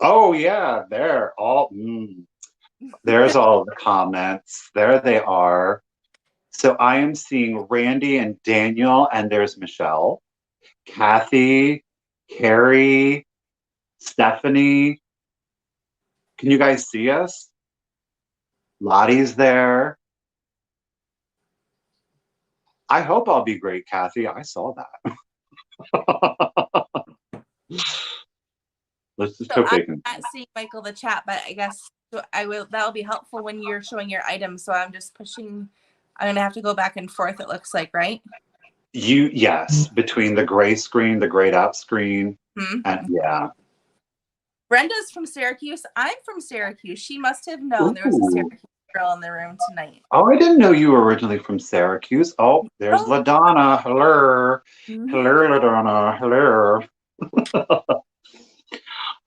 Oh yeah, there's all the comments. There they are. So I am seeing Randy and Daniel, and there's Michelle, Kathy, Carrie, Stephanie. Can you guys see us? Lottie's there. I hope I'll be great, Kathy. I saw that. Let's just So hope I'm they can. not seeing Michael the chat, but I guess I will. That'll be helpful when you're showing your items. So I'm just pushing. I'm gonna have to go back and forth. It looks like, right? Yes, between the gray screen, the grayed out screen, and yeah. Brenda's from Syracuse. I'm from Syracuse. She must have known there was a Ooh. Syracuse girl in the room tonight. Oh, I didn't know you were originally from Syracuse. Oh, there's Oh. LaDonna. Hello. Hello, LaDonna. Hello.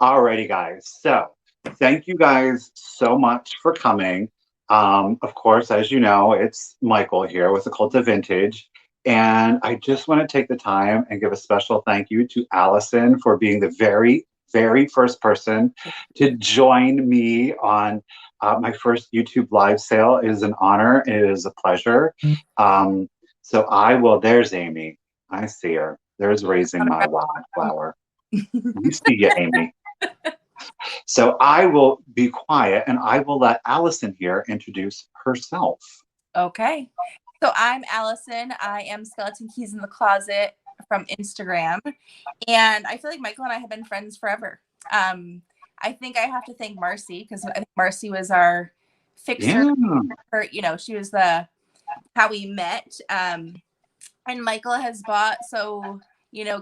Alrighty, guys. So thank you guys so much for coming. Of course, as you know, it's Michael here with The.Cult.Of.Vintage. And I just want to take the time and give a special thank you to Allison for being the very, very first person to join me on my first YouTube live sale. It is an honor. It is a pleasure. So I will, there's Amy. I see her. There's raising my wildflower. We see you, Amy. So I will be quiet and I will let Allison here introduce herself. Okay. So I'm Allison. I am Skeleton Keys in the Closet from Instagram. And I feel like Michael and I have been friends forever. I think I have to thank Marcy because I think Marcy was our fixer. Yeah. She was how we met. And Michael has bought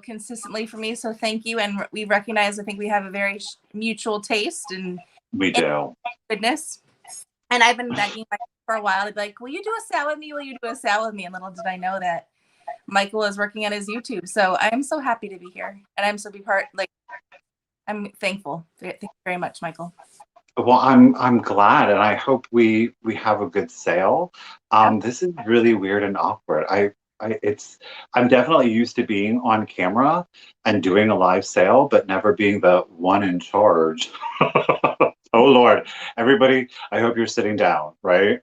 consistently for me. So thank you. And we recognize, I think we have a very mutual taste and we do. Goodness. And I've been begging Michael for a while to be like, will you do a sale with me? Will you do a sale with me? And little did I know that Michael is working on his YouTube. So I'm so happy to be here. And I'm so I'm thankful. Thank you very much, Michael. Well, I'm glad, and I hope we have a good sale. This is really weird and awkward. I'm definitely used to being on camera and doing a live sale, but never being the one in charge. Oh Lord, everybody, I hope you're sitting down, right?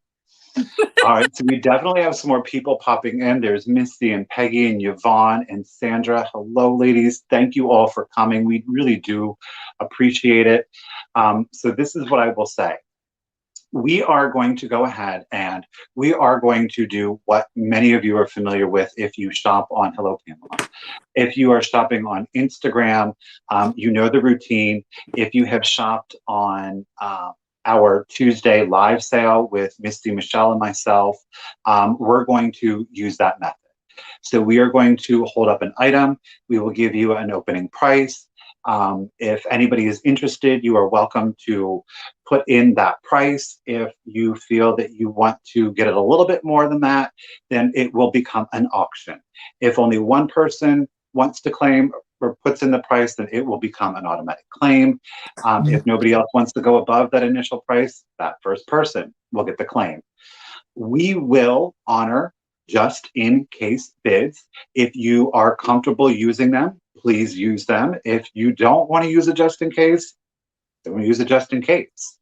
All right, so we definitely have some more people popping in. There's Misty and Peggy and Yvonne and Sandra. Hello, ladies. Thank you all for coming. We really do appreciate it. So this is what I will say. We are going to go ahead and we are going to do what many of you are familiar with if you shop on Hello Pamela. If you are shopping on Instagram, you know the routine. If you have shopped on our Tuesday live sale with Misty, Michelle, and myself, we're going to use that method. So we are going to hold up an item. We will give you an opening price. If anybody is interested, you are welcome to put in that price. If you feel that you want to get it a little bit more than that, then it will become an auction. If only one person wants to claim or puts in the price, then it will become an automatic claim. If nobody else wants to go above that initial price, that first person will get the claim. We will honor just in case bids. If you are comfortable using them, please use them. If you don't want to use a just in case, then we use a just in case.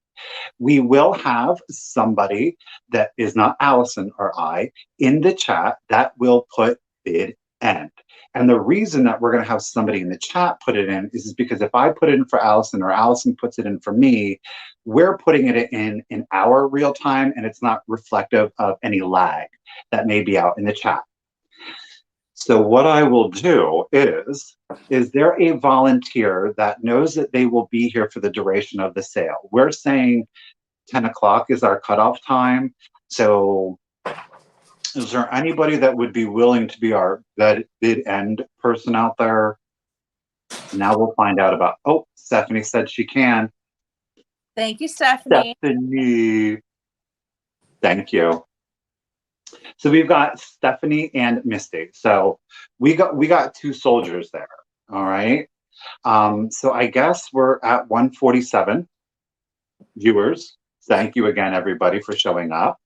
We will have somebody that is not Allison or I in the chat that will put bid end. And the reason that we're going to have somebody in the chat put it in is because if I put it in for Allison or Allison puts it in for me, we're putting it in our real time and it's not reflective of any lag that may be out in the chat. So what I will do is there a volunteer that knows that they will be here for the duration of the sale? We're saying 10 o'clock is our cutoff time. So is there anybody that would be willing to be our bid end person out there? Now we'll find out about, oh, Stephanie said she can. Thank you, Stephanie. Stephanie. Thank you. So we've got Stephanie and Misty. So we got two soldiers there. All right. So I guess we're at 147 viewers. Thank you again, everybody, for showing up.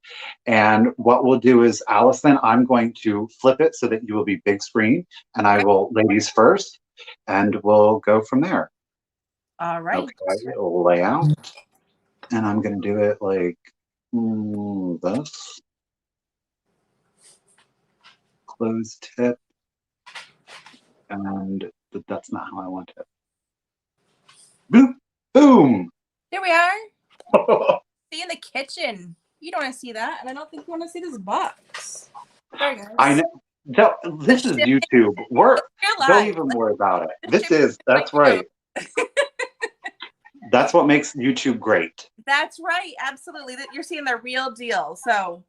And what we'll do is, Allison, I'm going to flip it so that you will be big screen, and I will, ladies first, and we'll go from there. All right. Okay, layout. And I'm going to do it like this. Close tip. And that's not how I want it. Boop! Boom! Here we are. See in the kitchen. You don't want to see that, and I don't think you want to see this box. There, guys. I know. This is YouTube. Don't even worry about it. That's right. That's what makes YouTube great. That's right. Absolutely. You're seeing the real deal. So,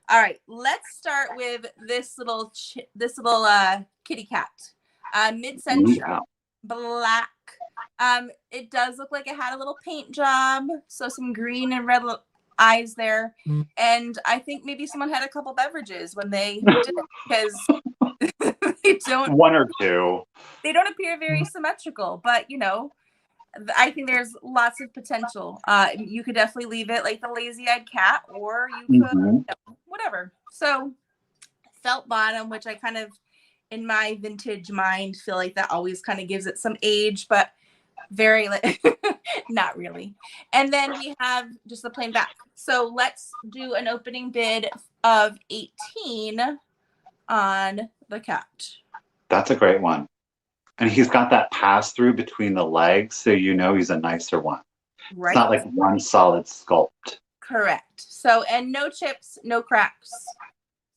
all right, let's start with this little kitty cat. Mid-century black. It does look like it had a little paint job. So some green and red eyes there. And I think maybe someone had a couple beverages when they did it, because they don't. One or two. They don't appear very symmetrical, but you know, I think there's lots of potential. You could definitely leave it like the lazy-eyed cat, or you could whatever. So felt bottom, which I kind of, in my vintage mind, feel like that always kind of gives it some age, but very not really. And then we have just the plain back. So let's do an opening bid of 18 on the cat. That's a great one. And he's got that pass through between the legs, so you know he's a nicer one. Right. It's not like one solid sculpt. Correct. So, and no chips, no cracks.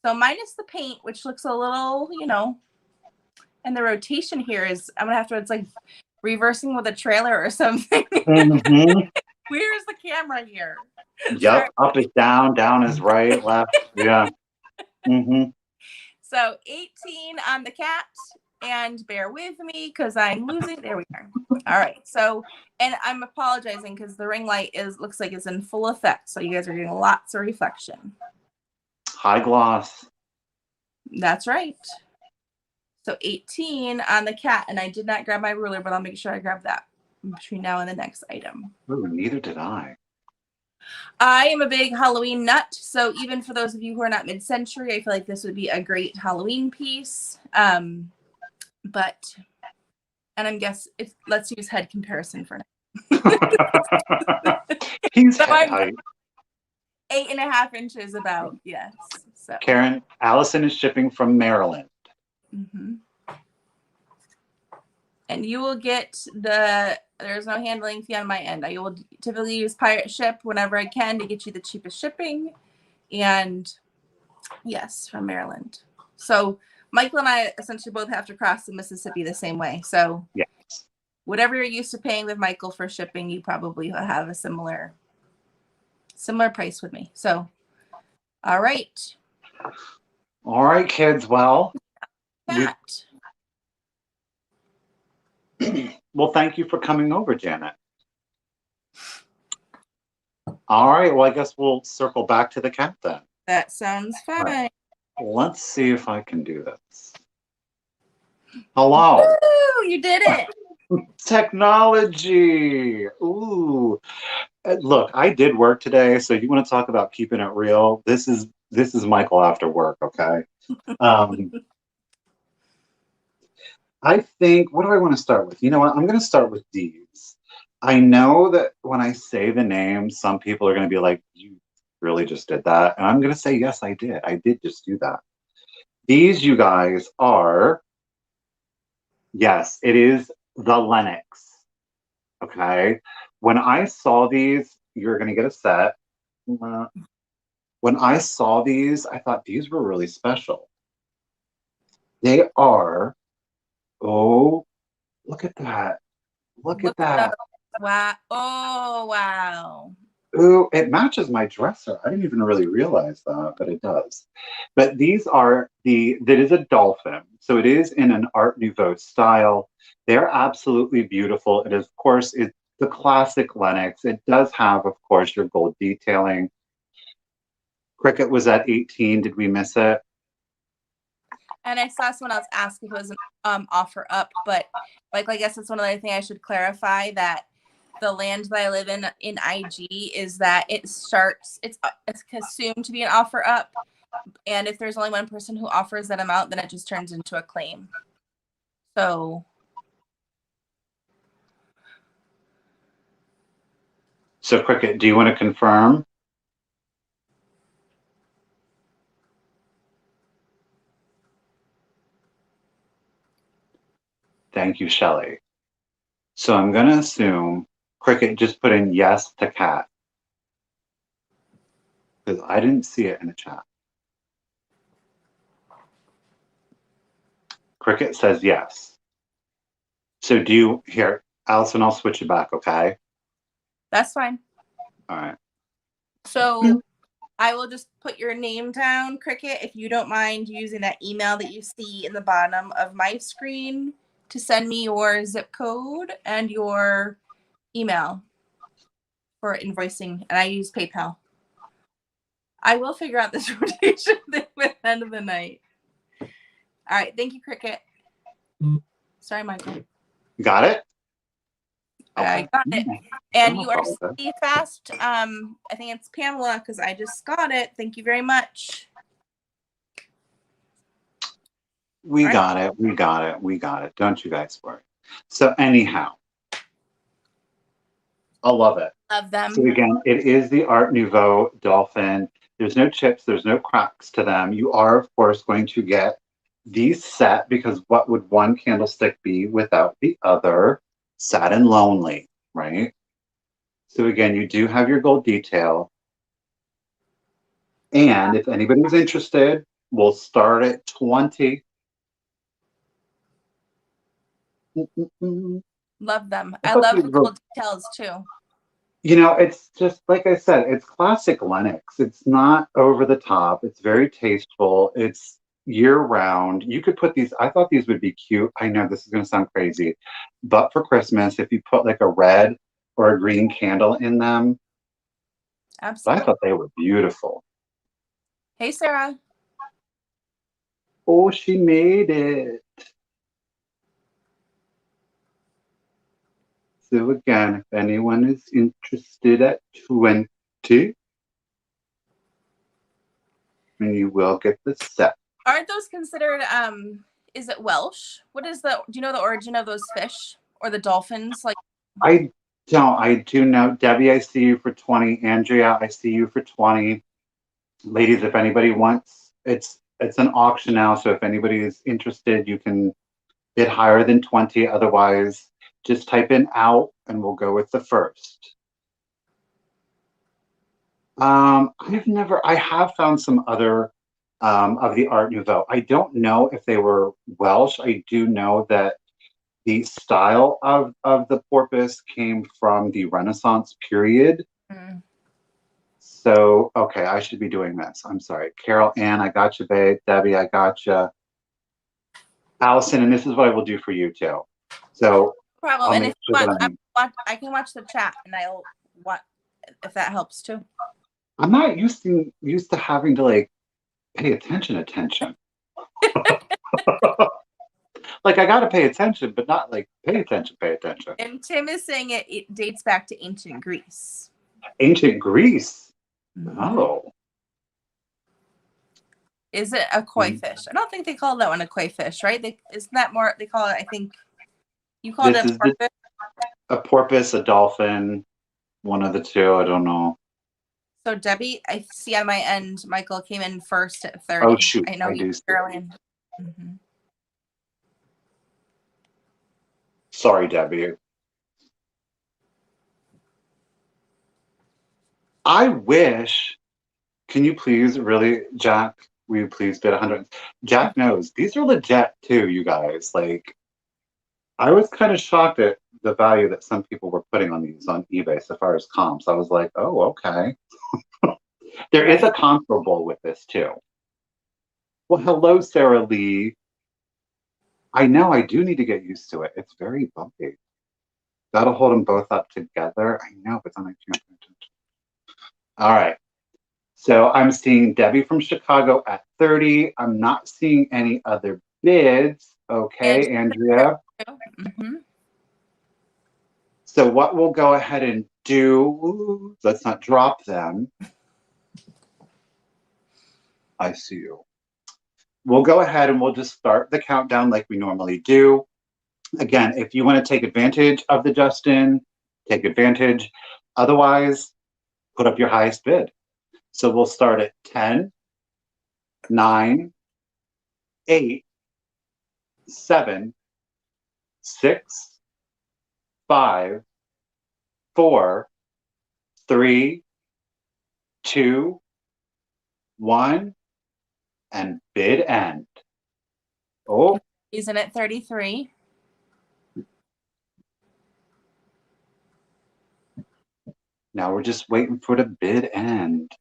So minus the paint, which looks a little, you know, and the rotation here is, I'm going to have to, it's like reversing with a trailer or something. Mm-hmm. Where's the camera here? Yep. Up is down, down is right, left. Yeah. Mm-hmm. So 18 on the cat, and bear with me because I'm losing. There we are. All right. So, and I'm apologizing because the ring light looks like it's in full effect. So you guys are getting lots of reflection. High gloss. That's right. So 18 on the cat, and I did not grab my ruler, but I'll make sure I grab that between now and the next item. Ooh, neither did I. I am a big Halloween nut, so even for those of you who are not mid-century, I feel like this would be a great Halloween piece. But, and I'm guessing, let's use head comparison for now. He's so head height. 8.5 inches about, yes. So Karen, Allison is shipping from Maryland. Mm-hmm. And you will get there's no handling fee on my end. I will typically use Pirate Ship whenever I can to get you the cheapest shipping. And yes, from Maryland. So Michael and I essentially both have to cross the Mississippi the same way. So yes, whatever you're used to paying with Michael for shipping, you probably have a similar price with me. So, all right. All right, kids. Well, well, thank you for coming over, Janet. All right. Well, I guess we'll circle back to the cat then. That sounds fine. Right. Let's see if I can do this. Hello. Woo, you did it. Technology. Ooh. Look, I did work today, so you want to talk about keeping it real? This is Michael after work, okay? I think, what do I want to start with? You know what? I'm going to start with these. I know that when I say the name, some people are going to be like, you really just did that? And I'm going to say, yes, I did. I did just do that. These, you guys, are, yes, it is the Lennox. Okay? When I saw these, you're going to get a set. When I saw these, I thought these were really special. They are, oh, look at that. Look at that. Wow. Oh, wow. Ooh, it matches my dresser. I didn't even really realize that, but it does. But these are that is a dolphin. So it is in an Art Nouveau style. They're absolutely beautiful. It is, of course, it's the classic Lennox. It does have, of course, your gold detailing. Cricket was at 18. Did we miss it? And I saw someone else ask if it was an offer up, but like I guess it's one other thing I should clarify, that the land that I live in IG is that it's assumed to be an offer up, and if there's only one person who offers that amount, then it just turns into a claim. So So Cricket, do you want to confirm? Thank you, Shelley. So I'm going to assume Cricket just put in yes to cat. Because I didn't see it in the chat. Cricket says yes. So do you, here, Allison, I'll switch it back, okay? That's fine. All right. So I will just put your name down, Cricket, if you don't mind using that email that you see in the bottom of my screen to send me your zip code and your email for invoicing. And I use PayPal. I will figure out this rotation thing by the end of the night. All right. Thank you, Cricket. Sorry, Michael. Got it? I got it. And you are stay fast. I think it's Pamela because I just got it. Thank you very much. We got it. We got it. We got it. Don't you guys worry. So anyhow, I love it. Love them. So again, it is the Art Nouveau dolphin. There's no chips. There's no cracks to them. You are, of course, going to get these set because what would one candlestick be without the other? Sad and lonely, right? So again, you do have your gold detail. And if anybody's interested, we'll start at 20. Love them. I love the gold details too. You know, it's just like I said, it's classic Lenox. It's not over the top. It's very tasteful. It's year round. You could put these, I thought these would be cute. I know this is going to sound crazy, but for Christmas, if you put like a red or a green candle in them, absolutely. I thought they were beautiful. Hey, Sarah. Oh, she made it. So again, if anyone is interested at 20, and you will get the set. Aren't those considered, is it Welsh? What is do you know the origin of those fish or the dolphins? Like, I don't. I do know. Debbie, I see you for 20. Andrea, I see you for 20. Ladies, if anybody wants, it's an auction now, so if anybody is interested, you can bid higher than 20. Otherwise, just type in out and we'll go with the first. I have found some other of the Art Nouveau. I don't know if they were Welsh. I do know that the style of the porpoise came from the Renaissance period. Mm. So, okay, I should be doing this. I'm sorry. Carol Ann, I got you, babe. Debbie, I got you. Allison, and this is what I will do for you, too. So, no problem. And if you want, I can watch the chat, and I'll watch if that helps, too. I'm not used to having to, like, pay attention. Like, I got to pay attention, but not, like, pay attention. And Tim is saying it dates back to ancient Greece. Ancient Greece? Mm-hmm. Oh. Is it a koi fish? I don't think they call that one a koi fish, right? Isn't that more, they call it, I think, you call it a porpoise? A porpoise, a dolphin, one of the two, I don't know. So Debbie, I see on my end, Michael came in first at 30. Oh, shoot. I know you early. Mm-hmm. Sorry, Debbie. I wish, can you please really, Jack, will you please bid 100? Jack knows. These are legit too, you guys. Like, I was kind of shocked at the value that some people were putting on these on eBay so far as comps. I was like, oh, okay. There is a comparable with this too. Well, hello, Sarah Lee. I know I do need to get used to it. It's very bumpy. Gotta hold them both up together. I know, but then I can't pay attention. All right. So I'm seeing Debbie from Chicago at 30. I'm not seeing any other bids. Okay, Andrea. Mm-hmm. So what we'll go ahead and do, let's not drop them. I see you. We'll go ahead and we'll just start the countdown like we normally do. Again, if you want to take advantage of the Justin, take advantage. Otherwise, put up your highest bid. So we'll start at 10, 9, 8, 7, 6, 5, 4, 3, 2, 1, and bid end. Oh. He's in at 33. Now we're just waiting for the bid end.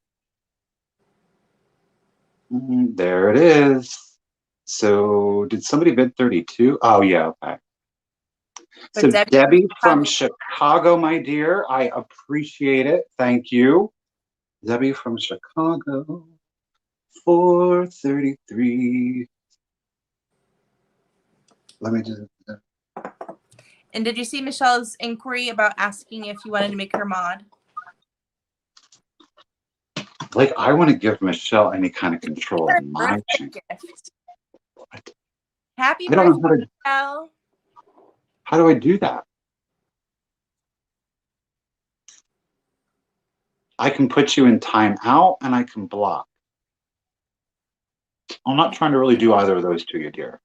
There it is. So did somebody bid 32? Oh, yeah, okay. But So Debbie from Chicago, my dear, I appreciate it. Thank you. Debbie from Chicago, 433. Let me just... And did you see Michelle's inquiry about asking if you wanted to make her mod? Like, I want to give Michelle any kind of control in my channel. Happy birthday, Michelle. How do I do that? I can put you in timeout and I can block. I'm not trying to really do either of those to you, dear.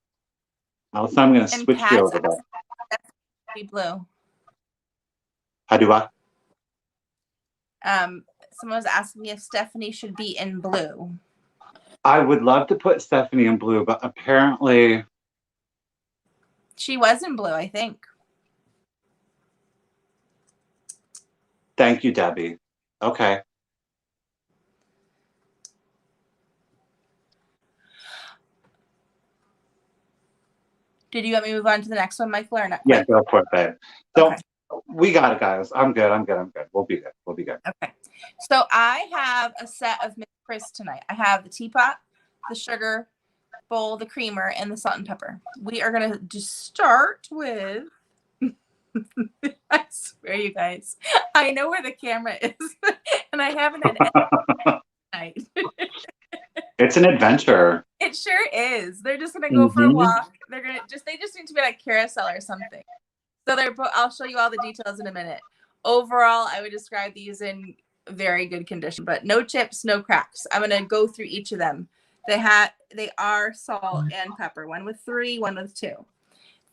Allison, I'm going to switch you over. Be blue. How do I? Someone was asking me if Stephanie should be in blue. I would love to put Stephanie in blue, but apparently she was in blue, I think. Thank you, Debbie. Okay. Did you want me to move on to the next one, Michael, or not? Yeah, go for it, babe. So okay. We got it, guys. I'm good. We'll be good. We'll be good. Okay. So I have a set of Miss Priss tonight. I have the teapot, the sugar bowl, the creamer, and the salt and pepper. We are going to just start with... I swear, you guys, I know where the camera is, and I haven't had night. It's an adventure. It sure is. They're just gonna go for a walk. They just need to be like carousel or something. So I'll show you all the details in a minute. Overall, I would describe these in very good condition, but no chips, no cracks. I'm gonna go through each of them. They are salt and pepper. One with 3, one with 2.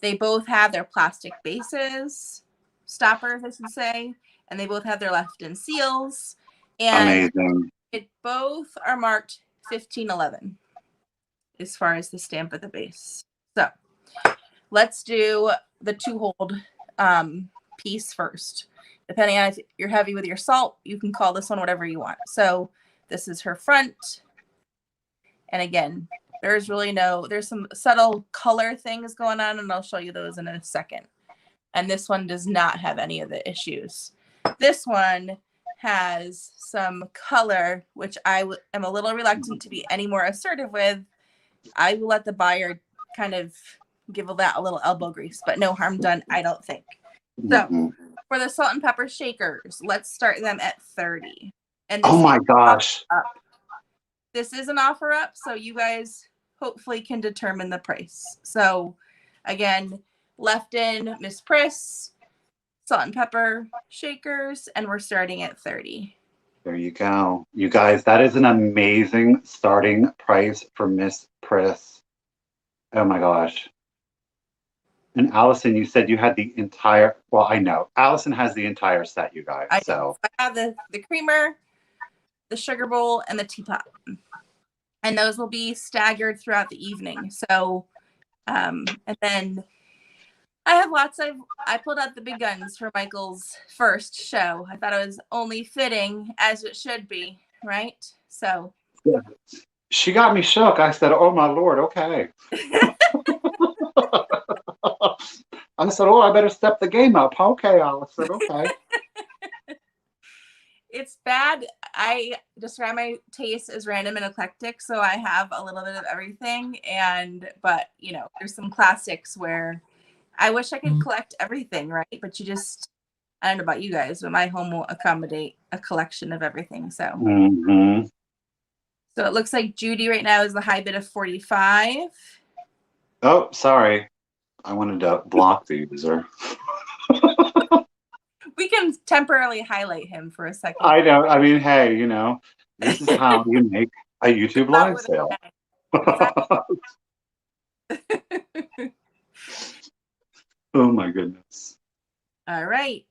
They both have their plastic bases, stoppers, I should say, and they both have their left-in seals. And amazing. Both are marked 1511 as far as the stamp at the base. So let's do the 2-hold piece first. Depending on if you're heavy with your salt, you can call this one whatever you want. So this is her front. And again, there's some subtle color things going on, and I'll show you those in a second. And this one does not have any of the issues. This one has some color, which I am a little reluctant to be any more assertive with. I will let the buyer kind of give that a little elbow grease, but no harm done, I don't think. So for the salt and pepper shakers, let's start them at 30. And oh my gosh. This is an offer up, so you guys hopefully can determine the price. So again, left in Miss Priss, salt and pepper shakers, and we're starting at 30. There you go. You guys, that is an amazing starting price for Miss Priss. Oh my gosh. And Allison, you said you had the entire, well, I know. Allison has the entire set, you guys. I have the creamer, the sugar bowl, and the teapot. And those will be staggered throughout the evening. So, and then I have I pulled out the big guns for Michael's first show. I thought it was only fitting, as it should be, right? So. Yeah. She got me shook. I said, oh my Lord, okay. I said, oh, I better step the game up. Okay, Allison, okay. It's bad. I describe my taste as random and eclectic, so I have a little bit of everything. But there's some classics where I wish I could collect everything, right? But I don't know about you guys, but my home will accommodate a collection of everything. So, So it looks like Judy right now is the high bid of 45. Oh, sorry. I wanted to block the user. We can temporarily highlight him for a second. I know. I mean, hey, you know, this is how you make a YouTube live sale. Oh my goodness. All right.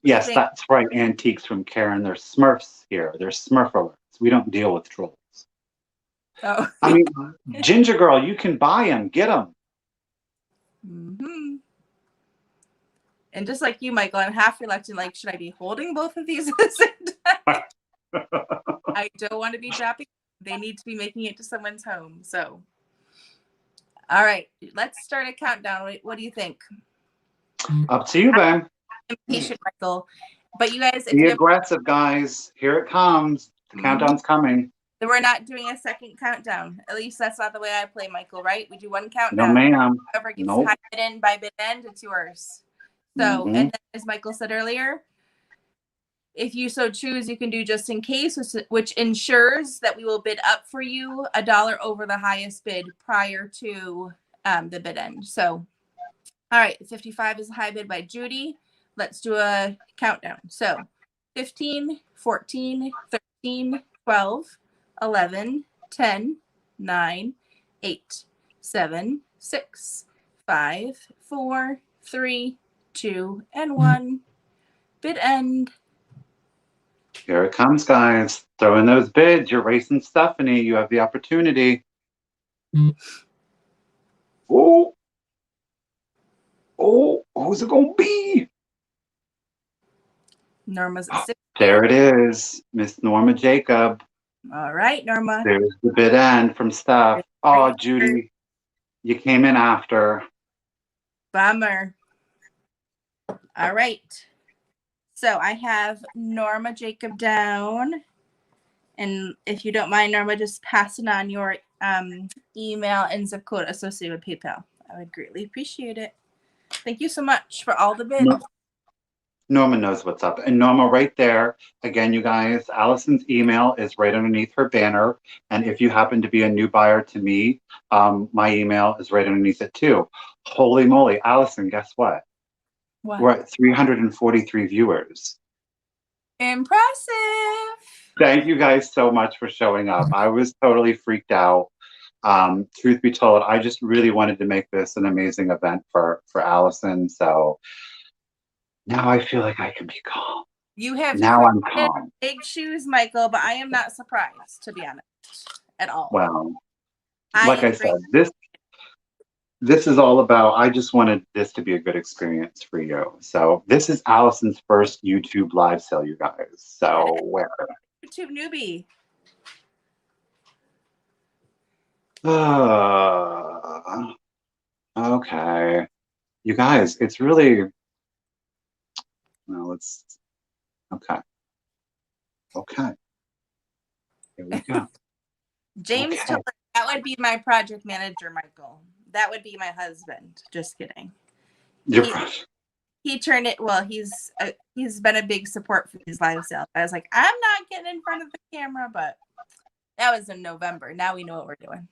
Yes, that's right. Antiques from Karen. They're Smurfs here. They're Smurf alerts. We don't deal with trolls. Oh. I mean, Ginger Girl, you can buy them. Get them. Mm-hmm. And just like you, Michael, I'm half reluctant. Like, should I be holding both of these at the same time? I don't want to be dropping. They need to be making it to someone's home. So, all right, let's start a countdown. What do you think? Up to you, Ben. I'm impatient, Michael. But you guys, if Be you aggressive, guys. Here it comes. The countdown's coming. We're not doing a second countdown. At least that's not the way I play, Michael, right? We do one countdown. No, ma'am. Whoever gets Nope. high bid in by bid end, it's yours. So, and then, as Michael said earlier, if you so choose, you can do just in case, which ensures that we will bid up for you $1 over the highest bid prior to the bid end. So, all right, 55 is a high bid by Judy. Let's do a countdown. So, 15, 14, 13, 12, 11, 10, 9, 8, 7, 6, 5, 4, 3, 2, and 1. Bid end. Here it comes, guys. Throw in those bids. You're racing Stephanie. You have the opportunity. Oh, who's it going to be? Norma's there it is, Miss Norma Jacob. All right, Norma. There's the bid end from Steph. Oh, Judy, you came in after. Bummer. All right. So I have Norma Jacob down. And if you don't mind, Norma, just passing on your email and zip code associated with PayPal. I would greatly appreciate it. Thank you so much for all the bids. Norma knows what's up. And Norma, right there, again, you guys, Allison's email is right underneath her banner. And if you happen to be a new buyer to me, my email is right underneath it too. Holy moly, Allison, guess what? What? We're at 343 viewers. Impressive. Thank you guys so much for showing up. I was totally freaked out. Truth be told, I just really wanted to make this an amazing event for Allison. So now I feel like I can be calm. You have now I'm calm. Big shoes, Michael, but I am not surprised, to be honest, at all. Well, like I said, this is all about, I just wanted this to be a good experience for you. So this is Allison's first YouTube live sale, you guys. So where? YouTube newbie. Okay. You guys, it's really, well, okay. Here we go. James Tiller, that would be my project manager, Michael. That would be my husband. Just kidding. He turned it. Well, he's been a big support for these live sales. I was like, I'm not getting in front of the camera, but that was in November. Now we know what we're doing.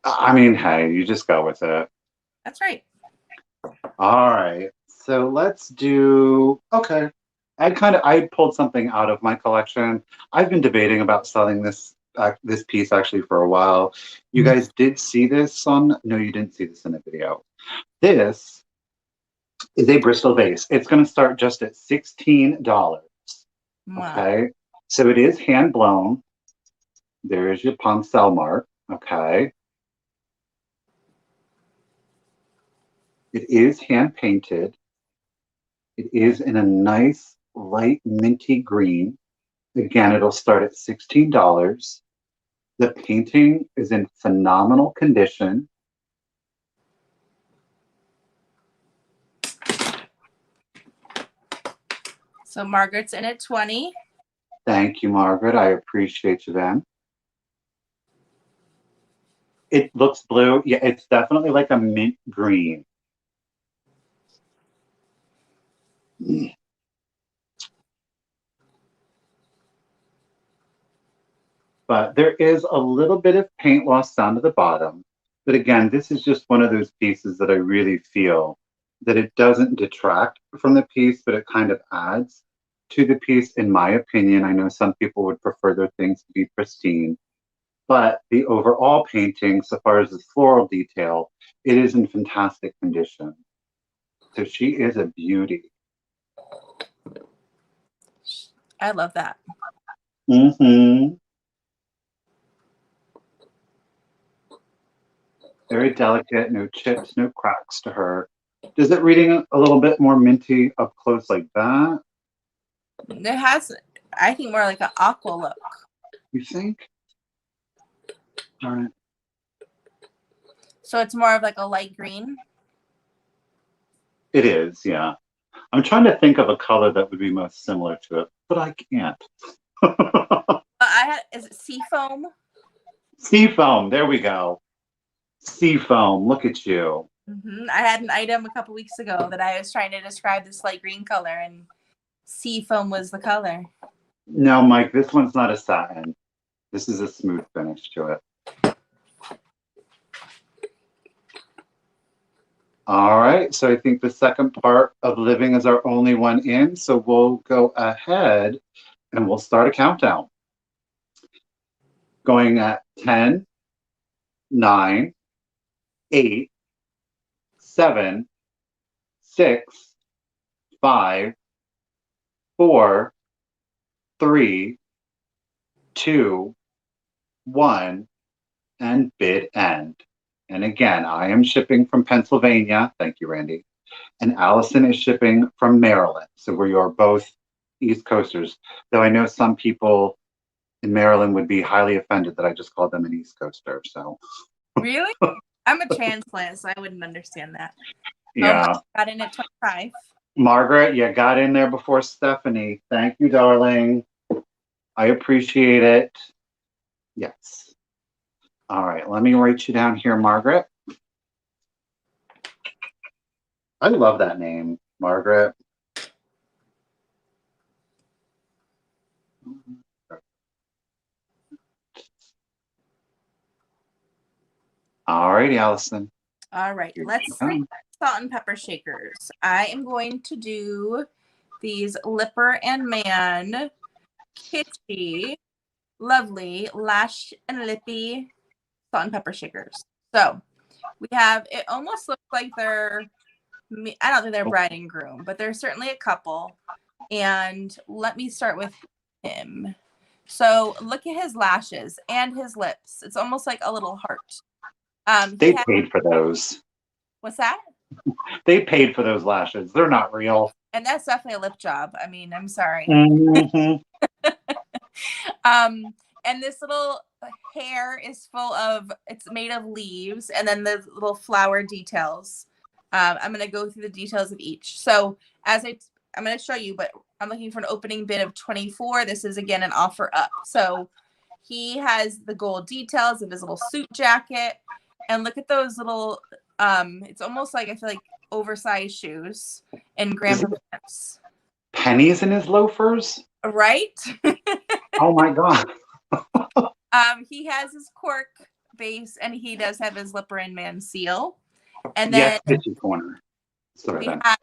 I mean, hey, you just go with it. That's right. All right. So let's do, okay. I pulled something out of my collection. I've been debating about selling this piece actually for a while. You guys did see this no, you didn't see this in the video. This is a Bristol vase. It's going to start just at $16. Wow. Okay. So it is hand blown. There's your Poncel mark. Okay. It is hand painted. It is in a nice light minty green. Again, it'll start at $16. The painting is in phenomenal condition. So Margaret's in at 20. Thank you, Margaret. I appreciate you then. It looks blue. Yeah, it's definitely like a mint green. But there is a little bit of paint loss down to the bottom. But again, this is just one of those pieces that I really feel that it doesn't detract from the piece, but it kind of adds to the piece, in my opinion. I know some people would prefer their things to be pristine, but the overall painting, so far as the floral detail, it is in fantastic condition. So she is a beauty. I love that. Mm-hmm. Very delicate, no chips, no cracks to her. Is it reading a little bit more minty up close like that? It has, I think, more like an aqua look. You think? Darn it. So it's more of like a light green. It is, yeah. I'm trying to think of a color that would be most similar to it, but I can't. Is it seafoam? Seafoam, there we go. Seafoam, look at you. I had an item a couple weeks ago that I was trying to describe this light green color, and seafoam was the color. No, Mike, this one's not a satin. This is a smooth finish to it. All right, so I think the second part of living is our only one in, so we'll go ahead and we'll start a countdown. Going at 10, 9, 8, 7, 6, 5, 4, 3, 2, 1, and bid end. And again, I am shipping from Pennsylvania. Thank you, Randy. And Allison is shipping from Maryland. So we are both East Coasters. Though I know some people in Maryland would be highly offended that I just called them an East Coaster. So really? I'm a transplant, so I wouldn't understand that. Yeah. Oh, got in at 25. Margaret, you got in there before Stephanie. Thank you, darling. I appreciate it. Yes. All right, let me write you down here, Margaret. I love that name, Margaret. All righty, Allison. All right, let's make salt and pepper shakers. I am going to do these Lipper and Mann kitschy, lovely lash and lippy salt and pepper shakers. So we have, it almost looks like they're, I don't think they're bride and groom, but they're certainly a couple. And let me start with him. So look at his lashes and his lips. It's almost like a little heart. They paid for those. What's that? They paid for those lashes. They're not real. And that's definitely a lip job. I mean, I'm sorry. Mm-hmm. And this little hair is full of, it's made of leaves, and then the little flower details. I'm going to go through the details of each. So I'm going to show you, but I'm looking for an opening bid of 24. This is, again, an offer up. So he has the gold details of his little suit jacket. And look at those little, it's almost like, I feel like, oversized shoes and grandpa pants. Pennies in his loafers? Right? Oh my God. He has his cork base, and he does have his Lipper and Mann seal. And then corner. we have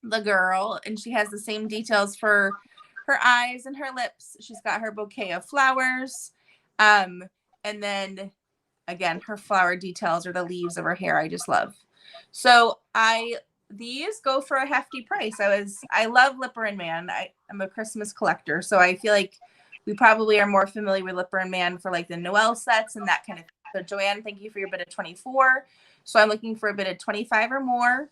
the girl, and she has the same details for her eyes and her lips. She's got her bouquet of flowers. And then again, her flower details are the leaves of her hair. I just love. So these go for a hefty price. I love Lipper and Mann. I'm a Christmas collector, so I feel like we probably are more familiar with Lipper and Mann for like the Noel sets and that kind of thing. So Joanne, thank you for your bid of 24. So I'm looking for a bid of 25 or more.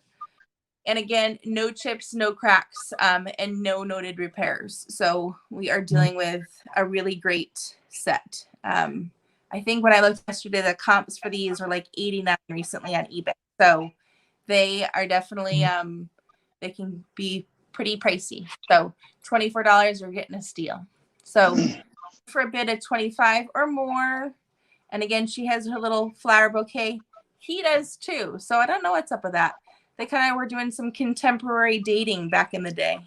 And again, no chips, no cracks, and no noted repairs. So we are dealing with a really great set. I think when I looked yesterday, the comps for these were like 89 recently on eBay. So they are definitely, they can be pretty pricey. So $24, you're getting a steal. So for a bid of 25 or more, and again, she has her little flower bouquet. He does too. So I don't know what's up with that. They kind of were doing some contemporary dating back in the day.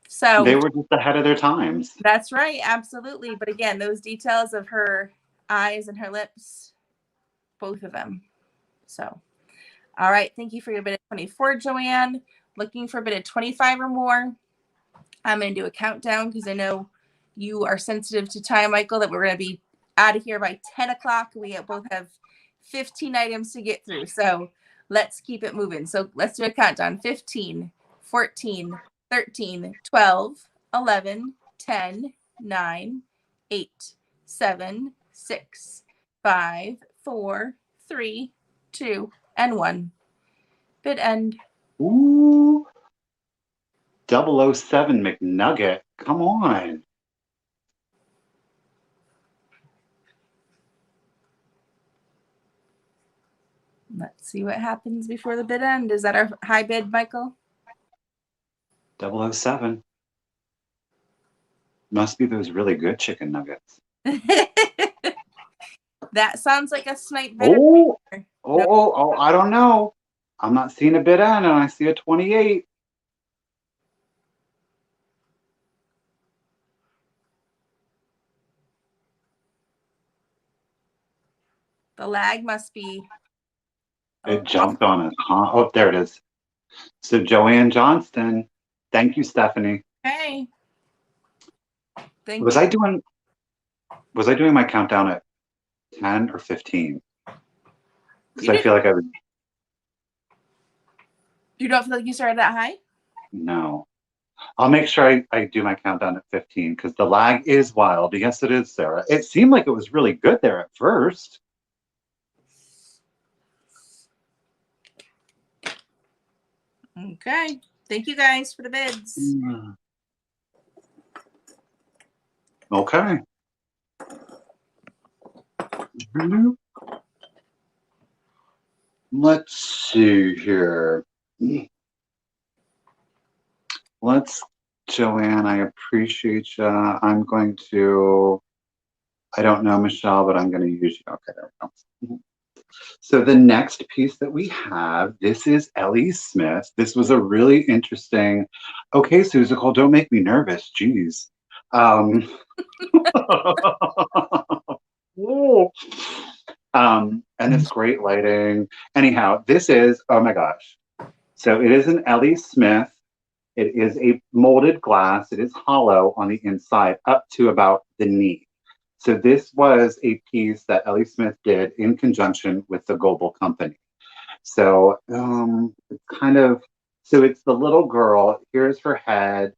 So they were just ahead of their times. That's right. Absolutely. But again, those details of her eyes and her lips, both of them. So All right. Thank you for your bid of 24, Joanne. Looking for a bid of 25 or more. I'm going to do a countdown because I know you are sensitive to time, Michael, that we're going to be out of here by 10 o'clock. We both have 15 items to get through. So let's keep it moving. So let's do a countdown. 15, 14, 13, 12, 11, 10, 9, 8, 7, 6, 5, 4, 3, 2, and 1. Bid end. Ooh. 007 McNugget. Come on. Let's see what happens before the bid end. Is that our high bid, Michael? 007. Must be those really good chicken nuggets. That sounds like a snipe bidder. Oh, I don't know. I'm not seeing a bid end and I see a 28. The lag must be. It jumped on us, huh? Oh, there it is. So Joanne Johnston. Thank you, Stephanie. Hey. Thank Was you. I doing my countdown at 10 or 15? Because I feel like I was. You don't feel like you started that high? No. I'll make sure I do my countdown at 15 because the lag is wild. Yes, it is, Sarah. It seemed like it was really good there at first. Okay. Thank you guys for the bids. Okay. Let's see here. Joanne, I appreciate you. I'm going to, I don't know, Michelle, but I'm going to use you. Okay, there we go. So the next piece that we have, this is Ellie Smith. This was a really interesting, okay, Susical, don't make me nervous, geez. And this great lighting. Anyhow, this is, oh my gosh. So it is an Ellie Smith. It is a molded glass. It is hollow on the inside up to about the knee. So this was a piece that Ellie Smith did in conjunction with the Goebel Company. So it's kind of, so it's the little girl. Here's her head.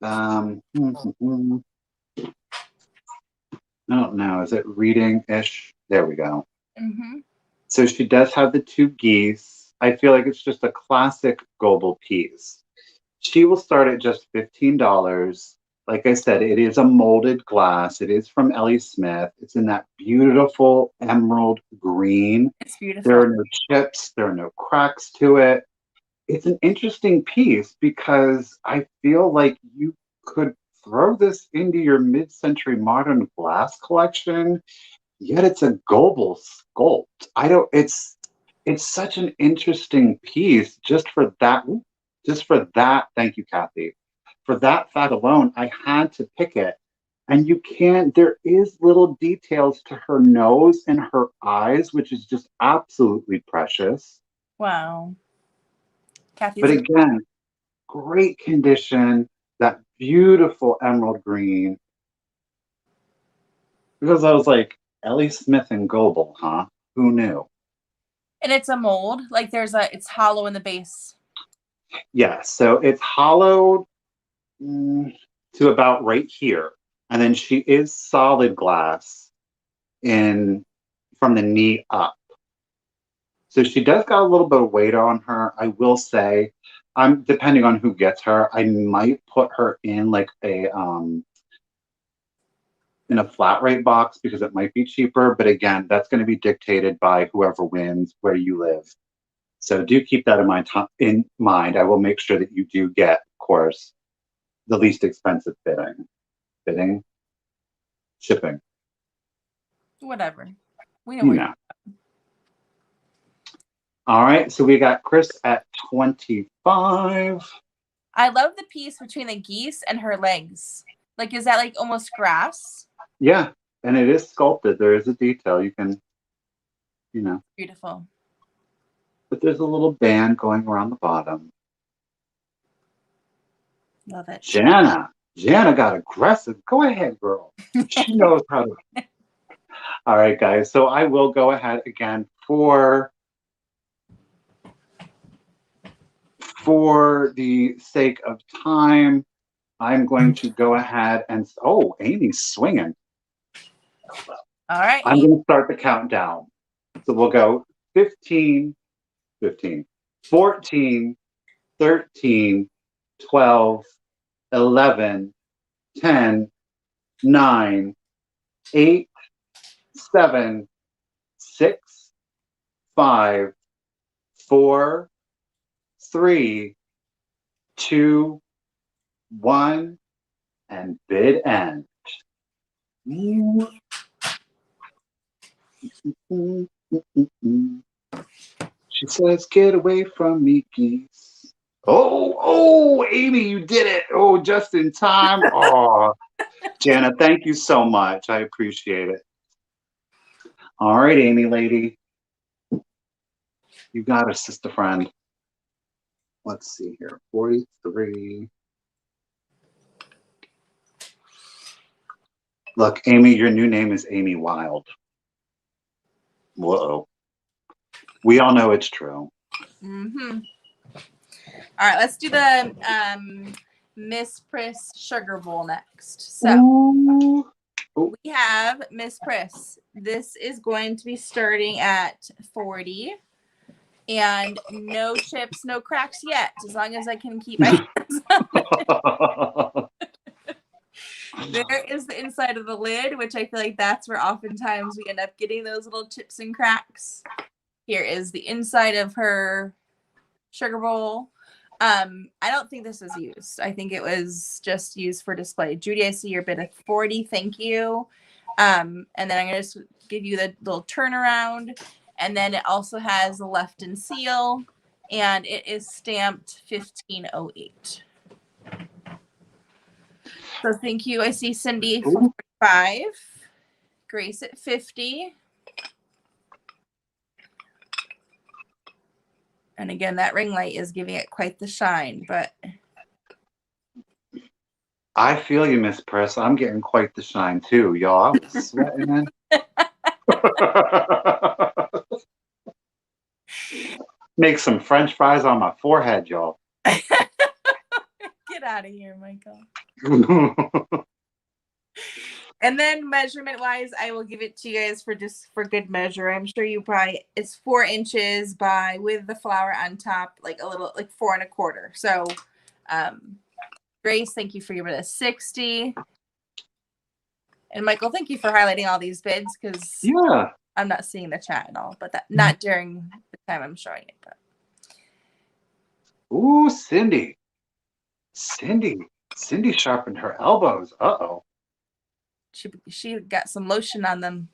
I don't know. Is it reading-ish? There we go. Mm-hmm. So she does have the two geese. I feel like it's just a classic Goebel piece. She will start at just $15. Like I said, it is a molded glass. It is from Ellie Smith. It's in that beautiful emerald green. It's beautiful. There are no chips. There are no cracks to it. It's an interesting piece because I feel like you could throw this into your mid-century modern glass collection, yet it's a Goebel sculpt. It's such an interesting piece just for that. Thank you, Kathy. For that fact alone, I had to pick it. And there is little details to her nose and her eyes, which is just absolutely precious. Wow. Kathy's but again, great condition, that beautiful emerald green. Because I was like, Ellie Smith and Goebel, huh? Who knew? And it's a mold. Like it's hollow in the base. Yeah, so it's hollowed to about right here. And then she is solid glass from the knee up. So she does got a little bit of weight on her. I will say, depending on who gets her, I might put her in like in a flat rate box because it might be cheaper. But again, that's going to be dictated by whoever wins where you live. So do keep that in mind. I will make sure that you do get, of course, the least expensive shipping. Whatever. We know. Yeah. All right, so we got Chris at 25. I love the piece between the geese and her legs. Like, is that like almost grass? Yeah, and it is sculpted. There is a detail. You can, Beautiful. but there's a little band going around the bottom. Love it. Jana got aggressive. Go ahead, girl. She knows how to. All right, guys. So I will go ahead again for the sake of time. I'm going to go ahead and Amy's swinging. All right. I'm going to start the countdown. So we'll go 15, 14, 13, 12, 11, 10, 9, 8, 7, 6, 5, 4, 3, 2, 1, and bid end. She says, "Get away from me, geese." Oh, Amy, you did it. Oh, just in time. Oh, Jana, thank you so much. I appreciate it. All right, Amy, lady. You got it, sister friend. Let's see here. 43. Look, Amy, your new name is Amy Wild. Whoa. We all know it's true. Mm-hmm. All right, let's do the Miss Priss Sugar Bowl next. So Ooh. we have Miss Priss. This is going to be starting at 40. And no chips, no cracks yet, as long as I can keep my hands on it. There is the inside of the lid, which I feel like that's where oftentimes we end up getting those little chips and cracks. Here is the inside of her sugar bowl. I don't think this was used. I think it was just used for display. Judy, I see your bid of 40. Thank you. And then I'm going to just give you the little turnaround. And then it also has a left-in seal, and it is stamped 1508. So thank you. I see Cindy for 45, Grace at 50. And again, that ring light is giving it quite the shine, but I feel you, Miss Priss. I'm getting quite the shine too, y'all. I was sweating. Make some French fries on my forehead, y'all. Get out of here, Michael. And then measurement wise, I will give it to you guys for good measure. I'm sure you probably, it's 4 inches by, with the flower on top, like a little, like 4 1/4. So Grace, thank you for your bid of 60. And Michael, thank you for highlighting all these bids, because yeah, I'm not seeing the chat at all, but that not during the time I'm showing it. But ooh, Cindy sharpened her elbows. Uh-oh. She got some lotion on them.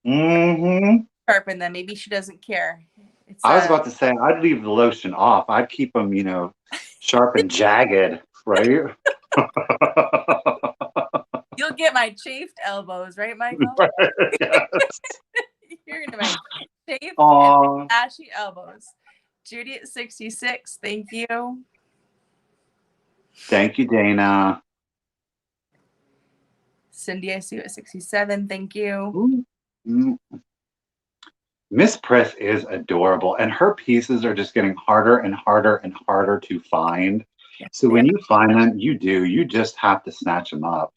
Mm-hmm. Sharpen them. Maybe she doesn't care. It's, I was about to say, I'd leave the lotion off. I'd keep them, sharp and jagged, right? You'll get my chafed elbows, right, Michael? Yes. You're gonna have chafed Aww. and ashy elbows. Judy at 66, thank you. Thank you, Dana. Cindy, I see you at 67, thank you. Miss Priss is adorable, and her pieces are just getting harder and harder and harder to find. Yes, so when you find them, you just have to snatch them up.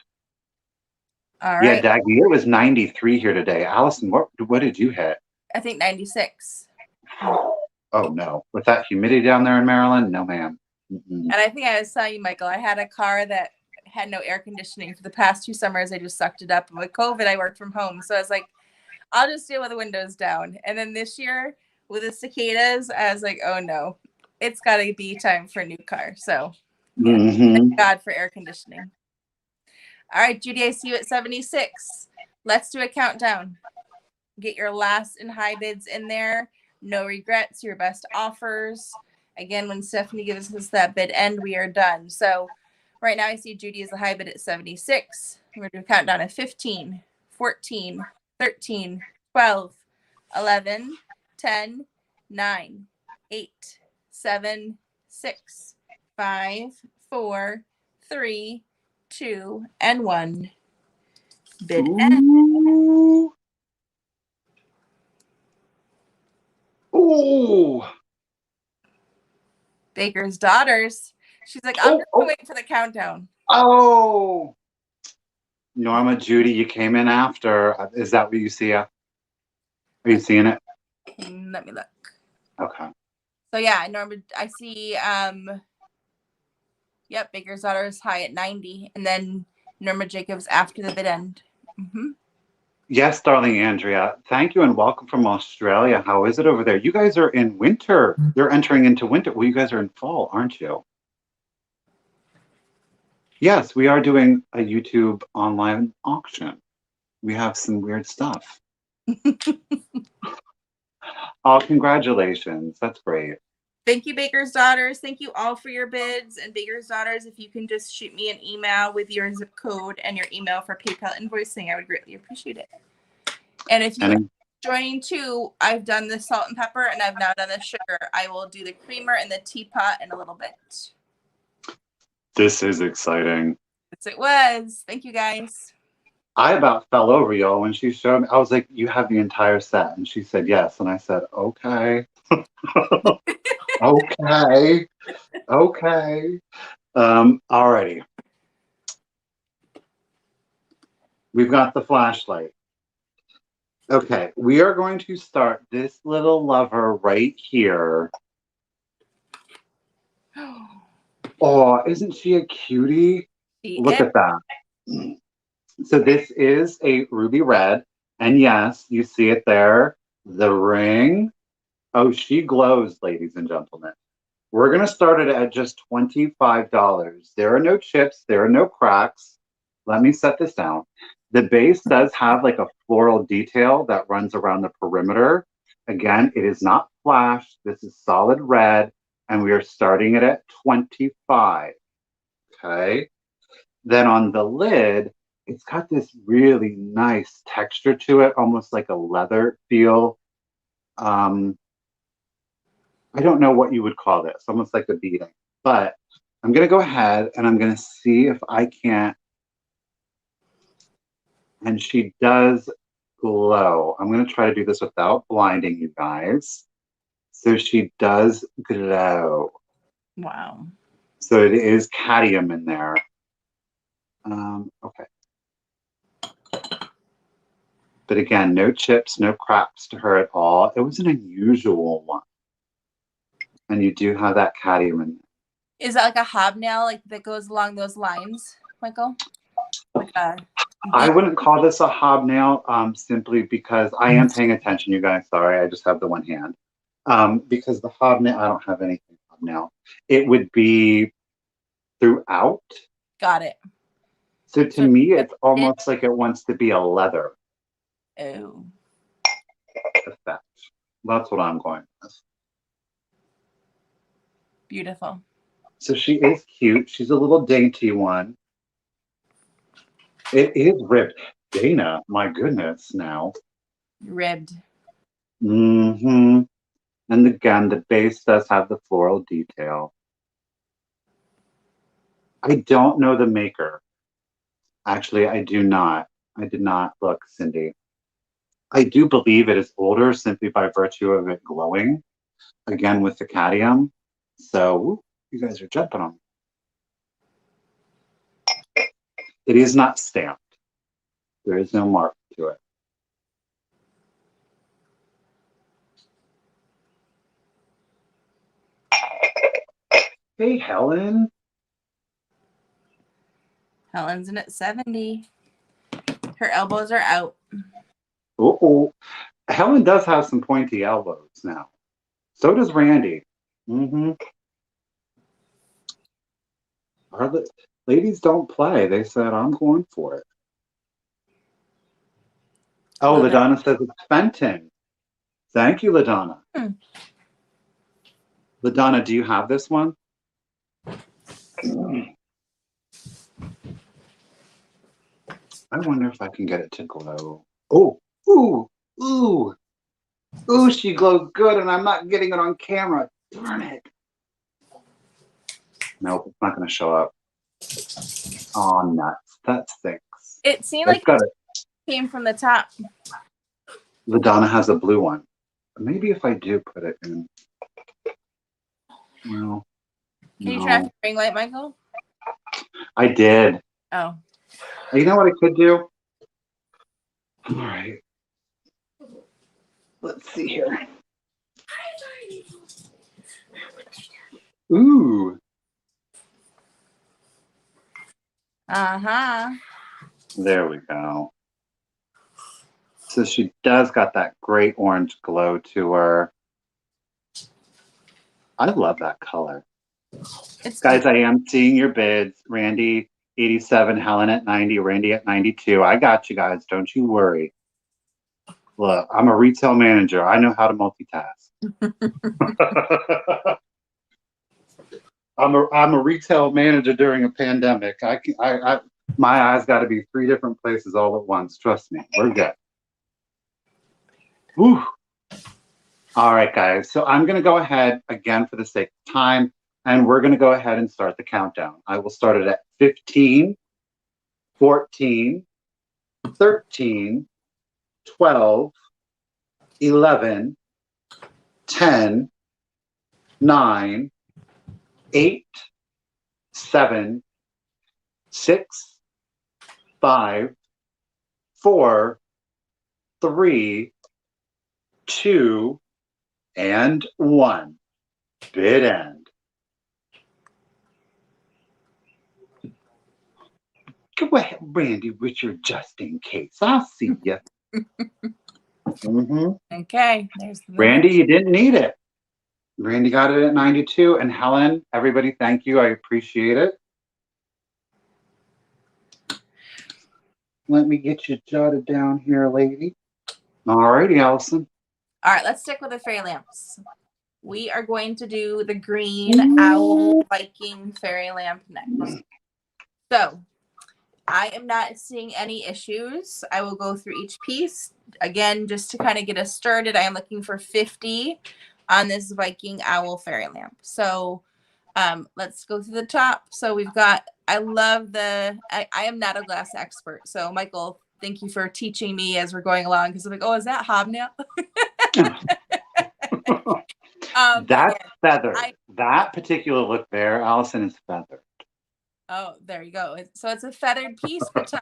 All Yeah, right. Daggy, it was 93 here today. Allison, what did you hit? I think 96. Oh no, with that humidity down there in Maryland, no ma'am. And I think I was telling you, Michael, I had a car that had no air conditioning for the past 2 summers. I just sucked it up. And with COVID, I worked from home. So I was like, I'll just deal with the windows down. And then this year with the cicadas, I was like, oh no, it's got to be time for a new car. So yeah, thank God for air conditioning. All right, Judy, I see you at 76. Let's do a countdown. Get your last and high bids in there. No regrets, your best offers. Again, when Stephanie gives us that bid end, we are done. So right now I see Judy is the high bid at 76. We're going to do a countdown of 15, 14, 13, 12, 11, 10, 9, 8, 7, 6, 5, 4, 3, 2, and 1. Bid end. Ooh. Ooh. Baker's daughters. She's like, I'm Oh, just oh, gonna wait for the countdown. oh. Norma, Judy, you came in after. Is that what you see? Are you seeing it? Let me look. Okay. So yeah, Norma, I see yep, Baker's daughters high at 90, and then Norma Jacobs after the bid end. Mm-hmm. Yes, darling Andrea. Thank you and welcome from Australia. How is it over there? You guys are in winter. You're entering into winter. Well, you guys are in fall, aren't you? Yes, we are doing a YouTube online auction. We have some weird stuff. Oh, congratulations. That's great. Thank you, Baker's daughters. Thank you all for your bids. And Baker's daughters, if you can just shoot me an email with your zip code and your email for PayPal invoicing, I would greatly appreciate it. And if you are joining too, I've done the salt and pepper and I've now done the sugar. I will do the creamer and the teapot in a little bit. This is exciting. Yes, it was. Thank you, guys. I about fell over, y'all, when she showed me. I was like, you have the entire set. And she said, yes. And I said, okay. Okay. Okay. Alrighty. We've got the flashlight. Okay, we are going to start this little lover right here. Oh, isn't she a cutie? Look at that. So this is a ruby red. And yes, you see it there. The ring. Oh, she glows, ladies and gentlemen. We're going to start it at just $25. There are no chips. There are no cracks. Let me set this down. The base does have like a floral detail that runs around the perimeter. Again, it is not flash. This is solid red. And we are starting it at 25. Okay. Then on the lid, it's got this really nice texture to it, almost like a leather feel. I don't know what you would call this, almost like a beading. But I'm going to go ahead and I'm going to see if I can't. And she does glow. I'm going to try to do this without blinding you guys. So she does glow. Wow. So it is cadmium in there. Okay. But again, no chips, no cracks to her at all. It was an unusual one. And you do have that cadmium in there. Is that like a hobnail like that goes along those lines, Michael? Like I wouldn't call this a hobnail simply because I am paying attention, you guys. Sorry, I just have the one hand. Because the hobnail, I don't have anything hobnail. It would be throughout. Got it. So to me, it's almost like it wants to be a leather effect. That's what I'm going with. Beautiful. So she is cute. She's a little dainty one. It is ribbed. Dana, my goodness, now. Ribbed. Mm-hmm. And again, the base does have the floral detail. I don't know the maker. Actually, I do not. I did not look, Cindy. I do believe it is older simply by virtue of it glowing, again with the cadmium. So, you guys are jumping on me. It is not stamped. There is no mark to it. Hey, Helen. Helen's in at 70. Her elbows are out. Uh-oh. Helen does have some pointy elbows now. So does Randy. Mm-hmm. Ladies don't play. They said, I'm going for it. Oh, LaDonna says it's Fenton. Thank you, LaDonna. LaDonna, do you have this one? I wonder if I can get it to glow. Oh, ooh, ooh. Ooh, she glows good, and I'm not getting it on camera. Darn it. Nope, it's not going to show up. Oh, nuts. That stinks. It seemed It's like got it came from the top. LaDonna has a blue one. Maybe if I do put it in. Well, Can you no. turn off your ring light, Michael? I did. Oh. You know what I could do? All right. Let's see here. Ooh. Uh-huh. There we go. So she does got that great orange glow to her. I love that color. It's Guys, beautiful. I am seeing your bids. Randy, 87, Helen at 90, Randy at 92. I got you guys. Don't you worry. Look, I'm a retail manager. I know how to multitask. I'm a retail manager during a pandemic. My eyes got to be 3 different places all at once. Trust me, we're good. Whew. All right, guys. So I'm going to go ahead again for the sake of time, and we're going to go ahead and start the countdown. I will start it at 15, 14, 13, 12, 11, 10, 9, 8, 7, 6, 5, 4, 3, 2, and 1. Bid end. Go ahead, Randy, with your just in case. I'll see you. Okay. There's the Randy, you didn't need it. Randy got it at 92. And Helen, everybody, thank you. I appreciate it. Let me get you jotted down here, lady. All righty, Allison. All right, let's stick with the fairy lamps. We are going to do the green owl Viking fairy lamp next. So I am not seeing any issues. I will go through each piece. Again, just to kind of get us started, I am looking for 50 on this Viking owl fairy lamp. So let's go through the top. So we've got, I am not a glass expert. So Michael, thank you for teaching me as we're going along, because I'm like, oh, is that hobnail? That's feathered. That particular look there, Allison, is feathered. Oh, there you go. So it's a feathered piece, but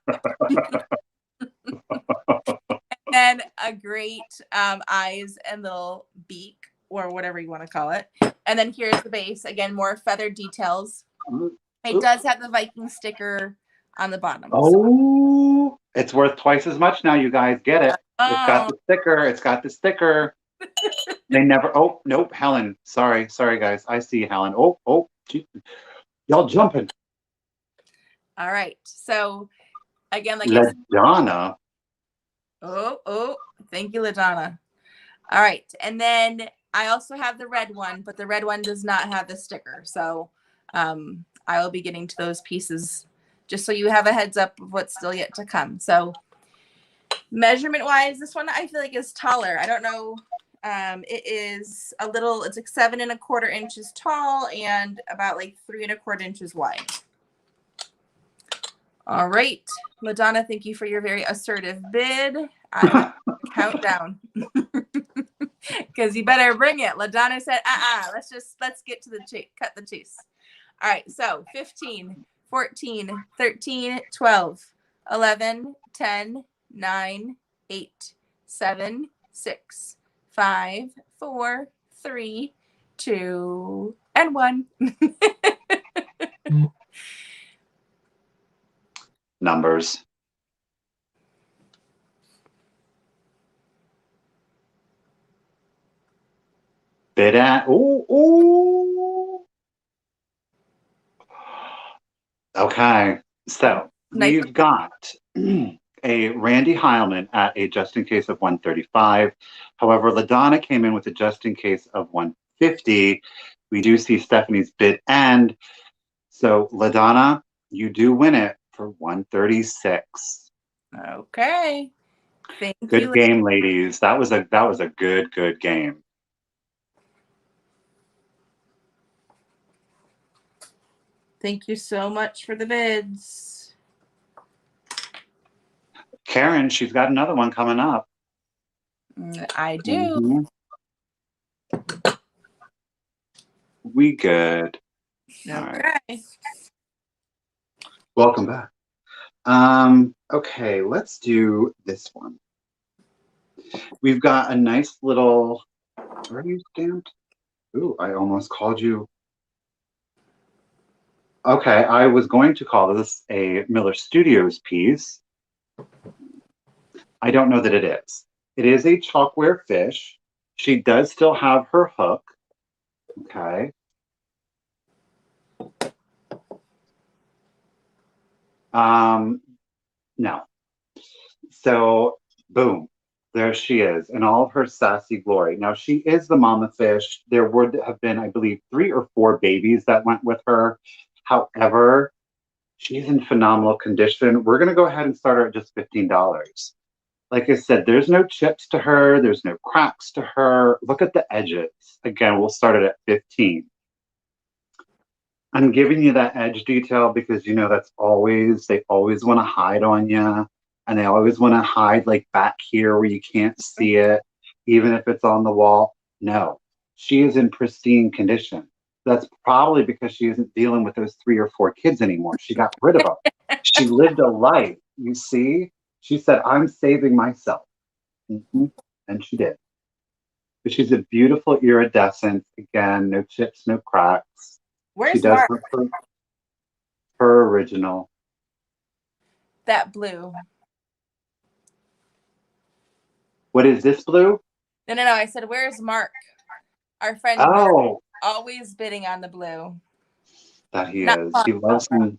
and a great eyes and little beak, or whatever you want to call it. And then here's the base. Again, more feathered details. It does have the Viking sticker on the bottom. Oh, it's worth twice as much now, you guys. Get it. It's got the sticker. It's got the sticker. They never. Oh, nope. Helen. Sorry, guys. I see Helen. Oh. Y'all jumping. All right. So again, like LaDonna. Oh, thank you, LaDonna. All right. And then I also have the red one, but the red one does not have the sticker. So I will be getting to those pieces just so you have a heads up of what's still yet to come. So measurement wise, this one I feel like is taller. I don't know. It is it's like 7 1/4 inches tall and about like 3 1/4 inches wide. All right, LaDonna, thank you for your very assertive bid. I will count down because you better bring it. LaDonna said, let's get to the cut the chase. All right, so 15, 14, 13, 12, 11, 10, 9, 8, 7, 6, 5, 4, 3, 2, and 1. Numbers. Bid at. Ooh. Okay. So we've got a Randy Heilman at a just in case of 135. However, LaDonna came in with a just in case of 150. We do see Stephanie's bid end. So LaDonna, you do win it for 136. Okay. Thank you. Good game, ladies. That was a good game. Thank you so much for the bids. Karen, she's got another one coming up. I do. We good. Okay. All right. Welcome back. Okay, let's do this one. We've got a nice little, where are you stamped? Ooh, I almost called you. Okay, I was going to call this a Miller Studios piece. I don't know that it is. It is a chalkware fish. She does still have her hook. Okay. No. So, boom, there she is in all of her sassy glory. Now, she is the mama fish. There would have been, I believe, 3 or 4 babies that went with her. However, she's in phenomenal condition. We're going to go ahead and start her at just $15. Like I said, there's no chips to her. There's no cracks to her. Look at the edges. Again, we'll start it at 15. I'm giving you that edge detail because, you know, that's always, they always want to hide on you. And they always want to hide like back here where you can't see it, even if it's on the wall. No, she is in pristine condition. That's probably because she isn't dealing with those 3 or 4 kids anymore. She got rid of them. She lived a life, you see? She said, I'm saving myself. And she did. But she's a beautiful iridescent. Again, no chips, no cracks. Where's She does Mark? her original. That blue. What is this blue? No. I said, where's Mark? Our friend Oh, Mark, always bidding on the blue. that he Not is. fun, He loves but...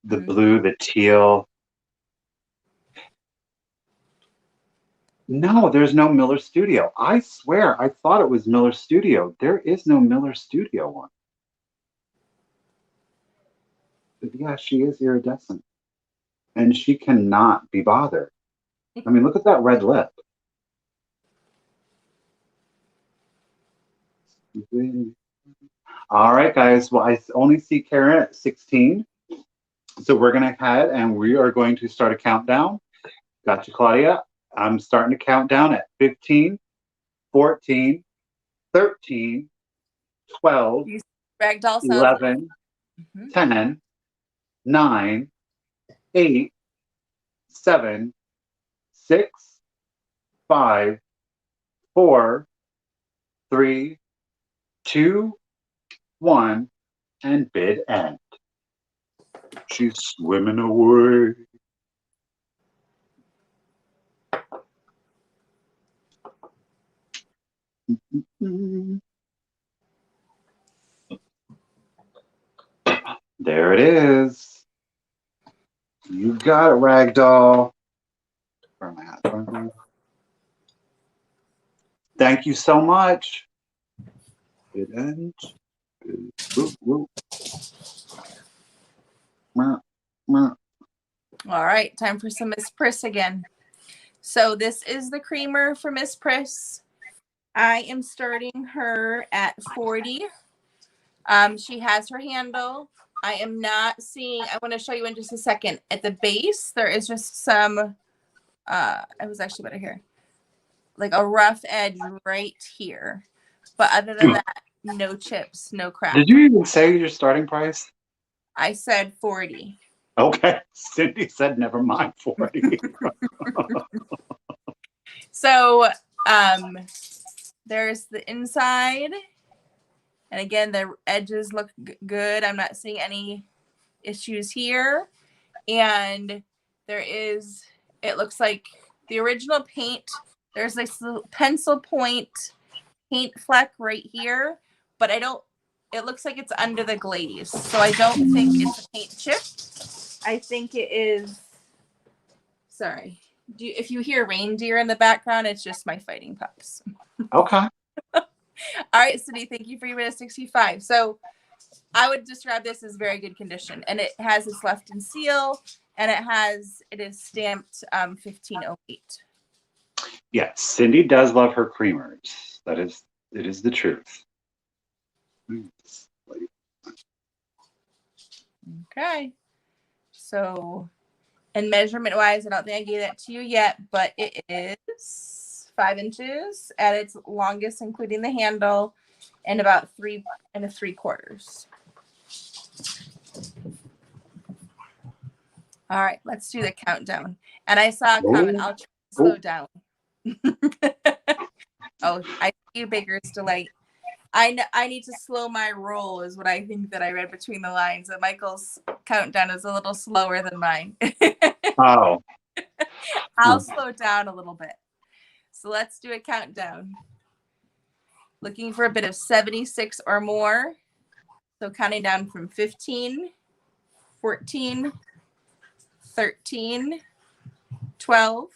the blue, the teal. No, there's no Miller Studio. I swear, I thought it was Miller Studio. There is no Miller Studio one. But yeah, she is iridescent. And she cannot be bothered. I mean, look at that red lip. All right, guys. Well, I only see Karen at 16. So we're going to head and we are going to start a countdown. Gotcha, Claudia. I'm starting to count down at 15, 14, 13, 12, 11, 10, 9, 8, 7, 6, 5, 4, 3, 2, 1, and bid end. She's swimming away. There it is. You got it, Ragdoll. Where am I at? Thank you so much. Bid end. All right, time for some Miss Priss again. So this is the creamer for Miss Priss. I am starting her at 40. She has her handle. I am not seeing, I want to show you in just a second. At the base, there is just some, it was actually better here, like a rough edge right here. But other than that, no chips, no cracks. Did you even say your starting price? I said 40. Okay. Cindy said never mind 40. So there's the inside. And again, the edges look good. I'm not seeing any issues here. And there is, it looks like the original paint. There's this little pencil point paint fleck right here. But I don't, it looks like it's under the glaze. So I don't think it's a paint chip. I think it is, sorry. If you hear reindeer in the background, it's just my fighting pups. Okay. All right, Cindy, thank you for your bid of 65. So I would describe this as very good condition. And it has its left in seal, and it is stamped 1508. Yes, Cindy does love her creamers. It is the truth. Okay. So, and measurement wise, I don't think I gave that to you yet, but it is 5 inches at its longest, including the handle, and about 3 3/4. All right, let's do the countdown. And I saw a comment. I'll try to slow down. Oh, I see you, Baker's Delight. I need to slow my roll, is what I think that I read between the lines. That Michael's countdown is a little slower than mine. Oh. I'll slow down a little bit. So let's do a countdown. Looking for a bit of 76 or more. So counting down from 15, 14, 13, 12,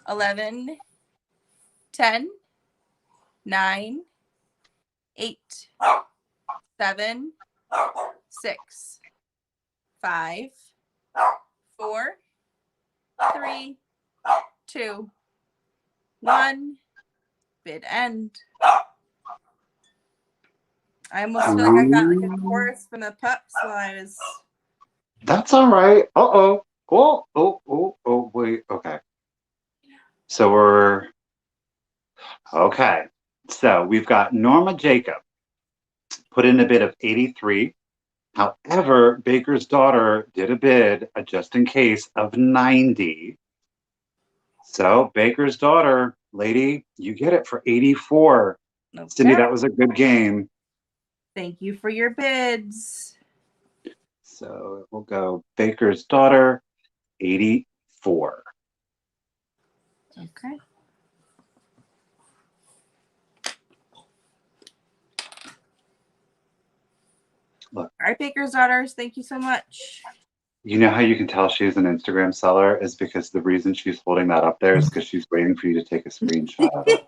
11, 10, 9, 8, 7, 6, 5, 4, 3, 2, 1. Bid end. I almost feel like I got like a chorus from the pups while I was. That's all right. Uh-oh. Oh, wait. Okay. So we're okay. So we've got Norma Jacob put in a bid of 83. However, Baker's daughter did a bid, just in case, of 90. So Baker's daughter, lady, you get it for 84. Okay. Cindy, that was a good game. Thank you for your bids. So we'll go Baker's daughter, 84. Okay. Look. All right, Baker's daughters, thank you so much. You know how you can tell she's an Instagram seller is because the reason she's holding that up there is because she's waiting for you to take a screenshot of it.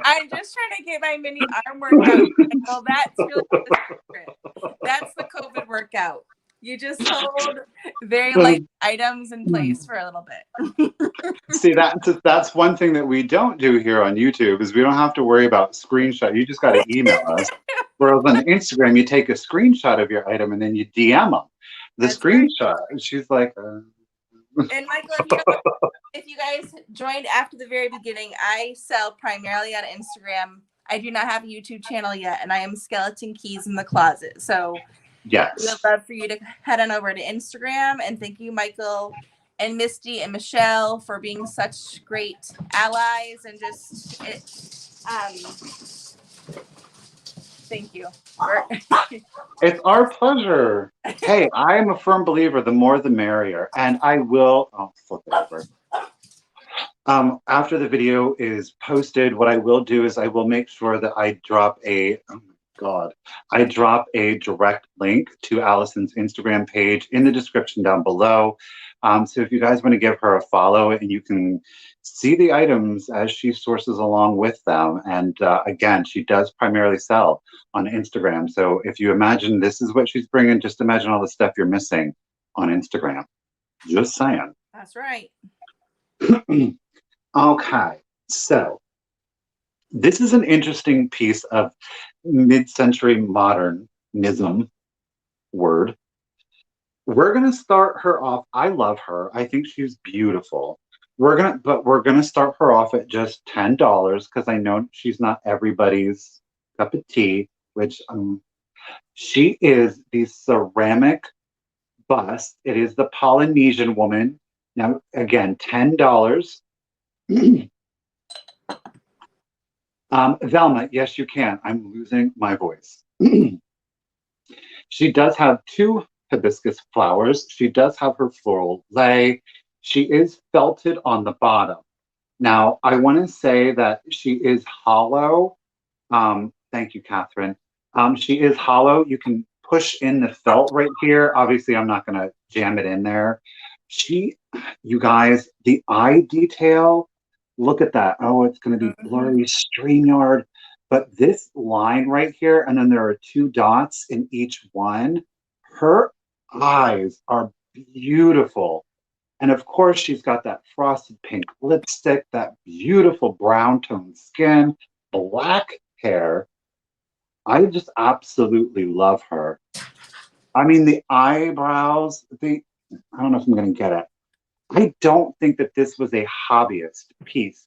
I'm just trying to get my mini arm workout. Well, that's really the secret. That's the COVID workout. You just hold very light items in place for a little bit. See, that's one thing that we don't do here on YouTube is we don't have to worry about screenshot. You just got to email us. Whereas on Instagram, you take a screenshot of your item and then you DM them the screenshot. Right. And she's like, And Michael, if you guys joined after the very beginning, I sell primarily on Instagram. I do not have a YouTube channel yet, and I am Skeleton Keys in the Closet. So yes, we would love for you to head on over to Instagram. And thank you, Michael and Misty and Michelle, for being such great allies and just thank you. It's our pleasure. Hey, I am a firm believer, the more the merrier. And I will, I'll flip it over. After the video is posted, what I will do is I will make sure that I drop I drop a direct link to Allison's Instagram page in the description down below. So if you guys want to give her a follow and you can see the items as she sources along with them. And again, she does primarily sell on Instagram. So if you imagine this is what she's bringing, just imagine all the stuff you're missing on Instagram. Just saying. That's right. Okay, so this is an interesting piece of mid-century modernism word. We're gonna start her off. I love her. I think she's beautiful. We're gonna start her off at just $10 because I know she's not everybody's cup of tea. Which she is the ceramic bust. It is the Polynesian woman. Now again, $10. Velma, yes, you can. I'm losing my voice. She does have 2 hibiscus flowers. She does have her floral lay. She is felted on the bottom. Now, I want to say that she is hollow. Thank you, Catherine. She is hollow. You can push in the felt right here. Obviously, I'm not going to jam it in there. You guys, the eye detail, look at that. Oh, it's going to be blurry StreamYard. But this line right here, and then there are 2 dots in each one. Her eyes are beautiful. And of course, she's got that frosted pink lipstick, that beautiful brown tone skin, black hair. I just absolutely love her. I mean, the eyebrows, I don't know if I'm going to get it. I don't think that this was a hobbyist piece.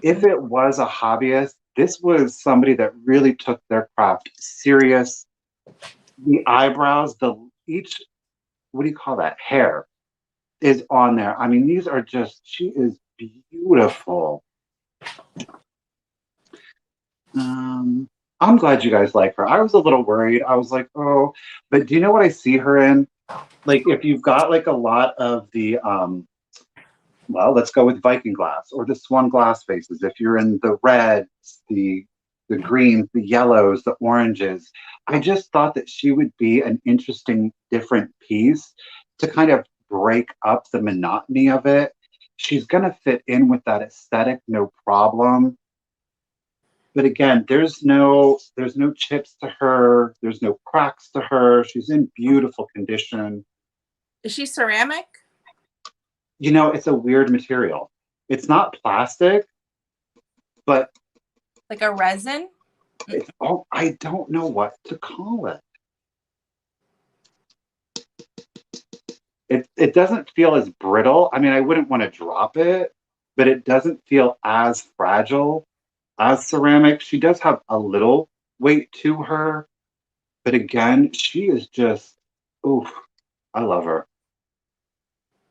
If Mm-mm. it was a hobbyist, this was somebody that really took their craft serious. The eyebrows, each, what do you call that? Hair is on there. I mean, these are just, she is beautiful. Um, I'm glad you guys like her. I was a little worried. I was like, oh, but do you know what I see her in? Like, if you've got like a lot of the, well, let's go with Viking glass or the Swung glass faces. If you're in the reds, the greens, the yellows, the oranges, I just thought that she would be an interesting, different piece to kind of break up the monotony of it. She's gonna fit in with that aesthetic, no problem. But again, there's no chips to her, there's no cracks to her. She's in beautiful condition. Is she ceramic? It's a weird material. It's not plastic, but Like a resin? I don't know what to call it. It doesn't feel as brittle. I mean, I wouldn't want to drop it, but it doesn't feel as fragile as ceramic. She does have a little weight to her, but again, she is just, oof, I love her.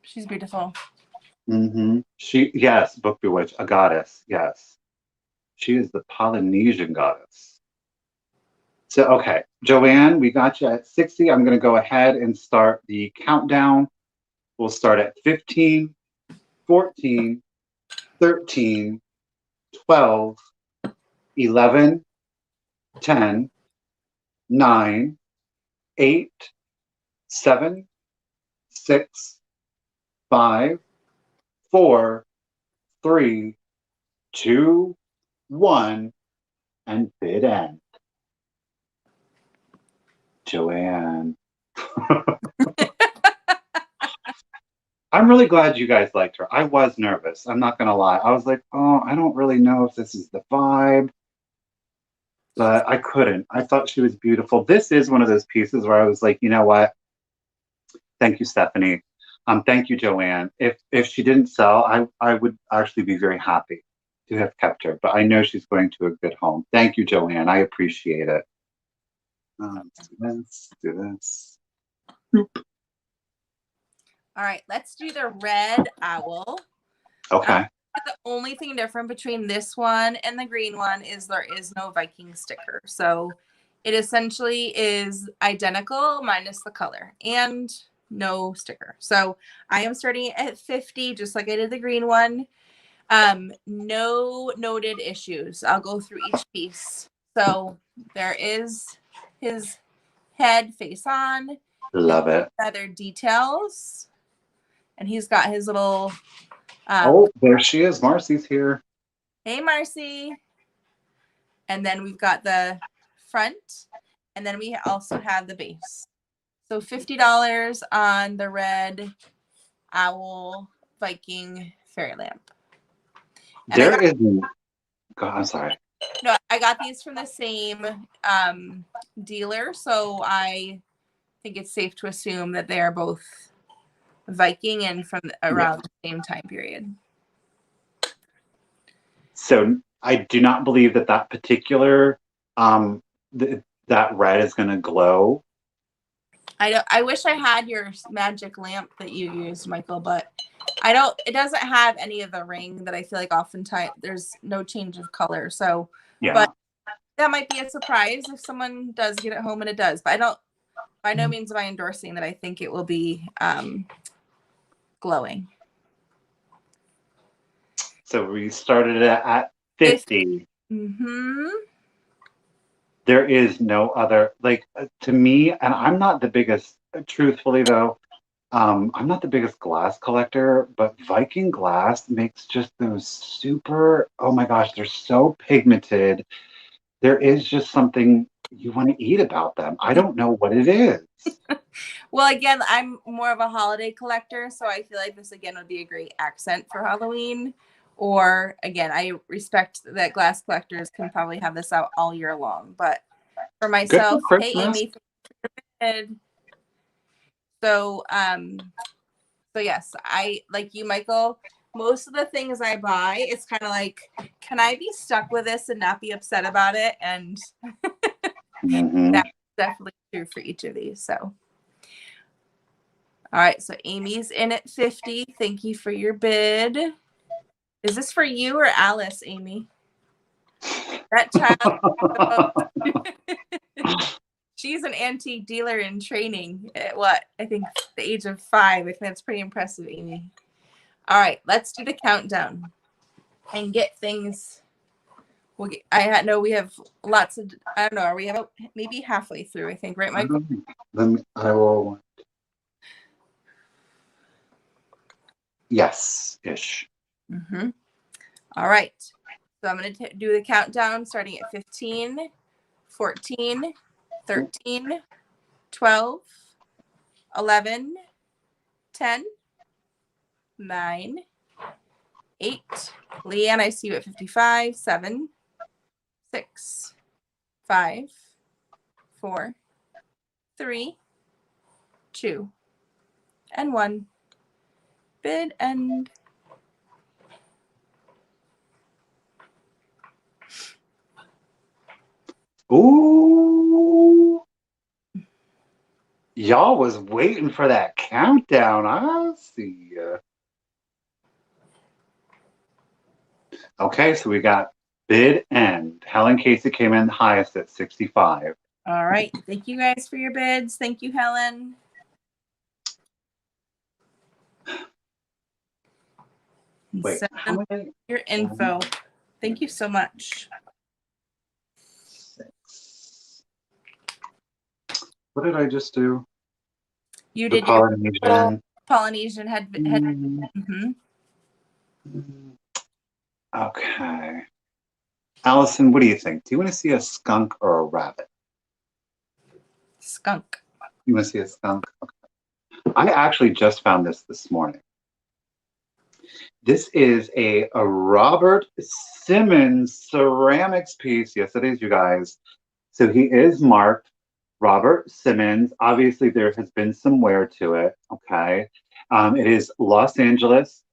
She's beautiful. Yes, Book Bewitched, a goddess. Yes, she is the Polynesian goddess. So, okay, Joanne, we got you at 60. I'm going to go ahead and start the countdown. We'll start at 15, 14, 13, 12, 11, 10, 9, 8, 7, 6, 5, 4, 3, 2, 1, and bid end. Joanne. I'm really glad you guys liked her. I was nervous. I'm not going to lie. I was like, oh, I don't really know if this is the vibe, but I couldn't. I thought she was beautiful. This is one of those pieces where I was like, you know what? Thank you, Stephanie. Thank you, Joanne. If she didn't sell, I would actually be very happy to have kept her. But I know she's going to a good home. Thank you, Joanne. I appreciate it. Let's do this. Do this. All right, let's do the red owl. Okay. The only thing different between this one and the green one is there is no Viking sticker. So it essentially is identical minus the color and no sticker. So I am starting at 50, just like I did the green one. No noted issues. I'll go through each piece. So there is his head face on, his Love it. feather details, and he's got his little Oh, there she is. Marcy's here. hey Marcy. And then we've got the front, and then we also have the base. So $50 on the red owl Viking fairy lamp. And There is. God, I'm sorry. no, I got these from the same dealer, so I think it's safe to assume that they are both Viking and from around the same time period. So I do not believe that particular that red is going to glow. I wish I had your magic lamp that you used, Michael, but I don't. It doesn't have any of the ring that I feel like oftentimes there's no change of color. So, Yeah. but that might be a surprise if someone does get it home and it does. But I don't. By no means am I endorsing that I think it will be glowing. So we started at 50. Mm-hmm. There is no other, like, to me, and I'm not the biggest, truthfully though, I'm not the biggest glass collector, but Viking glass makes just those super, oh my gosh, they're so pigmented. There is just something you want to eat about them. I don't know what it is. Well, again, I'm more of a holiday collector, so I feel like this again would be a great accent for Halloween. Or again, I respect that glass collectors can probably have this out all year long, but For Good for myself, hey Christmas. Amy. So yes, I like you, Michael. Most of the things I buy, it's kind of like, can I be stuck with this and not be upset about it? And that's definitely true for each of these. So, all right. So Amy's in at 50. Thank you for your bid. Is this for you or Alice, Amy? That child. She's an antique dealer in training at I think the age of 5. I think that's pretty impressive, Amy. All right, let's do the countdown and get things. I know we have lots of. I don't know. Are we about maybe halfway through? I think, right, Michael? I will. Yes, ish. All right. So I'm going to do the countdown starting at 15, 14, 13, 12, 11, 10, 9, 8. Leanne, I see you at 55, 7, 6, 5, 4, 3, 2, and 1. Bid end. Ooh. Y'all was waiting for that countdown. I see ya. Okay, so we got bid end. Helen Casey came in highest at 65. All right. Thank you guys for your bids. Thank you, Helen. Wait, how many? Your info. Thank you so much. 6. What did I just do? You the did Polynesian. your Polynesian had Okay. Allison, what do you think? Do you want to see a skunk or a rabbit? Skunk. You want to see a skunk? Okay. I actually just found this morning. This is a Robert Simmons ceramics piece. Yes, it is, you guys. So he is marked Robert Simmons. Obviously, there has been some wear to it. Okay. It is Los Angeles,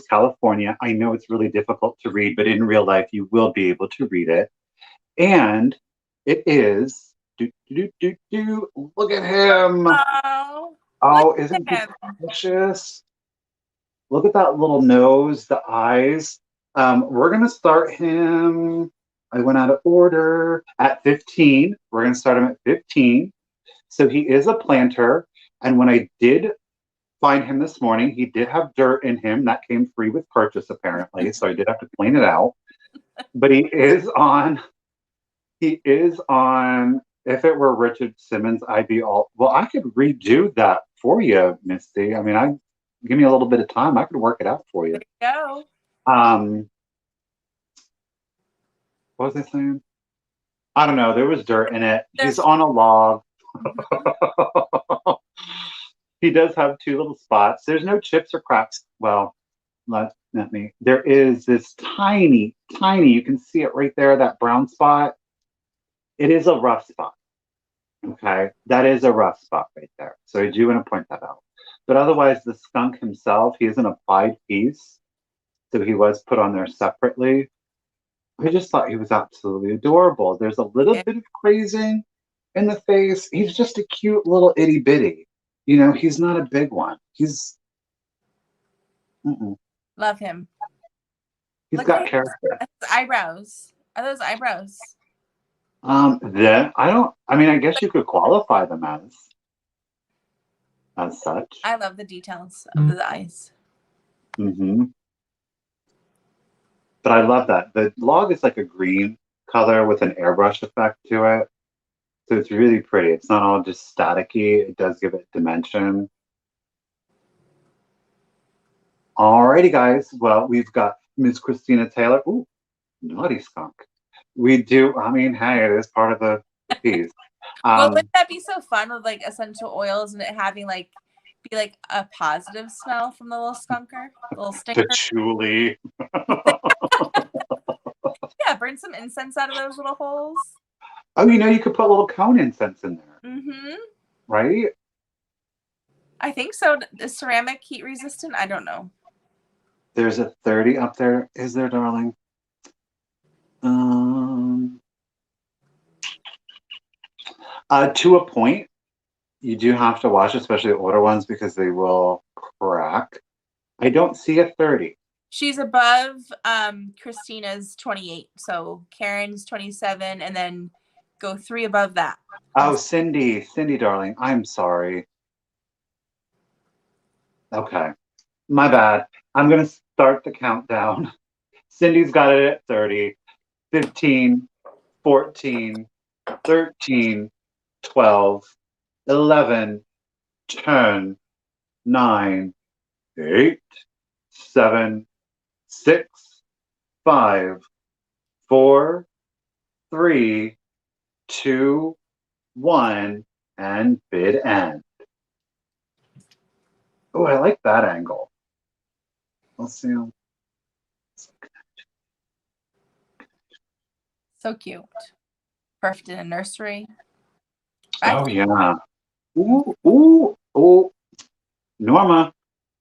California. I know it's really difficult to read, but in real life, you will be able to read it. And it is, look at him. Oh, isn't he precious? Look at that little nose, the eyes. We're going to start him. I went out of order at 15. We're going to start him at 15. So he is a planter. And when I did find him this morning, he did have dirt in him. That came free with purchase, apparently. So I did have to clean it out. But he is on, if it were Richard Simmons, I'd be all, well, I could redo that for you, Misty. I mean, give me a little bit of time. I could work it out for you. There you go. What was I saying? I don't know. There was dirt in it. He's on a log. He does have 2 little spots. There's no chips or cracks. Well, not me. There is this tiny, you can see it right there, that brown spot. It is a rough spot. Okay. That is a rough spot right there. So I do want to point that out. But otherwise, the skunk himself, he is an applied piece. So he was put on there separately. I just thought he was absolutely adorable. There's a little bit of crazing in the face. He's just a cute little itty bitty. You know, he's not a big one. He's love him. He's got character. Eyebrows. Are those eyebrows? I guess you could qualify them as such. I love the details of the eyes. But I love that. The log is like a green color with an airbrush effect to it. So it's really pretty. It's not all just staticky. It does give it dimension. Alrighty, guys. Well, we've got Miss Christina Taylor. Ooh, naughty skunk. We do. I mean, hey, it is part of the piece. Well, wouldn't that be so fun with like essential oils and it having be like a positive smell from the little skunker, little stinker? Patchouli. Yeah, burn some incense out of those little holes. Oh, you could put a little cone incense in there, Mm-hmm. right? I think so. Is ceramic heat resistant? I don't know. There's a 30 up there. Is there, darling? Um, to a point, you do have to watch, especially older ones, because they will crack. I don't see a 30. She's above Christina's 28. So Karen's 27, and then go 3 above that. Oh, Cindy, darling, I'm sorry. Okay, my bad. I'm gonna start the countdown. Cindy's got it at 30, 15, 14, 13, 12, 11, 10, 9, 8, 7, 6, 5, 4, 3, 2, 1, and bid end. Oh, I like that angle. Let's see. So cute. Perfect in a nursery. Oh, yeah. Ooh. Norma,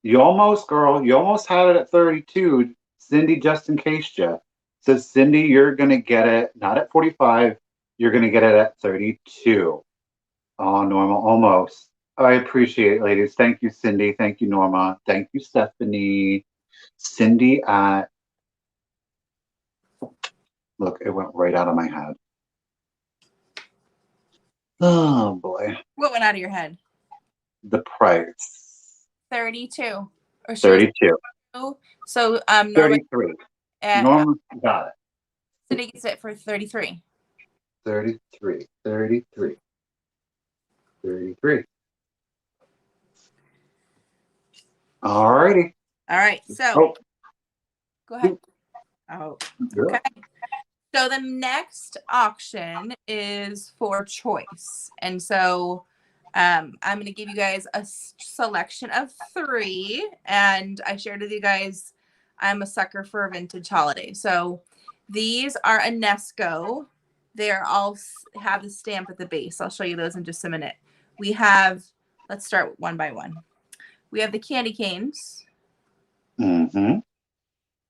you almost, girl, you almost had it at 32. Cindy, just in case you. So, Cindy, you're going to get it not at 45, you're going to get it at 32. Oh, Norma, almost. I appreciate it, ladies. Thank you, Cindy. Thank you, Norma. Thank you, Stephanie. Cindy at, look, it went right out of my head. Oh, boy. What went out of your head? The price. 32. Or she 32. was so Norma 33. Norma got it. Cindy gets it for 33. 33. 33. 33. Alrighty. All right. So Oh, go ahead. Oh, yeah. okay. So the next auction is for choice. And so I'm going to give you guys a selection of 3. And I shared with you guys, I'm a sucker for a vintage holiday. So these are Enesco. They're all have the stamp at the base. I'll show you those in just a minute. We have, let's start one by one. We have the candy canes. Mm-hmm.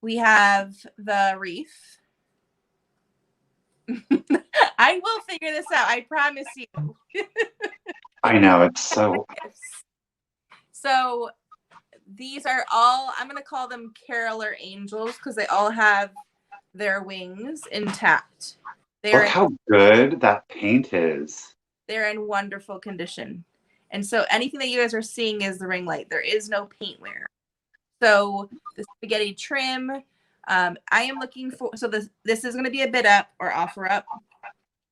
We have the wreath. I will figure this out. I promise you. I know, it's so... So these are all, I'm going to call them caroler angels because they all have their wings intact. Look how good that paint is. They're in wonderful condition. And so anything that you guys are seeing is the ring light. There is no paint wear. So the spaghetti trim, I am looking for, so this is going to be a bid up or offer up.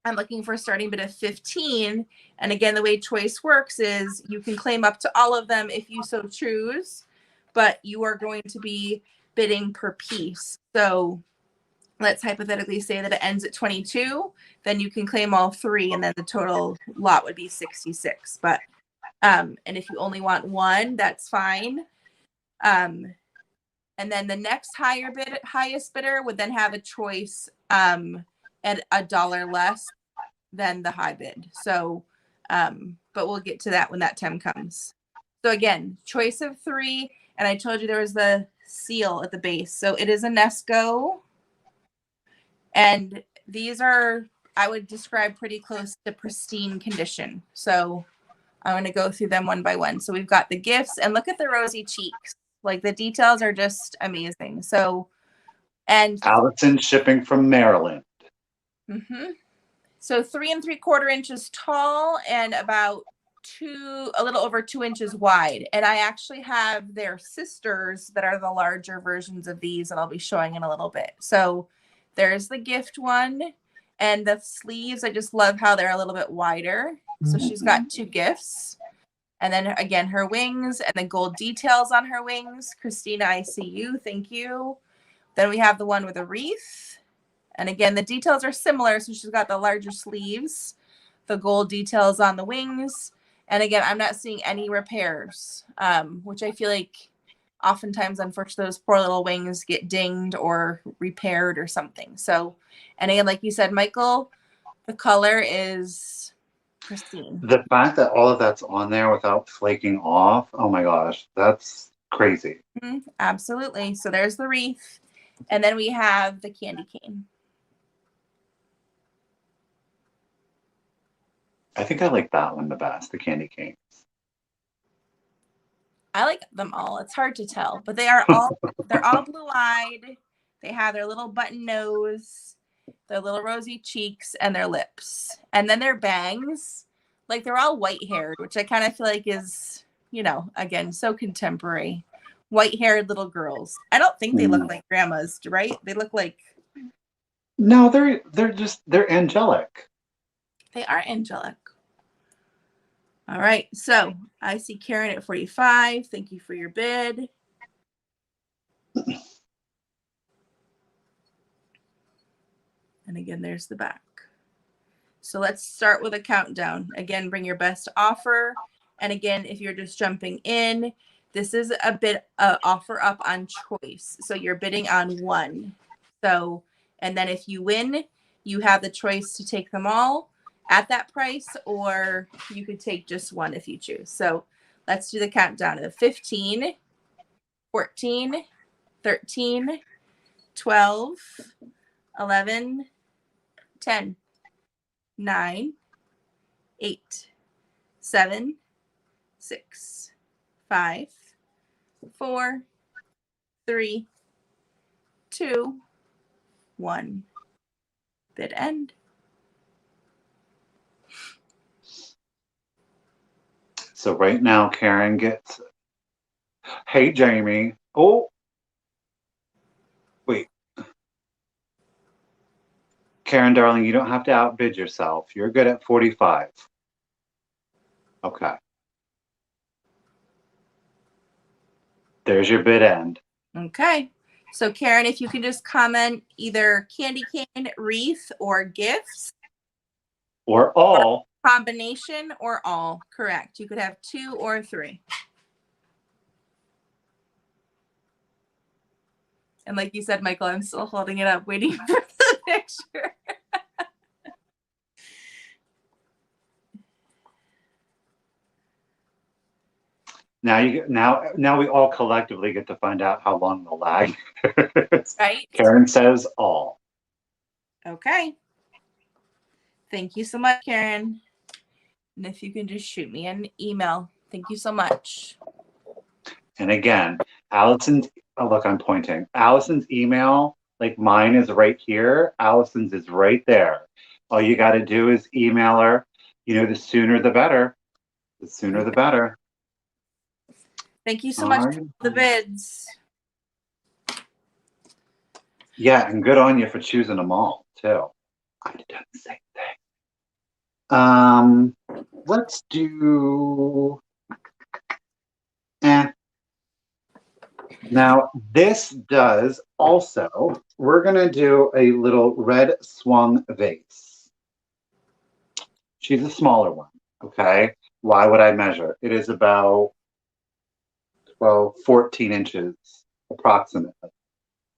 I'm looking for a starting bid of 15. And again, the way choice works is you can claim up to all of them if you so choose, but you are going to be bidding per piece. So let's hypothetically say that it ends at 22, then you can claim all 3 and then the total lot would be 66. But and if you only want 1, that's fine. And then the next highest bidder would then have a choice at $1 less than the high bid. So, but we'll get to that when that time comes. So again, choice of 3, and I told you there was the seal at the base. So it is Enesco, and these are, I would describe, pretty close to pristine condition. So I'm going to go through them one by one. So we've got the gifts, and look at the rosy cheeks. Like the details are just amazing. So, and Allison shipping from Maryland. So 3 3/4 inches tall and about a little over 2 inches wide. And I actually have their sisters that are the larger versions of these that I'll be showing in a little bit. So there's the gift one, and the sleeves, I just love how they're a little bit wider. So she's got 2 gifts. And then again, her wings and the gold details on her wings. Christina, I see you. Thank you. Then we have the one with a wreath. And again, the details are similar. So she's got the larger sleeves, the gold details on the wings. And again, I'm not seeing any repairs, which I feel like oftentimes, unfortunately, those poor little wings get dinged or repaired or something. So, and again, like you said, Michael, The color is pristine. The fact that all of that's on there without flaking off, oh my gosh, that's crazy. Absolutely. So there's the wreath. And then we have the candy cane. I think I like that one the best, the candy canes. I like them all. It's hard to tell, but they're all blue-eyed. They have their little button nose, their little rosy cheeks, and their lips. And then their bangs, like they're all white-haired, which I kind of feel like is, you know, again, so contemporary. White-haired little girls. I don't think they look like grandmas, right? They look like... No, they're angelic. They are angelic. All right, so I see Karen at 45. Thank you for your bid. And again, there's the back. So let's start with a countdown. Again, bring your best offer. And again, if you're just jumping in, this is a bid offer up on choice. So you're bidding on one. So, and then if you win, you have the choice to take them all at that price, or you could take just one if you choose. So let's do the countdown of 15, 14, 13, 12, 11, 10, 9, 8, 7, 6, 5, 4, 3, 2, 1. Bid end. So right now, Karen gets, hey, Jamie. Oh, wait. Karen, darling, you don't have to outbid yourself. You're good at 45. Okay. There's your bid end. Okay. So Karen, if you can just comment either candy cane, wreath, or gifts. Or all. Combination or all. Correct. You could have 2 or 3. And like you said, Michael, I'm still holding it up, waiting for the picture. Now we all collectively get to find out how long the lag is. Right? Karen says all. Okay. Thank you so much, Karen. And if you can just shoot me an email. Thank you so much. And again, Allison's, oh, look, I'm pointing. Allison's email, like mine is right here. Allison's is right there. All you got to do is email her. You know, the sooner the better. The sooner the better. Thank you so much for the bids. Yeah, and good on you for choosing them all, too. I'd have done the same thing. Let's do... Now, this does also, we're going to do a little red Swung vase. She's a smaller one, okay? Why would I measure? It is about 12, 14 inches approximately,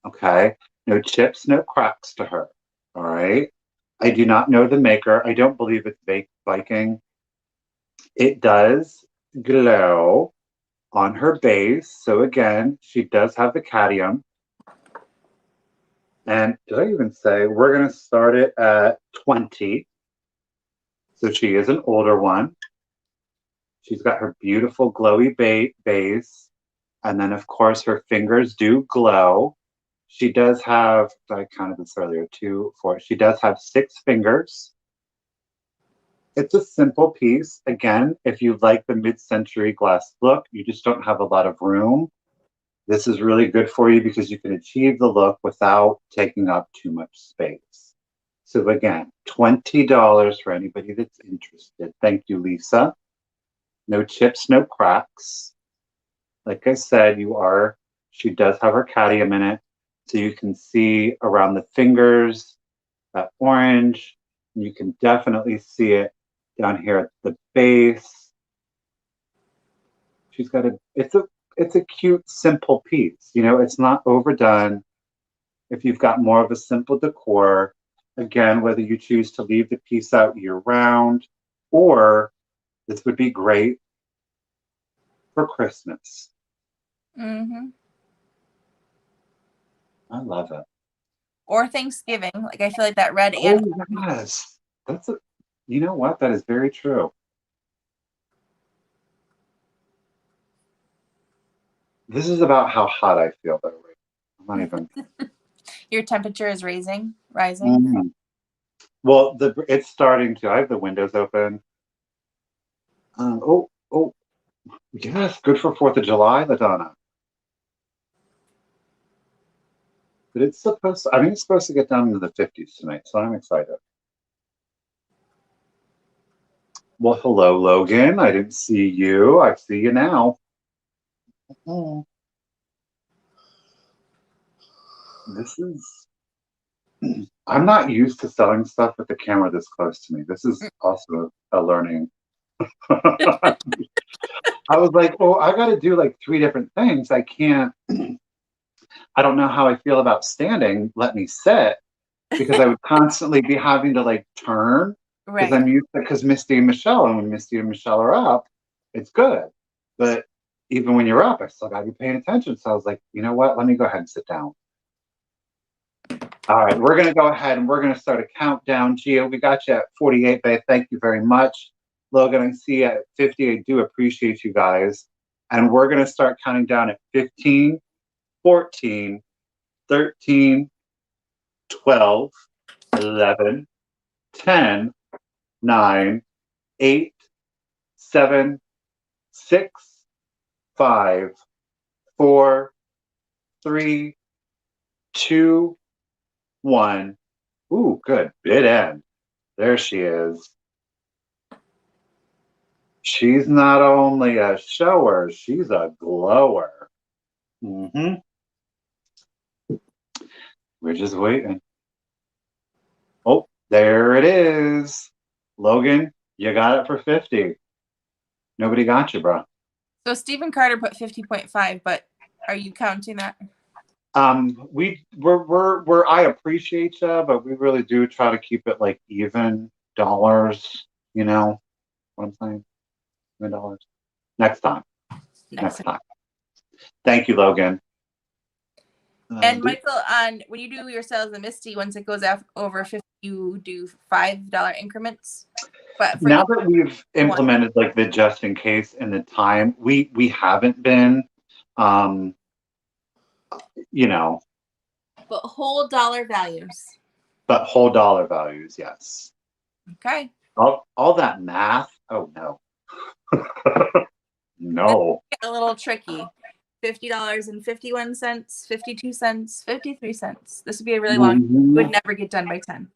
okay? No chips, no cracks to her, all right? I do not know the maker. I don't believe it's Viking. It does glow on her base. So again, she does have the cadmium. And did I even say we're going to start it at 20? So she is an older one. She's got her beautiful glowy base. And then, of course, her fingers do glow. She does have, I counted this earlier, 2, 4. She does have 6 fingers. It's a simple piece. Again, if you like the mid-century glass look, you just don't have a lot of room. This is really good for you because you can achieve the look without taking up too much space. So again, $20 for anybody that's interested. Thank you, Lisa. No chips, no cracks. Like I said, she does have her cadmium in it. So you can see around the fingers, that orange. You can definitely see it down here at the base. She's got it's a cute, simple piece. You know, it's not overdone. If you've got more of a simple decor, Again, whether you choose to leave the piece out year round, or this would be great for Christmas. Mm-hmm. I love it. Or Thanksgiving. Like, I feel like that red Oh, and yes. You know what? That is very true. This is about how hot I feel, though. Right? I'm not even. your temperature is rising. Mhm. Well, it's starting to. I have the windows open. Oh, yes. Good for 4th of July, Ladonna. But it's supposed to, I think it's supposed to get down into the 50s tonight, so I'm excited. Well, hello, Logan. I didn't see you. I see you now. Oh. This is, I'm not used to selling stuff with the camera this close to me. This is also a learning. I was like, oh, I got to do like 3 different things. I can't, I don't know how I feel about standing. Let me sit, because I would constantly be having to like turn, because Right. I'm used to, because Misty and Michelle, and when Misty and Michelle are up, it's good. But even when you're up, I still got to be paying attention. So I was like, you know what? Let me go ahead and sit down. All right, we're going to go ahead and we're going to start a countdown. Gio, we got you at 48, babe. Thank you very much. Logan, I see you at 50. I do appreciate you guys. And we're going to start counting down at 15, 14, 13, 12, 11, 10, 9, 8, 7, 6, 5, 4, 3, 2, 1. Ooh, good. Bid end. There she is. She's not only a shower, she's a glower. Mm-hmm. We're just waiting. Oh, there it is. Logan, you got it for 50. Nobody got you, bro. So Stephen Carter put 50.5, but are you counting that? We're I appreciate you, but we really do try to keep it like even dollars. You know what I'm saying? Even dollars. Next time. Next time. Thank you, Logan. And Michael, on when you do your sales in Misty, once it goes over 50, you do $5 increments. But for now that we've implemented like the just in case and the time, we haven't been, you know. But whole dollar values. But whole dollar values, yes. Okay. All that math. Oh no. No. A little tricky. $50.51, 52 cents, 53 cents. This would be a really long. Mm-hmm. Would never get done by 10.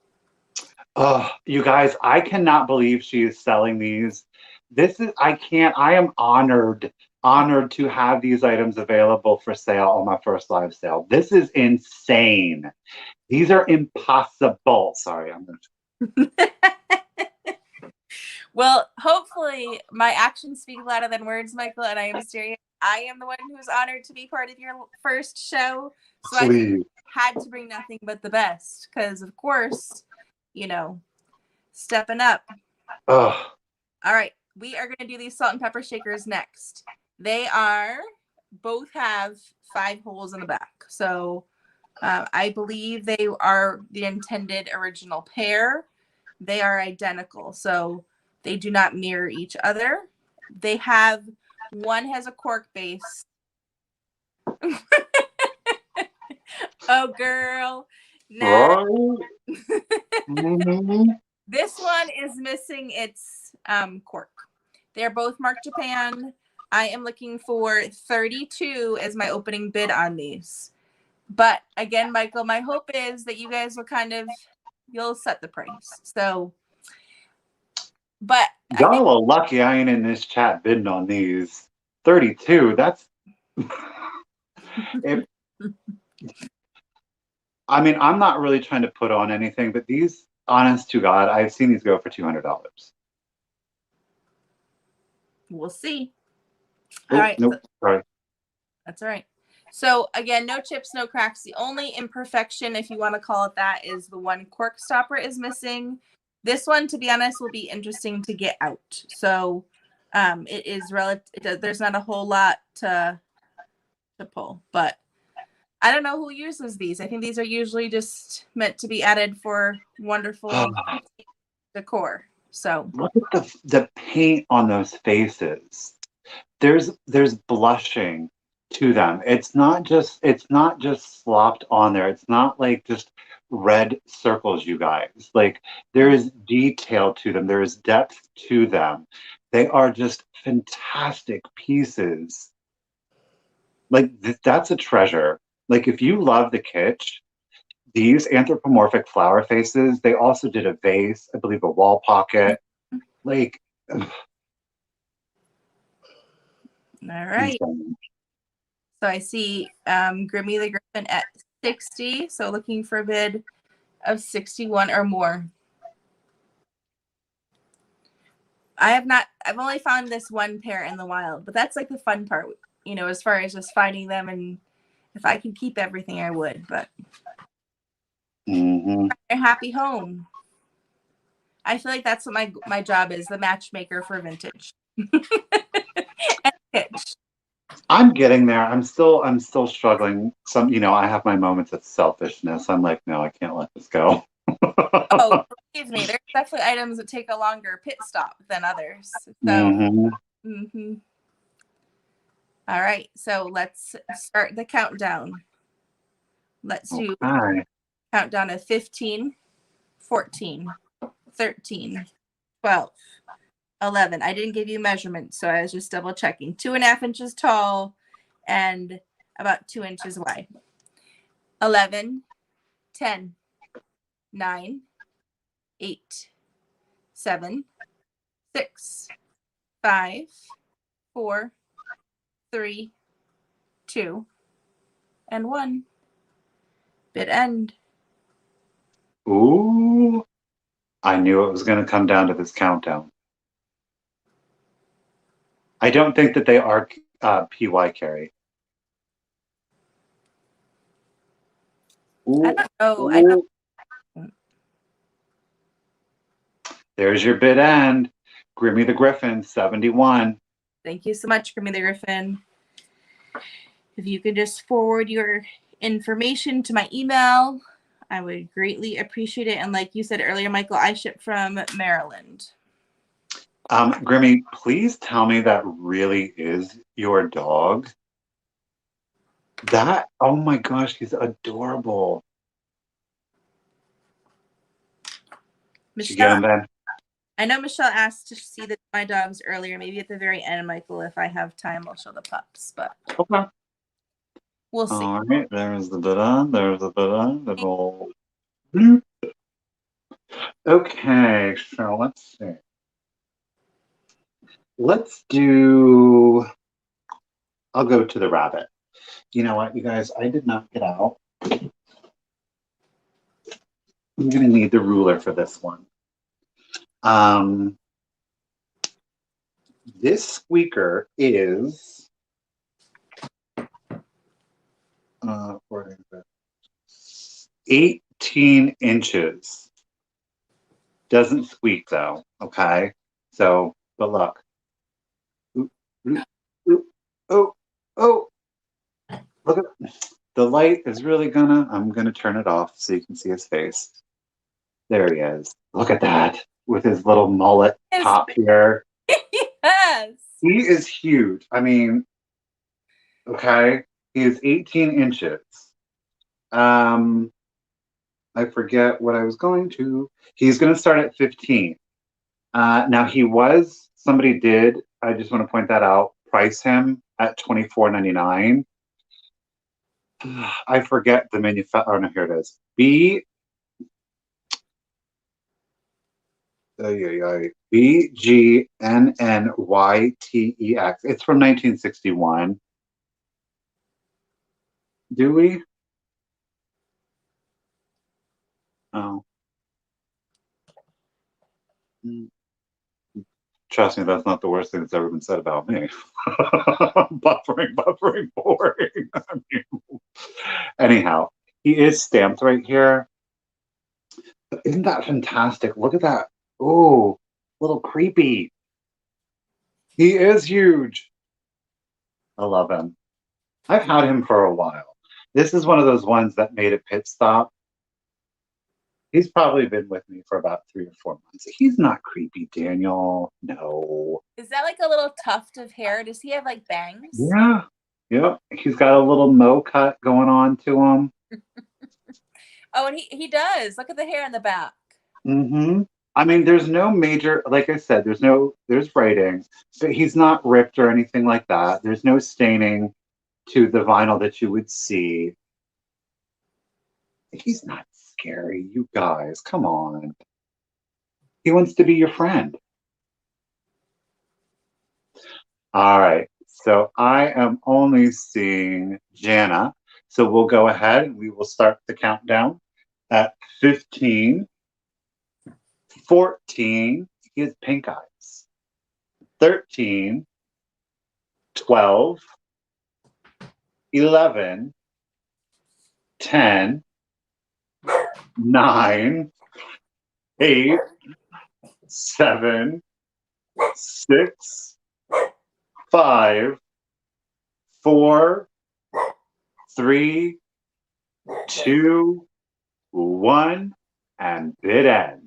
Oh, you guys, I cannot believe she is selling these. I am honored to have these items available for sale on my first live sale. This is insane. These are impossible. Sorry, I'm going to. Well, hopefully my actions speak louder than words, Michael, and I am serious. I am the one who's honored to be part of your first show. So Please. I had to bring nothing but the best because, of course, stepping up. Oh. All right. We are going to do these salt and pepper shakers next. They both have 5 holes in the back. So I believe they are the intended original pair. They are identical. So they do not mirror each other. One has a cork base. Oh, girl. No. Mm-hmm. This one is missing its cork. They're both marked Japan. I am looking for 32 as my opening bid on these. But again, Michael, my hope is that you guys will you'll set the price. So, but y'all are lucky I ain't in this chat bidding on these. 32, that's I mean, I'm not really trying to put on anything, but these, honest to God, I've seen these go for $200. We'll see. All right. Nope. Sorry. That's all right. So again, no chips, no cracks. The only imperfection, if you want to call it that, is the one cork stopper is missing. This one, to be honest, will be interesting to get out. So it is relative. There's not a whole lot to pull, but I don't know who uses these. I think these are usually just meant to be added for wonderful decor. So look at the paint on those faces. There's blushing to them. It's not just slopped on there. It's not like just red circles, you guys. Like there is detail to them. There is depth to them. They are just fantastic pieces. Like that's a treasure. Like if you love the kitsch, these anthropomorphic flower faces, they also did a vase, I believe a wall pocket. Like all right. insane. So I see Grimmy the Griffin at 60. So looking for a bid of 61 or more. I've only found this one pair in the wild, but that's like the fun part, you know, as far as just finding them. And if I could keep everything, I would, but a happy home. I feel like that's what my job is, the matchmaker for vintage. And pitch. I'm getting there. I'm still struggling. I have my moments of selfishness. I'm like, no, I can't let this go. Oh, believe me, there's definitely items that take a longer pit stop than others. So, All right, so let's start the countdown. Let's do countdown of 15, 14, 13, 12, 11. I didn't give you measurements, so I was just double checking. 2.5 inches tall and about 2 inches wide. 11, 10, 9, 8, 7, 6, 5, 4, 3, 2, and 1. Bid end. Ooh, I knew it was going to come down to this countdown. I don't think that they are PY carry. Ooh, I don't know. I don't. There's your bid end. Grimmy the Griffin, 71. Thank you so much, Grimmy the Griffin. If you could just forward your information to my email, I would greatly appreciate it. And like you said earlier, Michael, I ship from Maryland. Grimmy, please tell me that really is your dog. Oh my gosh, he's adorable. Michelle, you get him, Ben? I know Michelle asked to see my dogs earlier. Maybe at the very end, Michael, if I have time, I'll show the pups. But okay, we'll see. All right, there's the bid on. There's the bid on. Okay, so let's see. I'll go to the rabbit. You know what, you guys? I did not get out. I'm going to need the ruler for this one. This squeaker is 18 inches. Doesn't squeak though, okay? So, but look. Ooh, ooh, ooh, oh. Look at the light is really I'm gonna turn it off so you can see his face. There he is. Look at that with his little mullet top here. Yes. He is huge. I mean, okay, he is 18 inches. I forget what I was going to. He's going to start at 15. Now somebody did, I just want to point that out, price him at $24.99. I forget the manufacturer. Oh, no, here it is. BGNNYTEX. It's from 1961. Do we? Oh. Trust me, that's not the worst thing that's ever been said about me. Buffering, boring. I mean, anyhow, he is stamped right here. But isn't that fantastic? Look at that. Oh, little creepy. He is huge. I love him. I've had him for a while. This is one of those ones that made a pit stop. He's probably been with me for about 3 or 4 months. He's not creepy, Daniel. No. Is that like a little tuft of hair? Does he have like bangs? Yeah. Yep. He's got a little mo cut going on to him. Oh, and he does. Look at the hair in the back. Mm-hmm. I mean, there's no major, like I said, there's writing, but he's not ripped or anything like that. There's no staining to the vinyl that you would see. He's not scary, you guys. Come on. He wants to be your friend. All right. So I am only seeing Jana. So we'll go ahead and we will start the countdown at 15, 14. He has pink eyes. 13, 12, 11, 10, 9, 8, 7, 6, 5, 4, 3, 2, 1, and bid end.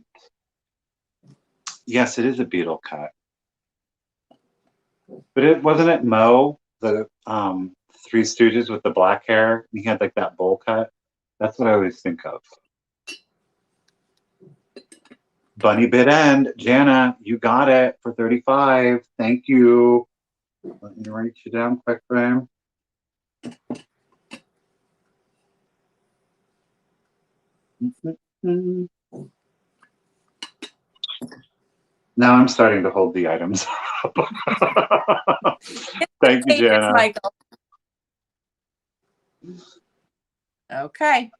Yes, it is a beetle cut. But it wasn't it Mo, the Three Stooges with the black hair? He had like that bowl cut. That's what I always think of. Bunny bid end. Jana, you got it for 35. Thank you. Let me write you down quick, frame. Now I'm starting to hold the items up. Thank you, Jana. Michael. Okay.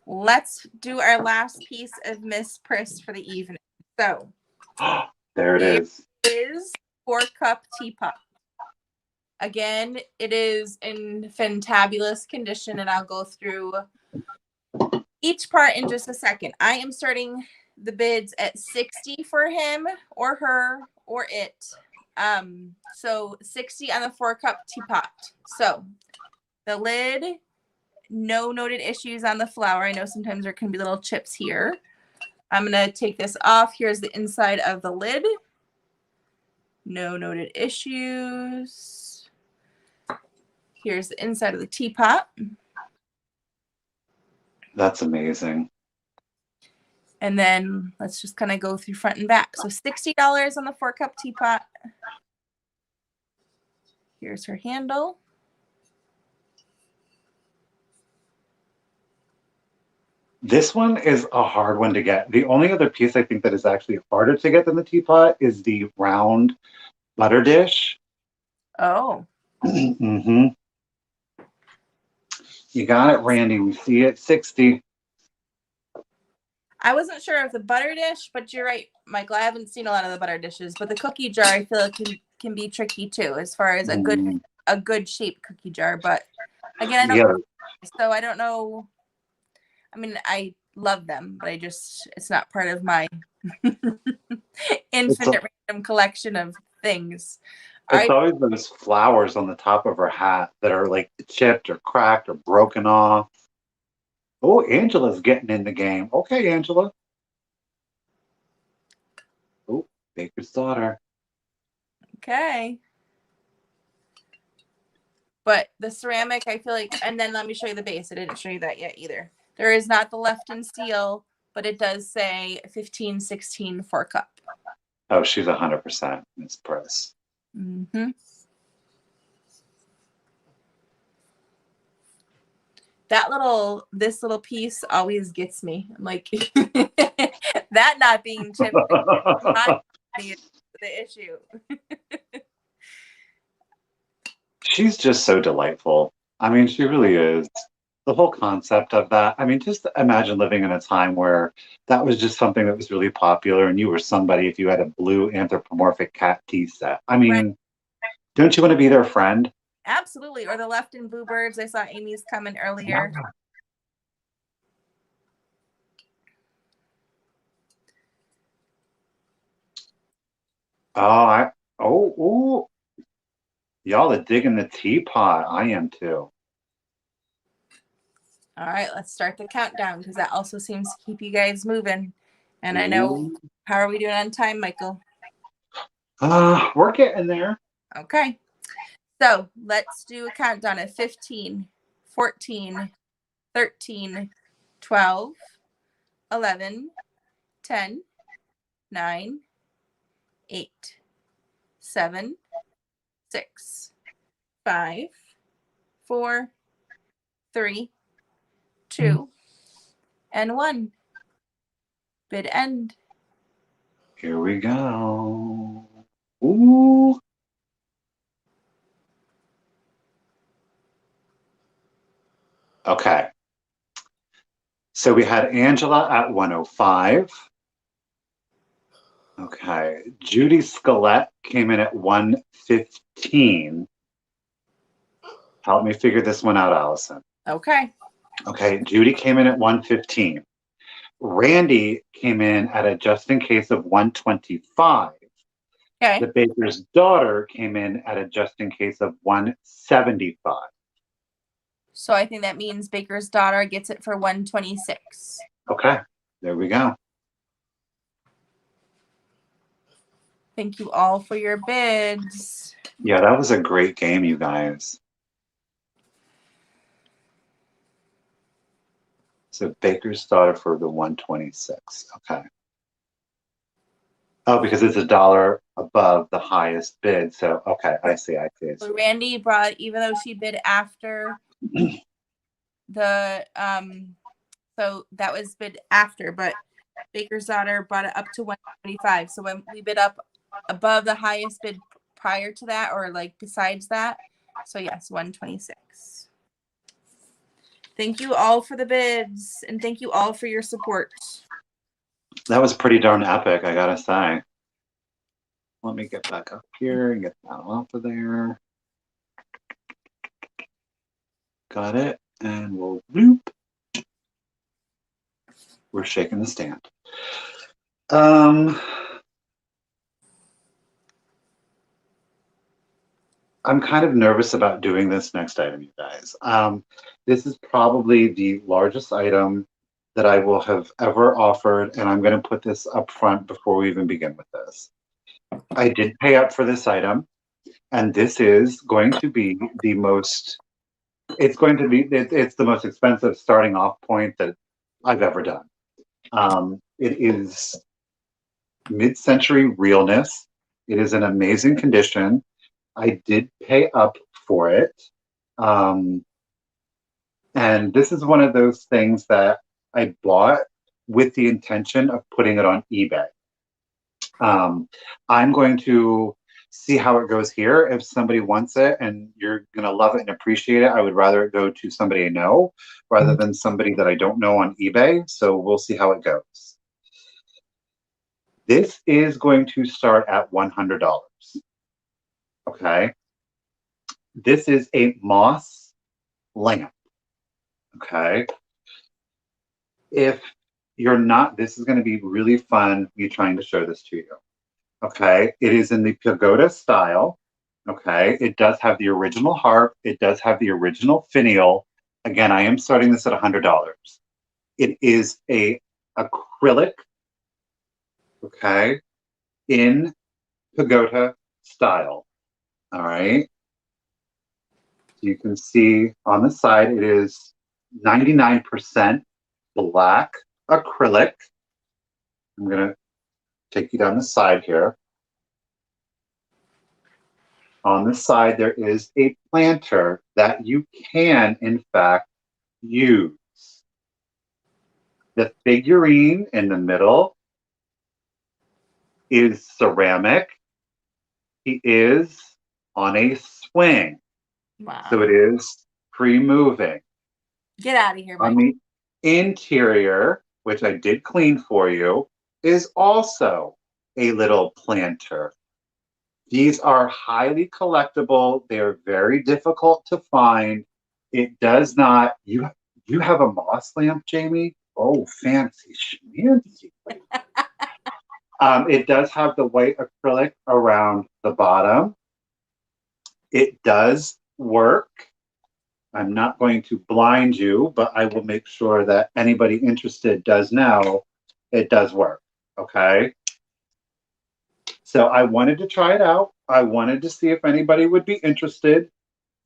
Let's do our last piece of Miss Priss for the evening. So there it is. Is 4-cup teapot. Again, it is in fantabulous condition, and I'll go through each part in just a second. I am starting the bids at 60 for him or her or it. So 60 on the 4-cup teapot. So the lid, no noted issues on the flower. I know sometimes there can be little chips here. I'm going to take this off. Here's the inside of the lid. No noted issues. Here's the inside of the teapot. That's amazing. And then let's just kind of go through front and back. So $60 on the 4-cup teapot. Here's her handle. This one is a hard one to get. The only other piece I think that is actually harder to get than the teapot is the round butter dish. Oh. Mm-hmm. You got it, Randy. We see it, 60. I wasn't sure of the butter dish, but you're right, Michael. I haven't seen a lot of the butter dishes, but the cookie jar I feel like can be tricky too, as far as a good shaped cookie jar. But again, I don't so I don't know. I mean, I love them, but it's not part of my infinite random collection of things. It's always those flowers on the top of her hat that are like chipped or cracked or broken off. Oh, Angela's getting in the game. Okay, Angela. Oh, Baker's daughter. Okay. But the ceramic, I feel like, and then let me show you the base. I didn't show you that yet either. There is not the left in seal, but it does say 1516 4-cup. Oh, she's 100% Miss Priss. Mm-hmm. This little piece always gets me. I'm like, that not being chipped not the issue. She's just so delightful. I mean, she really is. the whole concept of that. I mean, just imagine living in a time where that was just something that was really popular and you were somebody if you had a blue anthropomorphic cat tea set. I Right. mean, don't you want to be their friend? Absolutely. Or the Left in Bluebirds. I saw Amy's coming earlier. Oh, y'all are digging the teapot. I am too. All right, let's start the countdown because that also seems to keep you guys moving. And I know, Ooh. how are we doing on time, Michael? We're getting there. Okay. So let's do a countdown of 15, 14, 13, 12, 11, 10, 9, 8, 7, 6, 5, 4, 3, 2, and 1. Bid end. Here we go. Ooh. Okay. So we had Angela at 105. Okay. Judy Skelett came in at 115. Help me figure this one out, Allison. Okay. Okay. Judy came in at 115. Randy came in at a just in case of 125. Okay. The baker's daughter came in at a just in case of 175. So I think that means Baker's daughter gets it for 126. Okay. There we go. Thank you all for your bids. Yeah, that was a great game, you guys. So Baker's daughter for the 126. Okay. Oh, because it's $1 above the highest bid. So okay, I see. So Randy brought, even though she bid after the so that was bid after, but Baker's daughter brought it up to 125. So when we bid up above the highest bid prior to that, or like besides that, so yes, 126. Thank you all for the bids, and thank you all for your support. That was pretty darn epic, I gotta say. Let me get back up here and get that off of there. Got it. And we'll bloop. We're shaking the stand. I'm kind of nervous about doing this next item, you guys. This is probably the largest item that I will have ever offered, and I'm going to put this up front before we even begin with this. I did pay up for this item, and this is going to be the most, it's the most expensive starting off point that I've ever done. It is mid-century realness. It is in amazing condition. I did pay up for it. And this is one of those things that I bought with the intention of putting it on eBay. I'm going to see how it goes here. If somebody wants it and you're going to love it and appreciate it, I would rather it go to somebody I know rather than somebody that I don't know on eBay. So we'll see how it goes. This is going to start at $100. Okay. This is a moss lamp. Okay. If you're not, this is going to be really fun, me trying to show this to you. Okay. It is in the pagoda style. Okay. It does have the original harp. It does have the original finial. Again, I am starting this at $100. It is a acrylic. Okay. In pagoda style. All right. You can see on the side, it is 99% black acrylic. I'm going to take you down the side here. On the side, there is a planter that you can, in fact, use. The figurine in the middle is ceramic. He is on a swing. Wow. So it is free moving. Get out of here, On Mike. the interior, which I did clean for you, is also a little planter. These are highly collectible. They're very difficult to find. It does not, you have a moss lamp, Jamie? Oh, fancy schmancy. It does have the white acrylic around the bottom. It does work. I'm not going to blind you, but I will make sure that anybody interested does know it does work. Okay. So I wanted to try it out. I wanted to see if anybody would be interested.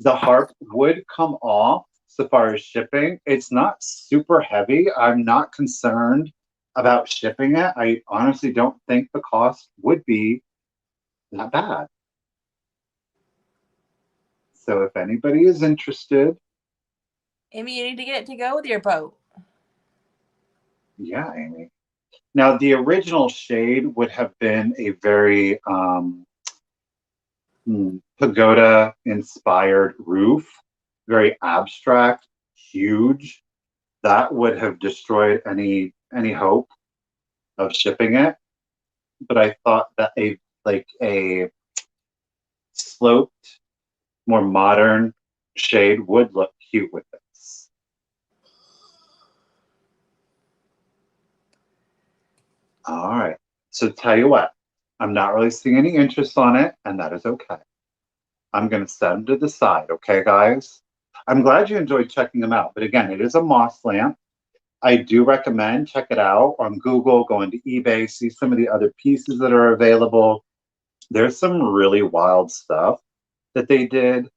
The harp would come off so far as shipping. It's not super heavy. I'm not concerned about shipping it. I honestly don't think the cost would be that bad. So if anybody is interested. Amy, you need to get it to go with your boat. Yeah, Amy. Now, the original shade would have been a very pagoda-inspired roof, very abstract, huge. That would have destroyed any hope of shipping it. But I thought that a sloped, more modern shade would look cute with this. All right. So tell you what, I'm not really seeing any interest on it, and that is okay. I'm going to set them to the side, okay, guys? I'm glad you enjoyed checking them out. But again, it is a moss lamp. I do recommend check it out on Google, go into eBay, see some of the other pieces that are available. There's some really wild stuff that they did.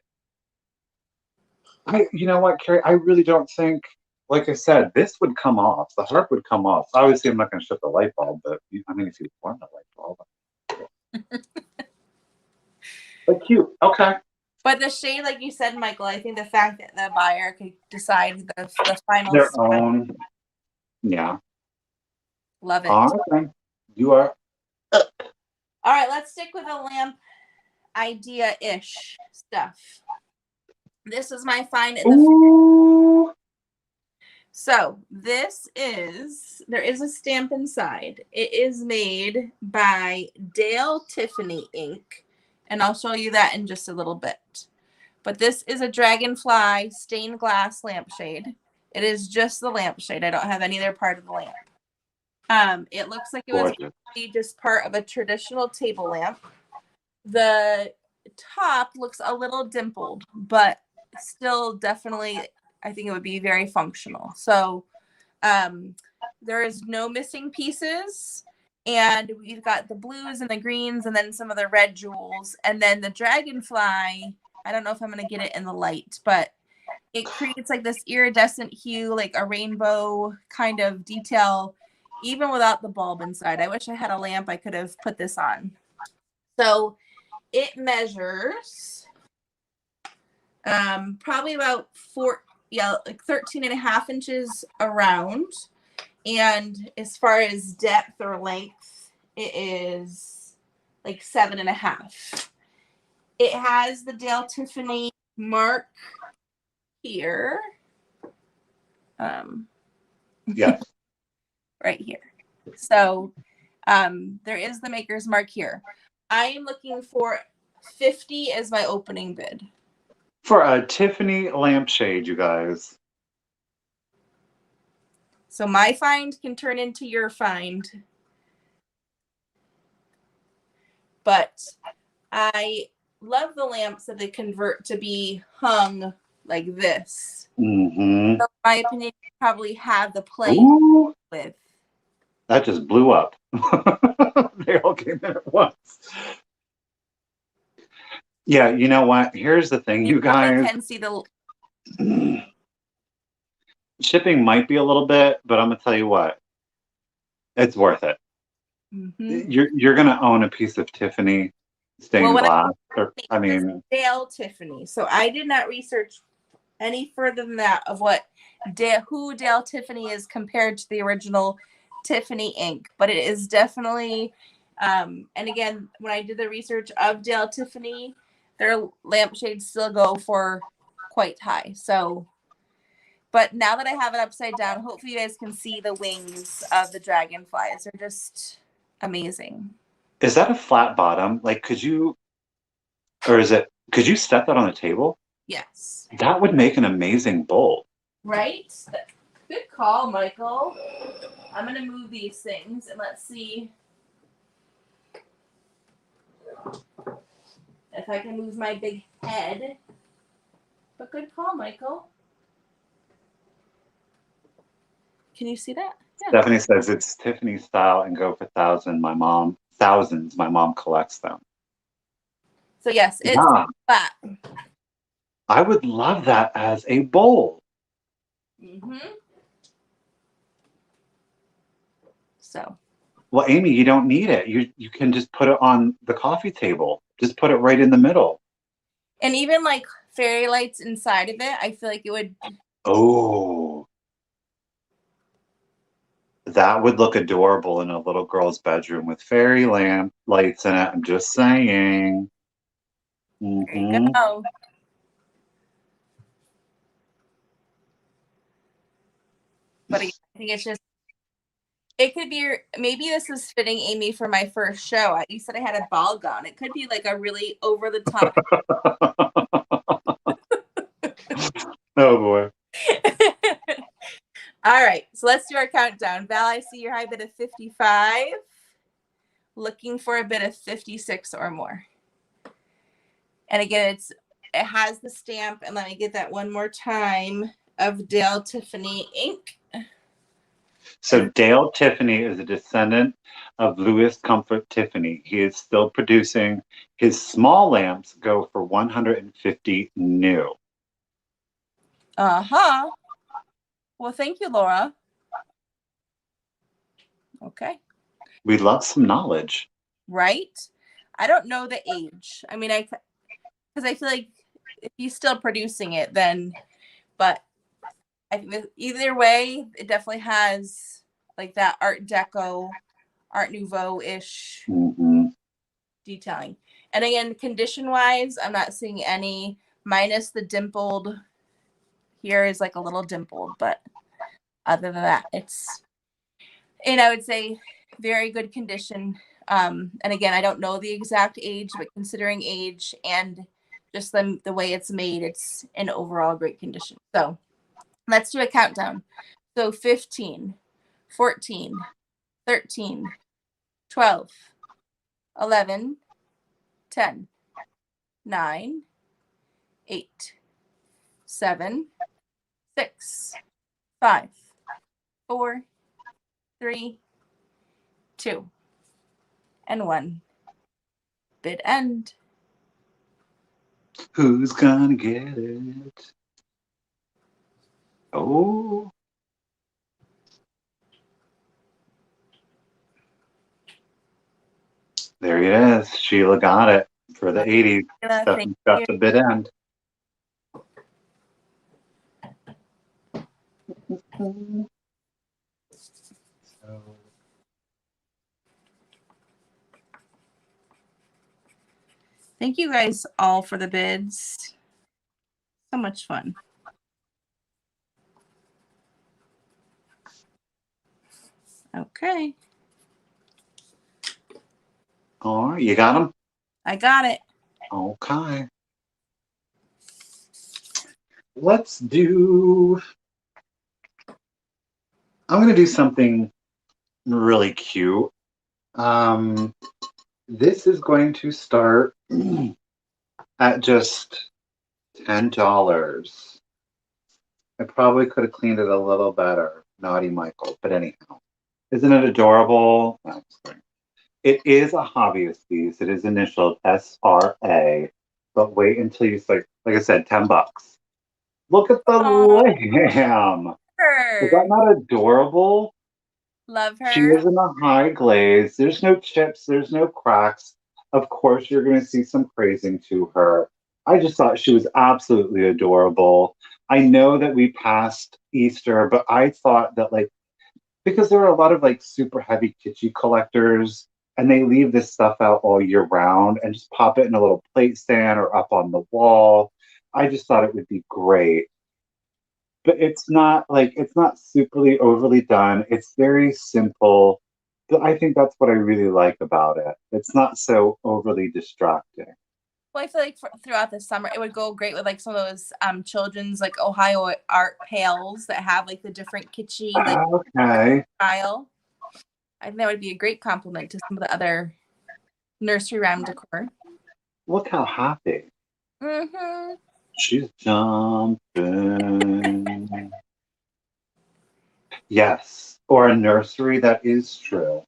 You know what, Carrie? I really don't think, like I said, this would come off. The harp would come off. Obviously, I'm not going to ship the light bulb, but I mean, if you want the light bulb. But cute. Okay. But the shade, like you said, Michael, I think the fact that the buyer could decide the final Their step. own. Yeah. Love it. All right. You are. All right, let's stick with a lamp idea-ish stuff. This is my find in the. Ooh. So there is a stamp inside. It is made by Dale Tiffany ink, and I'll show you that in just a little bit. But this is a Dragonfly stained glass lampshade. It is just the lampshade. I don't have any other part of the lamp. It looks like it was just part of a traditional table lamp. The top looks a little dimpled, but still definitely, I think it would be very functional. So there is no missing pieces. And we've got the blues and the greens and then some of the red jewels. And then the Dragonfly, I don't know if I'm going to get it in the light, but it creates like this iridescent hue, like a rainbow kind of detail, even without the bulb inside. I wish I had a lamp I could have put this on. So it measures probably about 13 and a half inches around. And as far as depth or length, it is like 7.5. It has the Dale Tiffany mark here. Yes. Right here. So there is the maker's mark here. I am looking for 50 as my opening bid. For a Tiffany lampshade, you guys. So my find can turn into your find. But I love the lamps that they convert to be hung like this. Mm-hmm. So in my opinion, you probably have the plate with. That just blew up. They all came in at once. Yeah, you know what? Here's the thing, you guys. Can see the shipping might be a little bit, but I'm gonna tell you what, it's worth it. Mm-hmm. You're gonna own a piece of Tiffany stained glass. I mean, Dale Tiffany. So I did not research any further than that of who Dale Tiffany is compared to the original Tiffany ink, but it is definitely. And again, when I did the research of Dale Tiffany, their lampshades still go for quite high. So But now that I have it upside down, hopefully you guys can see the wings of the dragonflies. They're just amazing. Is that a flat bottom? Like, could you set that on the table? Yes. That would make an amazing bowl. Right? Good call, Michael. I'm going to move these things and let's see if I can move my big head. But good call, Michael. Can you see that? Yeah. Stephanie says it's Tiffany style and go for thousands. My mom collects them. So yes, it's flat. I would love that as a bowl. So. Well, Amy, you don't need it. You can just put it on the coffee table. Just put it right in the middle. And even like fairy lights inside of it, I feel like it would. Oh. That would look adorable in a little girl's bedroom with fairy lamp lights in it. I'm just saying. There you go. But again, I think it's just, it could be, maybe this is fitting Amy for my first show. You said I had a ball gown. It could be like a really over the top. Oh boy. All right, so let's do our countdown. Val, I see your high bid of 55. Looking for a bid of 56 or more. And again, it has the stamp, and let me get that one more time, of Dale Tiffany ink. So Dale Tiffany is a descendant of Louis Comfort Tiffany. He is still producing. His small lamps go for $150 new. Uh-huh. Well, thank you, Laura. Okay. We love some knowledge. Right? I don't know the age. I mean, because I feel like if he's still producing it, then, but I think either way, it definitely has like that Art Deco, Art Nouveau-ish detailing. And again, condition-wise, I'm not seeing any, minus the dimpled. Here is like a little dimpled, but other than that, it's, and I would say very good condition. And again, I don't know the exact age, but considering age and just the way it's made, it's in overall great condition. So let's do a countdown. So 15, 14, 13, 12, 11, 10, 9, 8, 7, 6, 5, 4, 3, 2, and 1. Bid end. Who's gonna get it? Oh. There it is. Sheila got it for the 80s. Stephanie's got the bid end. Thank you guys all for the bids. So much fun. Okay. All right, you got them? I got it. Okay. Let's do... I'm going to do something really cute. This is going to start at just $10. I probably could have cleaned it a little better. Naughty Michael. But anyhow, isn't it adorable? No, I'm just kidding. It is a hobbyist piece. It is initialed SRA. But wait until you start, like I said, $10. Look at the lamb. Is that not adorable? Love her. She is in a high glaze. There's no chips. There's no cracks. Of course, you're going to see some crazing to her. I just thought she was absolutely adorable. I know that we passed Easter, but I thought that, like, because there are a lot of, like, super heavy kitschy collectors, and they leave this stuff out all year round and just pop it in a little plate stand or up on the wall. I just thought it would be great. but it's not like it's not superly overly done. It's very simple. But I think that's what I really like about it. It's not so overly distracting. Well, I feel like throughout the summer, it would go great with like some of those children's like Ohio art pails that have like the different kitschy like Okay. style. I think that would be a great compliment to some of the other nursery rhyme decor. Look how happy. Mm-hmm. She's jumping. Yes. Or a nursery, that is true.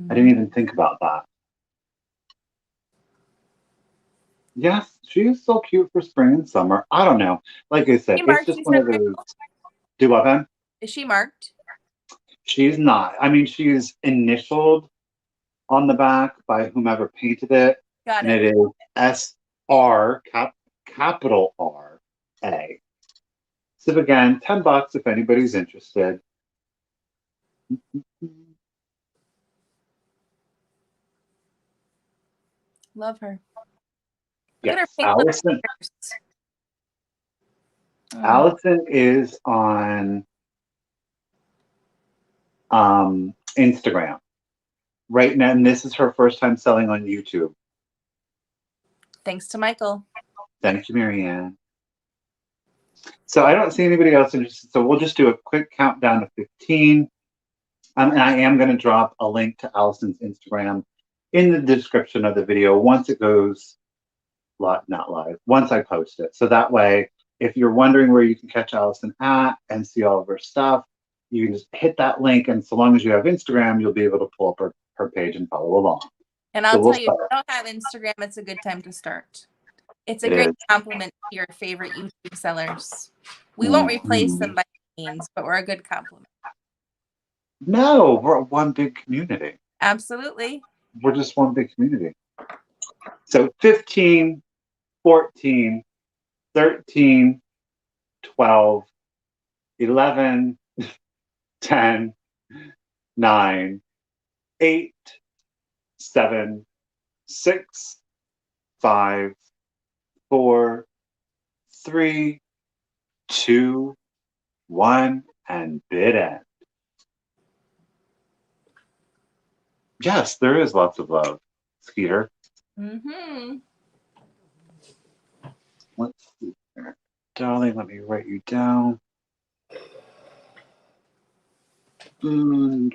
I didn't even think about that. Yes, she's so cute for spring and summer. I don't know. Like I said, She it's marked, just you one said, of those. Do what, Ben? is she marked? She's not. I mean, she's initialed on the back by whomever painted it, Got and it. it is SR, capital R A. So again, $10 if anybody's interested. Love her. Look at her Yes, pink Allison. lips. Allison is on Instagram right now, and this is her first time selling on YouTube. Thanks to Michael. Thank you, Marianne. So I don't see anybody else interested. So we'll just do a quick countdown to 15. And I am going to drop a link to Allison's Instagram in the description of the video once it goes not live, once I post it. So that way, if you're wondering where you can catch Allison at and see all of her stuff, you can just hit that link. And so long as you have Instagram, you'll be able to pull up her page and follow along. And I'll tell you, if you don't have Instagram, it's a good time to start. It's a great compliment to your favorite YouTube sellers. We won't replace them by any means, but we're a good compliment. No, we're one big community. Absolutely. We're just one big community. So 15, 14, 13, 12, 11, 10, 9, 8, 7, 6, 5, 4, 3, 2, 1, and bid end. Yes, there is lots of love, Skeeter. Mm-hmm. Let's see here. Darling, let me write you down. Well,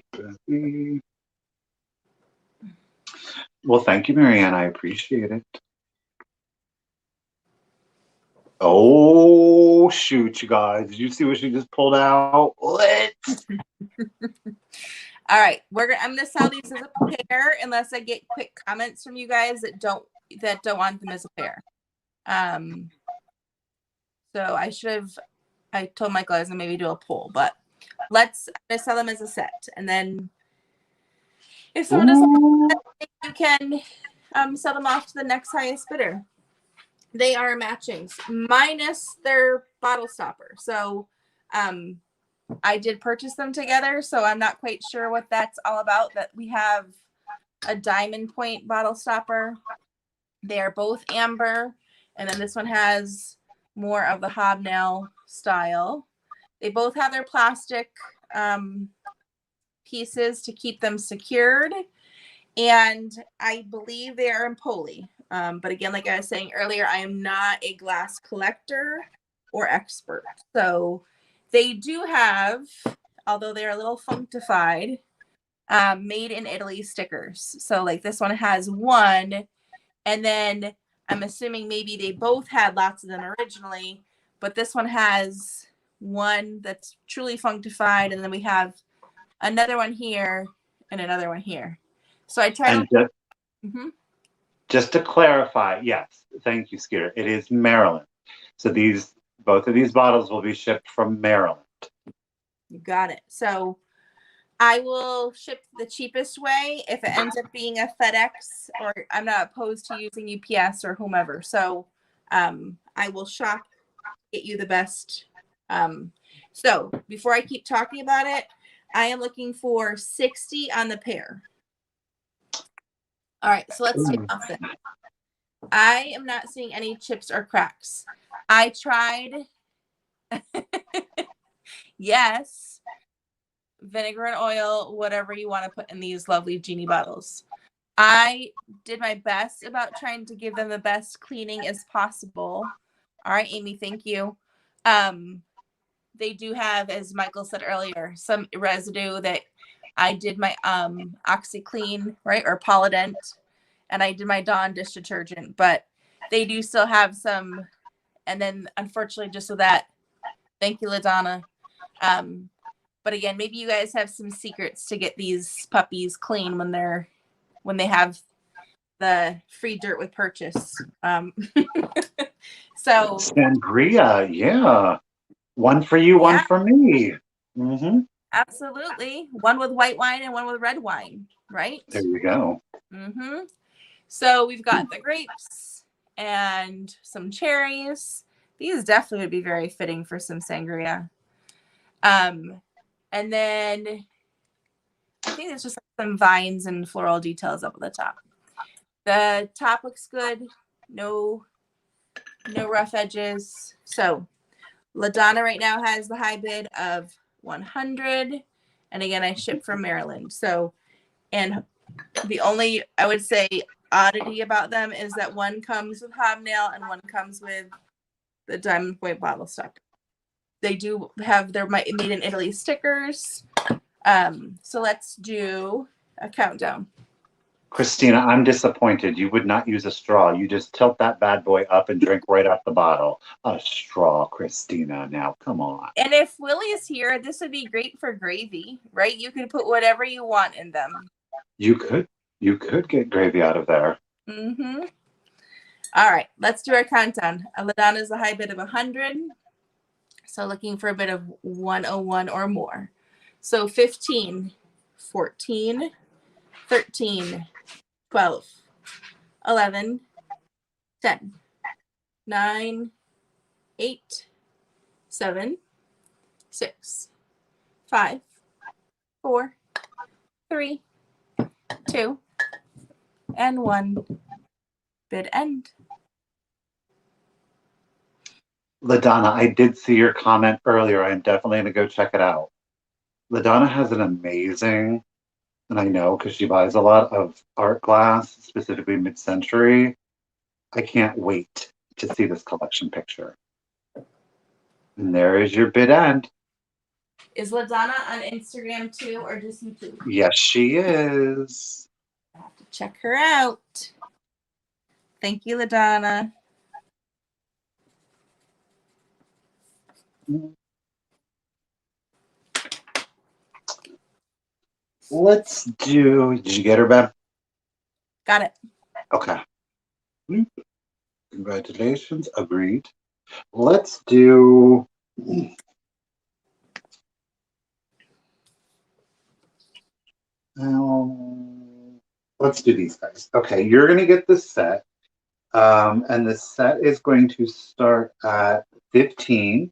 thank you, Marianne. I appreciate it. Oh, shoot, you guys. Did you see what she just pulled out? What? All right. I'm going to sell these as a pair unless I get quick comments from you guys that don't want them as a pair. So I told Michael I was going to maybe do a poll, but I'm going to sell them as a set. And then if someone doesn't want that, you can sell them off to the next highest bidder. They are matchings minus their bottle stopper. So I did purchase them together, so I'm not quite sure what that's all about. That we have a diamond point bottle stopper. They are both amber, and then this one has more of the hobnail style. They both have their plastic pieces to keep them secured, and I believe they are in poly. But again, like I was saying earlier, I am not a glass collector or expert. So they do have, although they're a little functified, made in Italy stickers. So like this one has one, and then I'm assuming maybe they both had lots of them originally, but this one has one that's truly functified, and then we have another one here and another one here. So I tried to... Just to clarify, yes, thank you, Skeeter. It is Maryland. So both of these bottles will be shipped from Maryland. You got it. So I will ship the cheapest way. If it ends up being a FedEx, or I'm not opposed to using UPS or whomever. So I will shop, get you the best. So before I keep talking about it, I am looking for 60 on the pair. All right, so let's take off then. I am not seeing any chips or cracks. I tried. Yes, vinegar and oil, whatever you want to put in these lovely genie bottles. I did my best about trying to give them the best cleaning as possible. All right, Amy, thank you. They do have, as Michael said earlier, some residue that I did my OxyClean, right, or Polydent, and I did my Dawn dish detergent, but they do still have some. And then, unfortunately, just so that, thank you, LaDonna. But again, maybe you guys have some secrets to get these puppies clean when they have the free dirt with purchase. So Sangria, yeah. One for you, one yeah, for me. Mm-hmm. absolutely. One with white wine and one with red wine, right? There you go. Mm-hmm. So we've got the grapes and some cherries. These definitely would be very fitting for some sangria. And then I think there's just some vines and floral details up at the top. The top looks good. No rough edges. So LaDonna right now has the high bid of 100. And again, I ship from Maryland. So, and the only, I would say, oddity about them is that one comes with hobnail and one comes with the diamond point bottle stopper. They do have their made in Italy stickers. So let's do a countdown. Christina, I'm disappointed. You would not use a straw. You just tilt that bad boy up and drink right out the bottle. A straw, Christina. Now, come on. And if Willie is here, this would be great for gravy, right? You can put whatever you want in them. You could get gravy out of there. Mm-hmm. All right, let's do our countdown. LaDonna is a high bid of 100. So looking for a bit of 101 or more. So 15, 14, 13, 12, 11, 10, 9, 8, 7, 6, 5, 4, 3, 2, and 1. Bid end. LaDonna, I did see your comment earlier. I'm definitely going to go check it out. LaDonna has an amazing, and I know because she buys a lot of art glass, specifically mid-century. I can't wait to see this collection picture. And there is your bid end. Is LaDonna on Instagram too, or just YouTube? Yes, she is. I have to check her out. Thank you, LaDonna. Let's do. Did you get her, Ben? Got it. Okay. Congratulations. Agreed. Let's do. Let's do these guys. Okay, you're going to get the set. And the set is going to start at 15.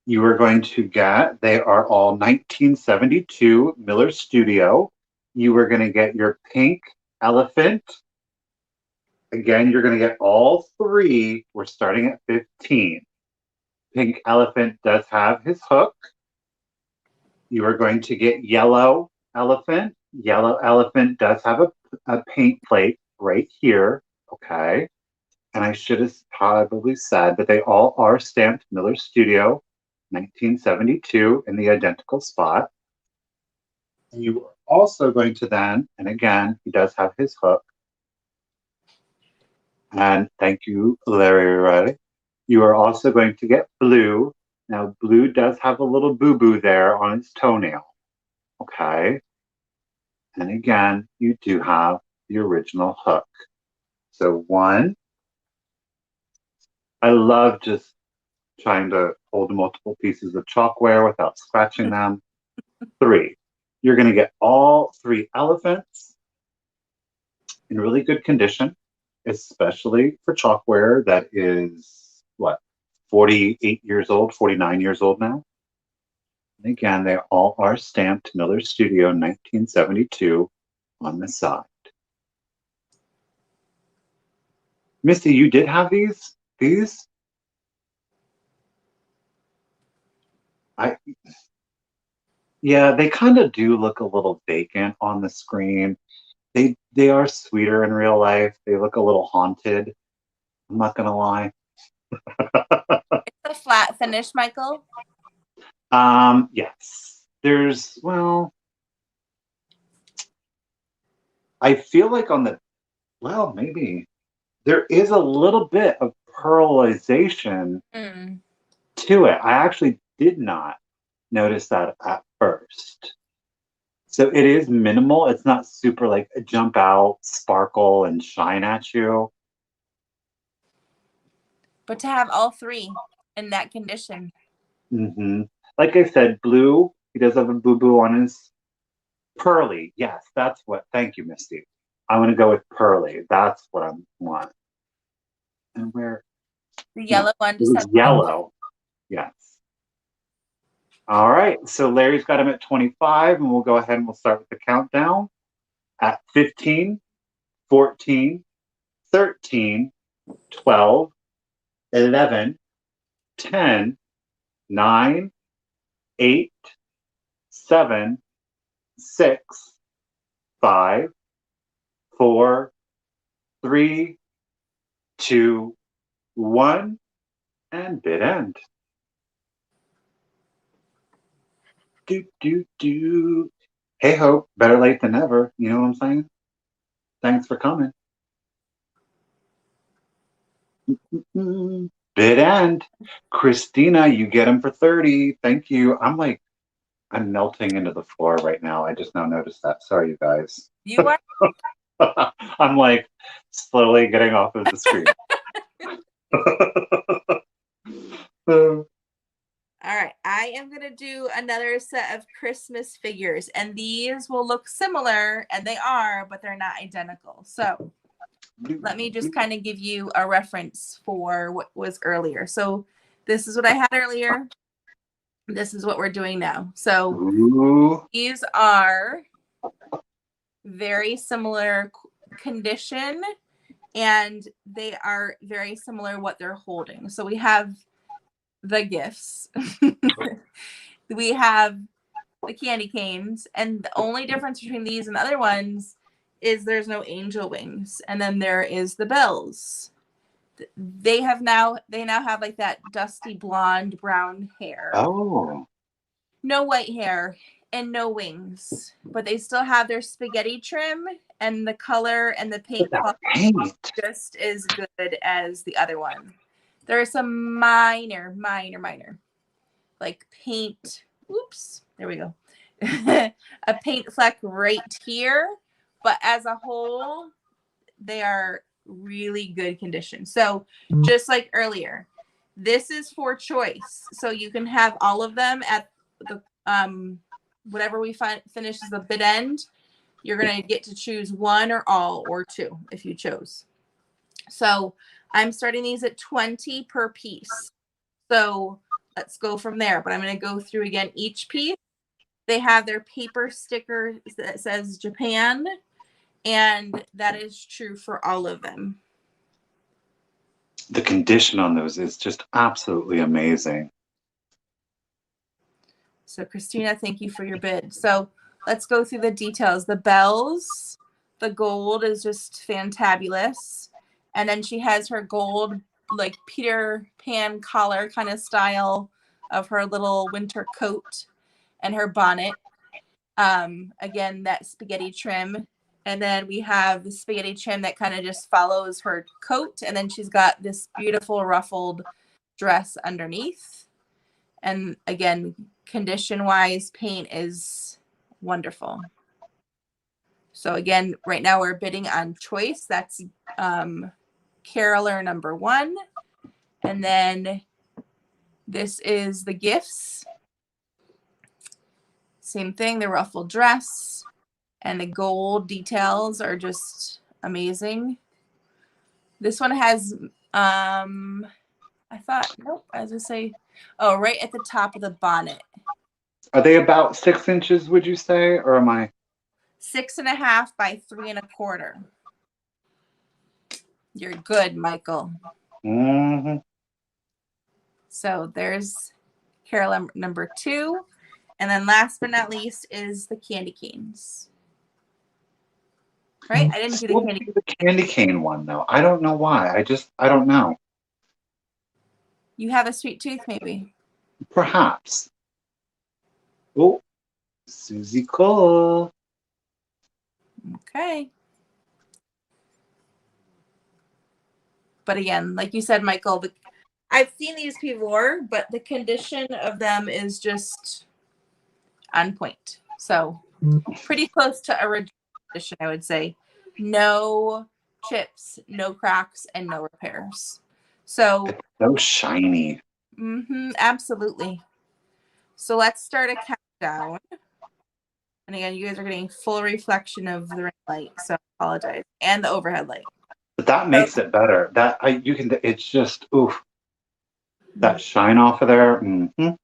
You are going to get, they are all 1972 Miller Studio. You are going to get your pink elephant. Again, you're going to get all three. We're starting at 15. Pink elephant does have his hook. You are going to get yellow elephant. Yellow elephant does have a paint plate right here. Okay. And I should have probably said that they all are stamped Miller Studio 1972 in the identical spot. And you are also going to then, and again, he does have his hook. And thank you, Larry Riley. You are also going to get blue. Now, blue does have a little boo-boo there on its toenail. Okay. And again, you do have the original hook. So 1, I love just trying to hold multiple pieces of chalkware without scratching them. 3, you're going to get all 3 elephants in really good condition, especially for chalkware that is, 48 years old, 49 years old now. And again, they all are stamped Miller Studio 1972 on the side. Misty, you did have these? These? Yeah, they kind of do look a little vacant on the screen. They are sweeter in real life. They look a little haunted. I'm not gonna lie. It's a flat finish, Michael. Yes. Well, I feel like maybe there is a little bit of pearlization Mm. to it. I actually did not notice that at first. So it is minimal. It's not super like jump out, sparkle, and shine at you. But to have all three in that condition. hmm Like I said, blue, he does have a boo-boo on his pearly. Yes, that's what. Thank you, Misty. I'm going to go with pearly. That's what I want. And where? The No, yellow one it just was has yellow. Yes. All right. So Larry's got him at 25, and we'll go ahead and we'll start with the countdown at 15, 14, 13, 12, 11, 10, 9, 8, 7, 6, 5, 4, 3, 2, 1, and bid end. Do, do, do. Hey, Hope, better late than never. You know what I'm saying? Thanks for coming. Bid end. Christina, you get him for 30. Thank you. I'm melting into the floor right now. I just now noticed that. Sorry, you guys. you are. I'm like slowly getting off of the screen. All right, I am going to do another set of Christmas figures, and these will look similar, and they are, but they're not identical. So let me just kind of give you a reference for what was earlier. So this is what I had earlier. This is what we're doing now. So Ooh. these are very similar condition, and they are very similar what they're holding. So we have the gifts. We have the candy canes, and the only difference between these and the other ones is there's no angel wings, and then there is the bells. They now have like that dusty blonde brown hair. Oh. No white hair and no wings, but they still have their spaghetti trim, and the color and the paint quality just as good as the other one. There are some minor like paint. Oops, there we go. A paint fleck right here, but as a whole, they are really good condition. So just like earlier, this is for choice. So you can have all of them at the whatever we finishes the bid end. You're gonna get to choose one or all or two if you chose. So I'm starting these at 20 per piece. So let's go from there. But I'm going to go through again each piece. They have their paper sticker that says Japan, and that is true for all of them. The condition on those is just absolutely amazing. So Christina, thank you for your bid. So let's go through the details. The bells, the gold is just fantabulous. And then she has her gold, like Peter Pan collar kind of style of her little winter coat and her bonnet. Again, that spaghetti trim. And then we have the spaghetti trim that kind of just follows her coat. And then she's got this beautiful ruffled dress underneath. And again, condition wise, paint is wonderful. So again, right now we're bidding on choice. That's caroler number 1. And then this is the gifts. Same thing, the ruffled dress and the gold details are just amazing. This one has I thought, nope, I was gonna say, oh, right at the top of the bonnet. Are they about 6 inches, would you say? Or am I 6.5 by 3.25? You're good, Michael. Mm-hmm. So there's Carol number 2. And then last but not least is the candy canes. Right? I didn't do the candy. The candy cane one though. I don't know why. I don't know. You have a sweet tooth, maybe. Perhaps. Oh, Susie Cole. Okay. But again, like you said, Michael, I've seen these before, but the condition of them is just on point. So pretty close to original condition, I would say. No chips, no cracks, and no repairs. So It's so shiny. absolutely. So let's start a countdown. And again, you guys are getting full reflection of the ring light, so I apologize. And the overhead light. But that makes it better. It's just oof. That shine off of there. All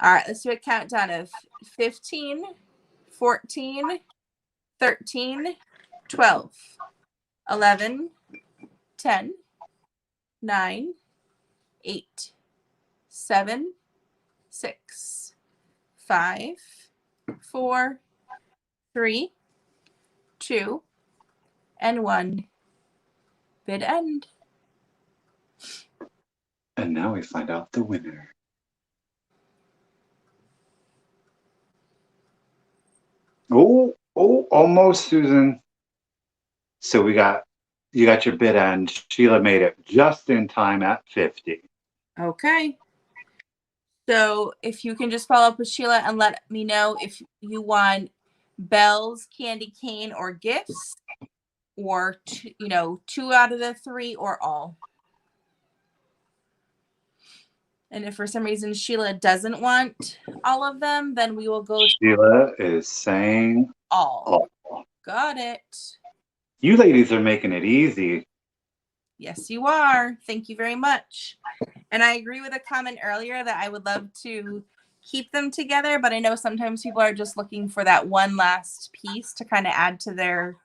right, let's do a countdown of 15, 14, 13, 12, 11, 10, 9, 8, 7, 6, 5, 4, 3, 2, and 1. Bid end. And now we find out the winner. Oh, almost, Susan. So you got your bid end. Sheila made it just in time at 50. Okay. So if you can just follow up with Sheila and let me know if you want bells, candy cane, or gifts, or two out of the 3 or all. And if for some reason Sheila doesn't want all of them, then we will go. Sheila is saying all. Got it. You ladies are making it easy. Yes, you are. Thank you very much. And I agree with a comment earlier that I would love to keep them together, but I know sometimes people are just looking for that one last piece to kind of add to their.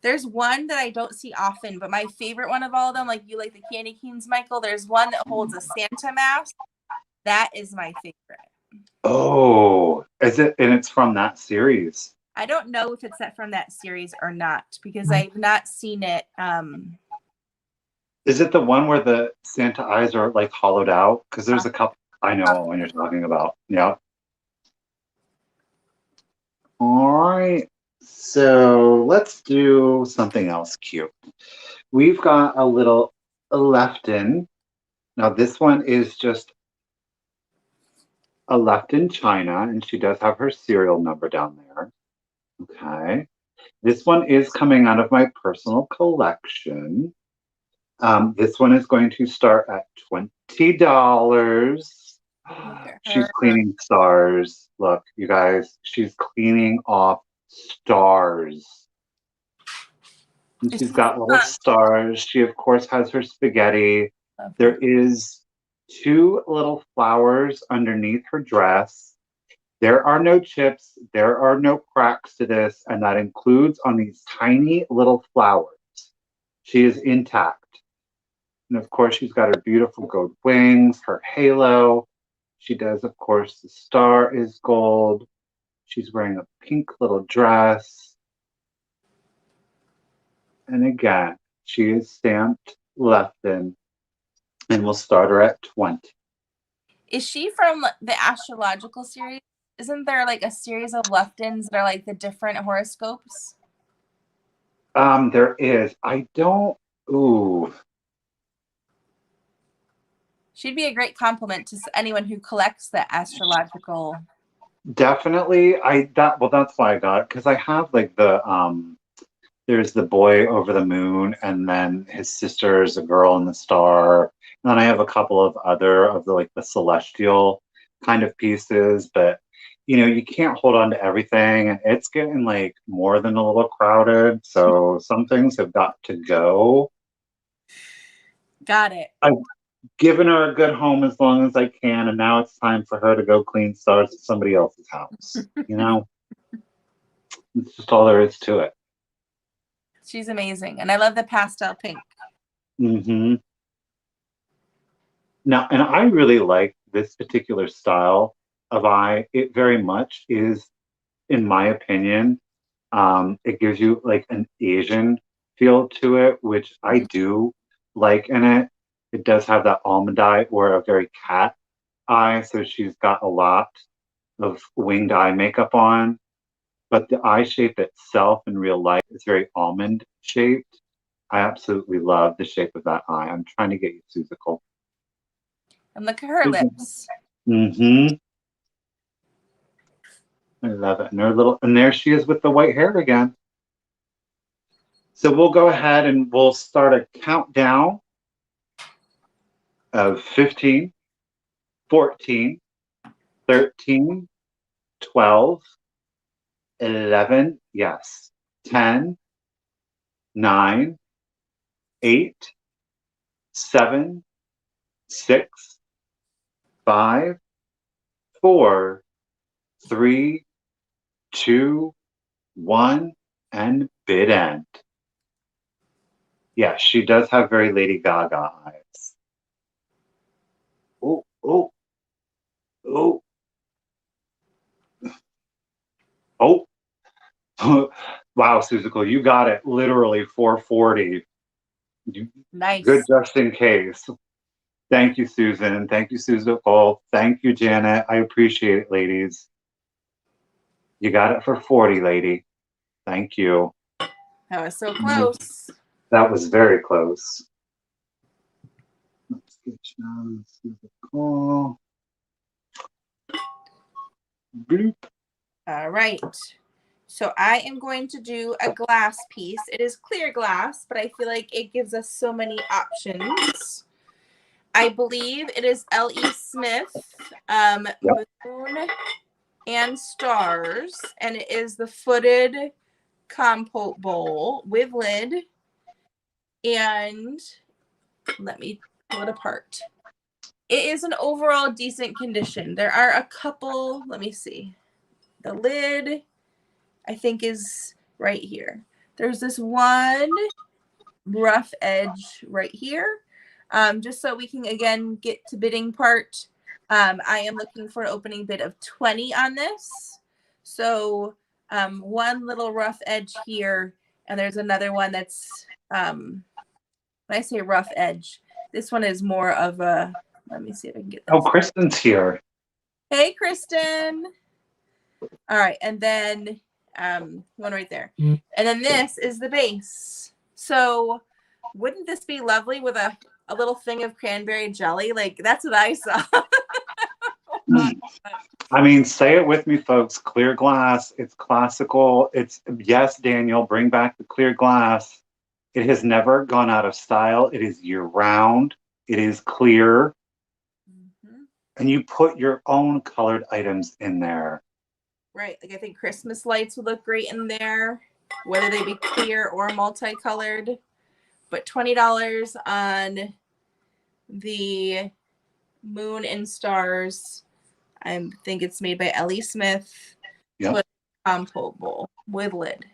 There's one that I don't see often, but my favorite one of all of them, like you like the candy canes, Michael, there's one that holds a Santa mask. That is my favorite. Oh, is it? And it's from that series. I don't know if it's from that series or not because I've not seen it. Is it the one where the Santa eyes are like hollowed out? Because there's a couple I know when you're talking about. Yeah. All right. So let's do something else cute. We've got a little left-in. Now this one is just a left-in china, and she does have her serial number down there. Okay. This one is coming out of my personal collection. This one is going to start at $20. She's cleaning stars. Look, you guys, she's cleaning off stars. And she's got little stars. She, of course, has her spaghetti. There is 2 little flowers underneath her dress. There are no chips. There are no cracks to this, and that includes on these tiny little flowers. She is intact. And of course, she's got her beautiful gold wings, her halo. She does, of course, the star is gold. She's wearing a pink little dress. And again, she is stamped Lefton, and we'll start her at 20. Is she from the astrological series? Isn't there like a series of Leftons that are like the different horoscopes? There is. I don't. Ooh. She'd be a great compliment to anyone who collects the astrological. Definitely. That's why I got it, because I have like there's the boy over the moon, and then his sister is a girl in the star. And then I have a couple of other of the celestial kind of pieces, but you can't hold on to everything, and it's getting like more than a little crowded. So some things have got to go. Got it. I've given her a good home as long as I can, and now it's time for her to go clean stars at somebody else's house. It's just all there is to it. She's amazing, and I love the pastel pink. Mm-hmm. Now, and I really like this particular style of eye. It very much is, in my opinion, it gives you like an Asian feel to it, which I do like in it. It does have that almond eye or a very cat eye, so she's got a lot of winged eye makeup on. But the eye shape itself in real life is very almond shaped. I absolutely love the shape of that eye. I'm trying to get you Susical. And look at her lips. Mm-hmm. I love it. And there she is with the white hair again. So we'll go ahead and we'll start a countdown of 15, 14, 13, 12, 11, yes, 10, 9, 8, 7, 6, 5, 4, 3, 2, 1, and bid end. Yeah, she does have very Lady Gaga eyes. Oh, oh, oh, oh. Wow, Susical, you got it. Literally 440. Nice. Good just in case. Thank you, Susan. Thank you, Susical. Thank you, Janet. I appreciate it, ladies. You got it for 40, lady. Thank you. That was so close. That was very close. Let's get you Susical. Bloop. All right. So I am going to do a glass piece. It is clear glass, but I feel like it gives us so many options. I believe it is Ellie Smith, Moon and Stars, and it is the footed compote bowl with lid. And let me pull it apart. It is an overall decent condition. There are a couple, let me see. The lid, I think, is right here. There's this one rough edge right here. Just so we can, again, get to bidding part. I am looking for an opening bid of 20 on this. So one little rough edge here, and there's another one that's, when I say rough edge, this one is more of a, let me see if I can get this. Oh, Kristen's here. Hey, Kristen. All right, and then one right there. And then this is the base. So wouldn't this be lovely with a little thing of cranberry jelly? Like, that's what I saw. I mean, say it with me, folks. Clear glass. It's classical. It's, yes, Daniel, bring back the clear glass. It has never gone out of style. It is year-round. It is clear. And you put your own colored items in there. Right. Like, I think Christmas lights would look great in there, whether they be clear or multicolored. But $20 on the Moon and Stars. I think it's made by Ellie Smith. Yep. Compote bowl with lid.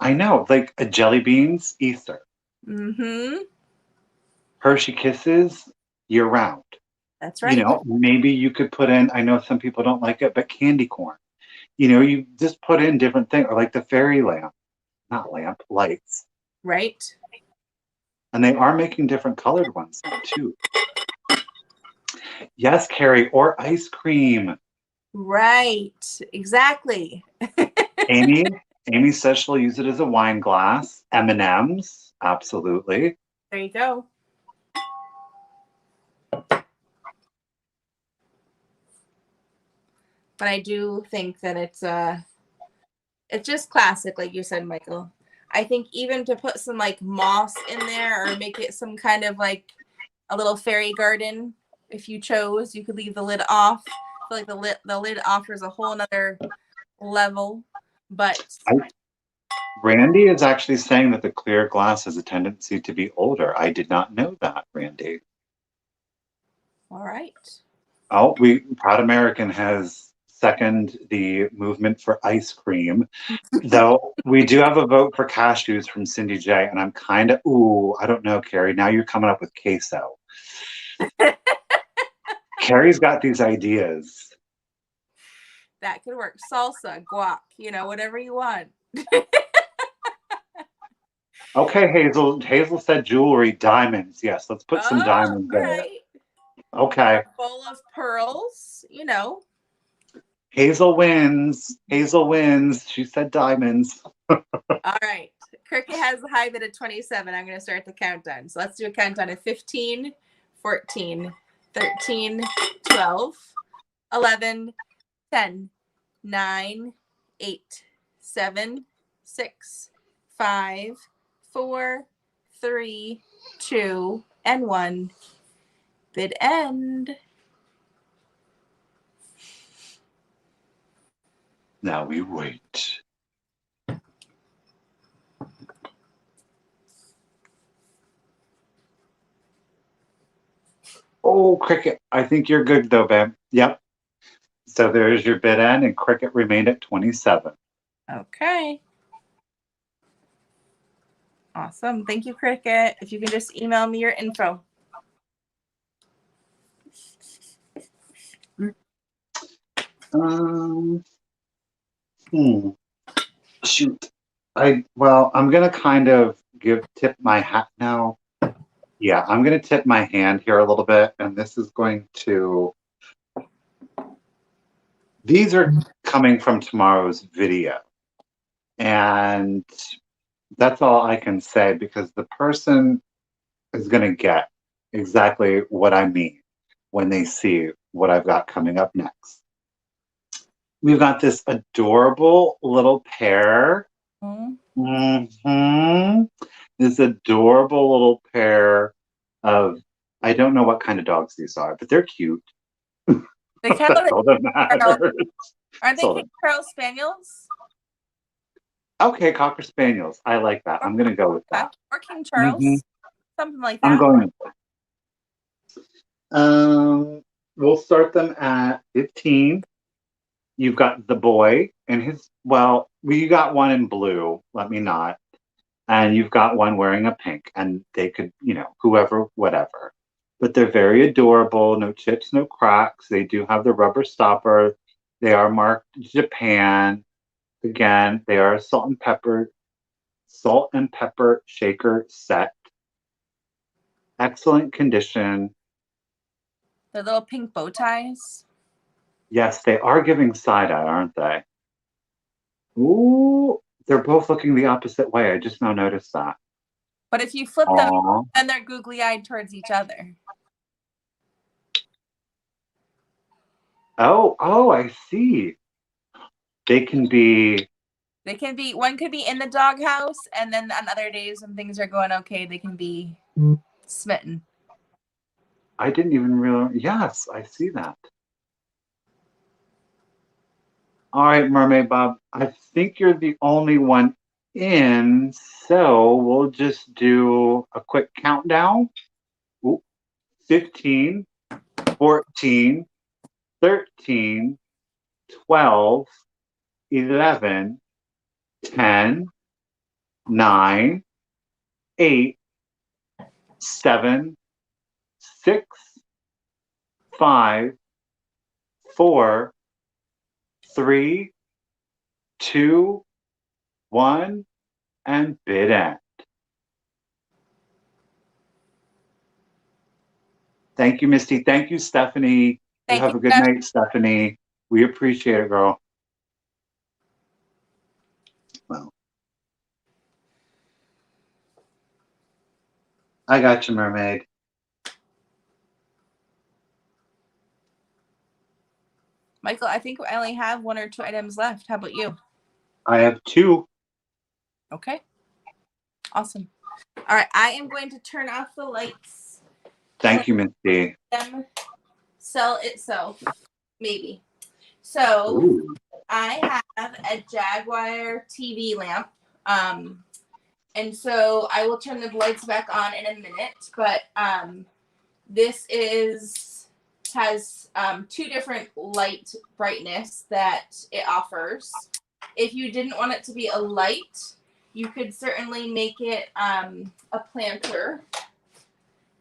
I know, like a jelly beans Easter. Mm-hmm. Hershey Kisses year round. That's right. You know, maybe you could put in, I know some people don't like it, but candy corn. You know, you just put in different things, or like the fairy lamp, not lamp, lights. Right. And they are making different colored ones too. Yes, Carrie, or ice cream. Right. Exactly. Amy says she'll use it as a wine glass. M&Ms, absolutely. There you go. But I do think that it's just classic, like you said, Michael. I think even to put some like moss in there or make it some kind of like a little fairy garden, if you chose, you could leave the lid off. I feel like the lid offers a whole nother level. But Randy is actually saying that the clear glass has a tendency to be older. I did not know that, Randy. All right. Oh, Proud American has second the movement for ice cream. Though we do have a vote for cashews from Cindy J, and I'm kind of, I don't know, Carrie. Now you're coming up with queso. Carrie's got these ideas. That could work. Salsa, guac, whatever you want. Okay, Hazel. Hazel said jewelry, diamonds. Yes, let's put some Oh, diamonds all in it. right. Okay. A bowl of pearls, Hazel wins. Hazel wins. She said diamonds. All right. Cricket has the high bid at 27. I'm going to start the countdown. So let's do a countdown of 15, 14, 13, 12, 11, 10, 9, 8, 7, 6, 5, 4, 3, 2, and 1. Bid end. Now we wait. Oh, Cricket. I think you're good though, babe. Yep. So there's your bid end, and Cricket remained at 27. Okay. Awesome. Thank you, Cricket. If you can just email me your info. Shoot. I'm gonna kind of tip my hat now. Yeah, I'm gonna tip my hand here a little bit, and this is going to. These are coming from tomorrow's video, and that's all I can say because the person is gonna get exactly what I mean when they see what I've got coming up next. We've got this adorable little pair. Mm-hmm. This adorable little pair of, I don't know what kind of dogs these are, but they're cute. They kind That's of all that matters. aren't they King Charles Spaniels? Okay, Cocker Spaniels. I like that. I'm going to go with that. Or King Charles. Mm-hmm. Something like that. I'm going with we'll start them at 15. You've got the boy and you got one in blue. Let me not. And you've got one wearing a pink, and they could, whoever, whatever. But they're very adorable. No chips, no cracks. They do have the rubber stopper. They are marked Japan. Again, they are a salt and pepper shaker set. Excellent condition. The little pink bow ties. Yes, they are giving side eye, aren't they? Ooh, they're both looking the opposite way. I just now noticed that. But if you flip them, then they're googly-eyed towards each other. Oh, I see. They can be. One could be in the doghouse, and then on other days when things are going okay, they can be smitten. I didn't even realize. Yes, I see that. All right, Mermaid Bob. I think you're the only one in, so we'll just do a quick countdown. 15, 14, 13, 12, 11, 10, 9, 8, 7, 6, 5, 4, 3, 2, 1, and bid end. Thank you, Misty. Thank you, Stephanie. You have a good night, Stephanie. We appreciate it, girl. Well, I got you, Mermaid. Michael, I think I only have 1 or 2 items left. How about you? I have 2. Okay. Awesome. All right. I am going to turn off the lights. Thank you, Misty. Sell itself. Maybe. So ooh. I have a Jaguar TV lamp. And so I will turn the lights back on in a minute. But this has 2 different light brightness that it offers. If you didn't want it to be a light, you could certainly make it a planter.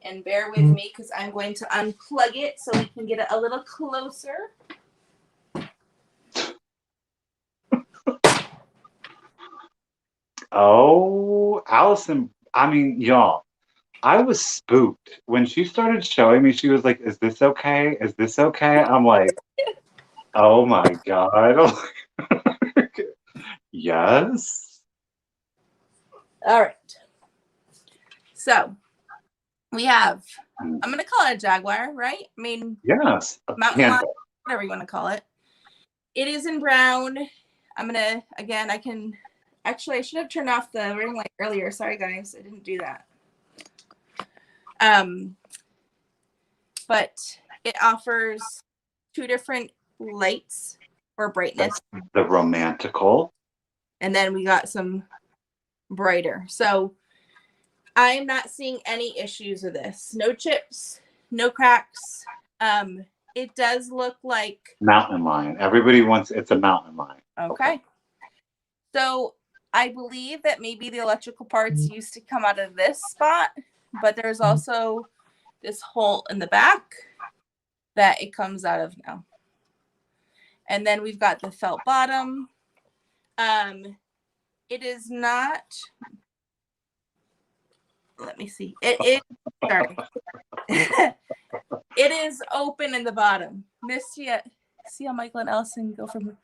And bear with me because I'm going to unplug it so we can get it a little closer. Oh, Allison, I mean, y'all, I was spooked. When she started showing me, she was like, is this okay? Is this okay? I'm like, oh my God. Yes. All right. So we have, I'm going to call it a Jaguar, right? I mean, yes. mountain lion, whatever you want to call it. It is in brown. I'm going to, again, actually, I should have turned off the ring light earlier. Sorry, guys. I didn't do that. But it offers 2 different lights for brightness. That's the romantical. And then we got some brighter. So I'm not seeing any issues with this. No chips, no cracks. It does look like Mountain lion. Everybody wants, it's a mountain lion. Okay. So I believe that maybe the electrical parts used to come out of this spot, but there's also this hole in the back that it comes out of now. And then we've got the felt bottom. It is not, let me see. It is, sorry. It is open in the bottom. See how Michael and Allison go from.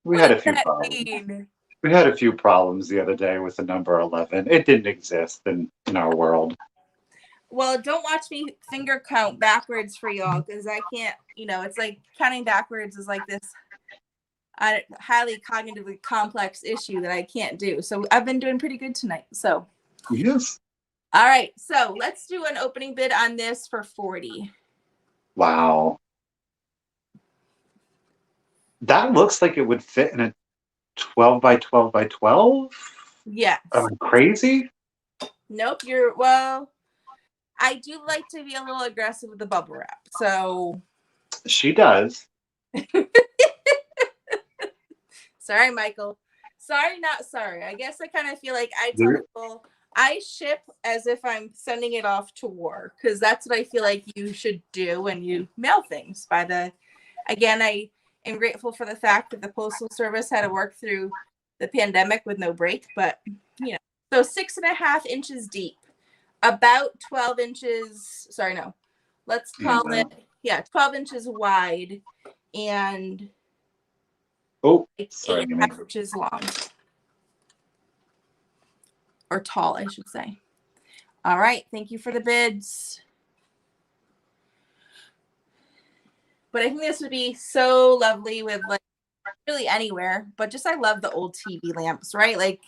We had a few problems. We had a few problems the other day with the number 11. It didn't exist in our world. Well, don't watch me finger count backwards for y'all because I can't, it's like counting backwards is like this highly cognitively complex issue that I can't do. So I've been doing pretty good tonight. So. Yes. All right. So let's do an opening bid on this for 40. Wow. That looks like it would fit in a 12 by 12 by 12. Yes. Am I crazy? Nope. I do like to be a little aggressive with the bubble wrap. So. She does. Sorry, Michael. Sorry, not sorry. I guess I kind of feel like I tell people I ship as if I'm sending it off to war because that's what I feel like you should do when you mail things. Again, I am grateful for the fact that the Postal Service had to work through the pandemic with no break, but so 6.5 inches deep, about 12 inches. Sorry, no, let's call it 12 inches wide and 8.5 inches long. Or tall, I should say. All right. Thank you for the bids. But I think this would be so lovely with like really anywhere. But just I love the old TV lamps, right? Like,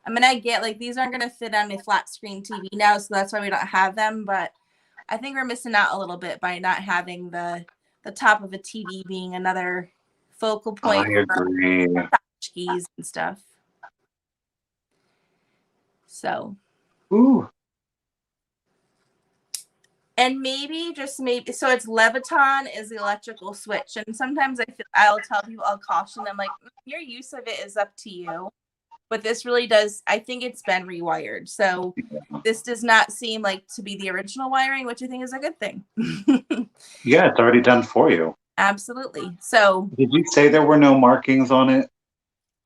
I mean, I get like these aren't going to fit on a flat screen TV now, so that's why we don't have them. But I think we're missing out a little bit by not having the top of a TV being another focal point for keys and stuff. So. Ooh. And maybe, just maybe, so it's Leviton is the electrical switch. And sometimes I'll tell people, I'll caution them, like, your use of it is up to you. But this really does, I think it's been rewired. So this does not seem like to be the original wiring, which I think is a good thing. Yeah, it's already done for you. Absolutely. So. Did you say there were no markings on it?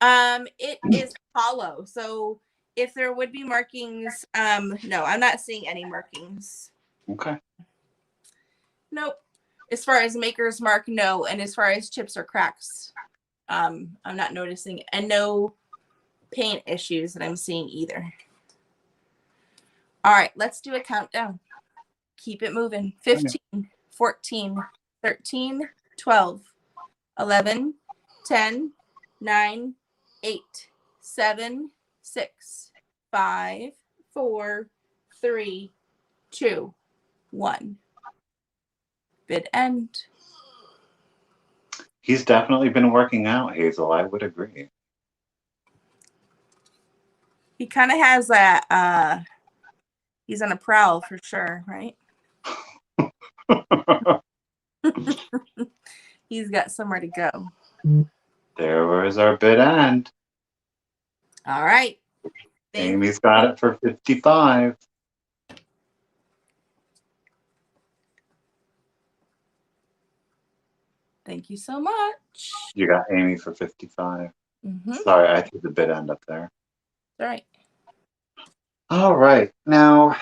It is hollow. So if there would be markings, no, I'm not seeing any markings. Okay. Nope. As far as maker's mark, no. And as far as chips or cracks, I'm not noticing. And no paint issues that I'm seeing either. All right, let's do a countdown. Keep it moving. 15, 14, 13, 12, 11, 10, 9, 8, 7, 6, 5, 4, 3, 2, 1. Bid end. He's definitely been working out, Hazel. I would agree. He kind of has that, he's on a prowl for sure, right? He's got somewhere to go. There was our bid end. All right. Amy's got it for 55. Thank you so much. You got Amy for 55. Mm-hmm. Sorry, I threw the bid end up there. All right. All right. Now,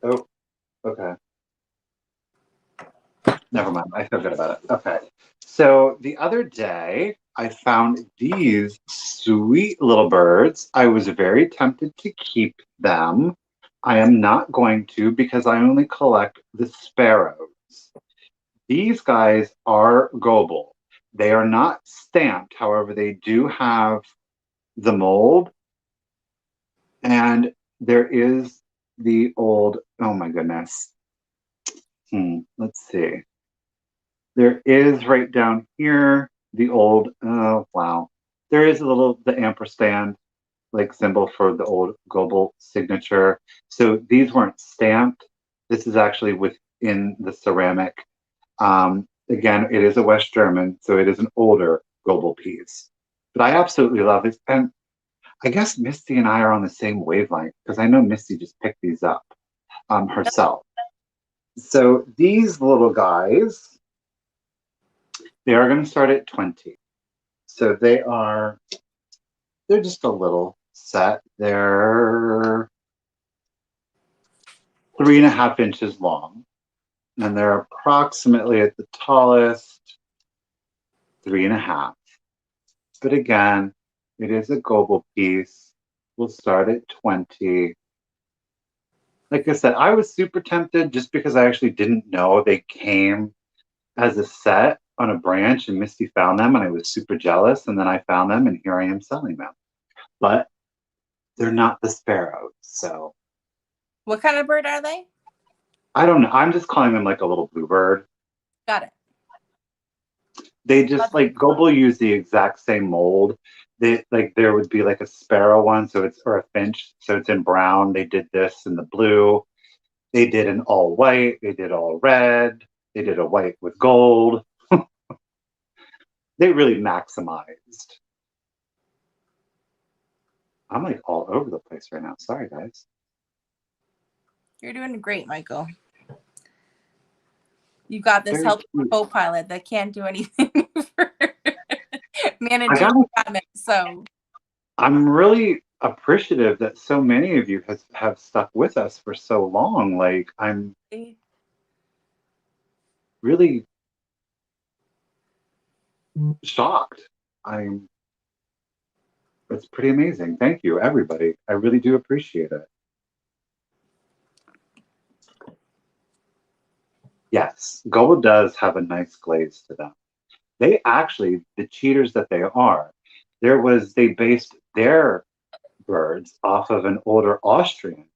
oh, okay. Never mind. I feel good about it. Okay. So the other day, I found these sweet little birds. I was very tempted to keep them. I am not going to because I only collect the sparrows. These guys are global. They are not stamped. However, they do have the mold. And there is the old, oh my goodness. Let's see. There is right down here the old, oh wow. There is a little, the ampersand like symbol for the old global signature. So these weren't stamped. This is actually within the ceramic. Again, it is a West German, so it is an older global piece. But I absolutely love it. And I guess Misty and I are on the same wavelength because I know Misty just picked these up herself. So these little guys, they are going to start at 20. So they're just a little set. They're 3.5 inches long. And they're approximately at the tallest 3.5. But again, it is a global piece. We'll start at 20. Like I said, I was super tempted just because I actually didn't know they came as a set on a branch and Misty found them and I was super jealous. And then I found them and here I am selling them. But they're not the sparrows. So what kind of bird are they? I don't know. I'm just calling them like a little bluebird. Got it. They just like Goble use the exact same mold. They like there would be like a sparrow one, so it's or a finch, so it's in brown. They did this in the blue. They did an all white. They did all red. They did a white with gold. They really maximized. I'm like all over the place right now. Sorry, guys. You're doing great, Michael. You got this help co-pilot that can't do anything for managing comments. So I'm really appreciative that so many of you have stuck with us for so long. Like I'm really shocked. It's pretty amazing. Thank you, everybody. I really do appreciate it. Yes, Goble does have a nice glaze to them. They actually, the cheaters that they are, they based their birds off of an older Austrian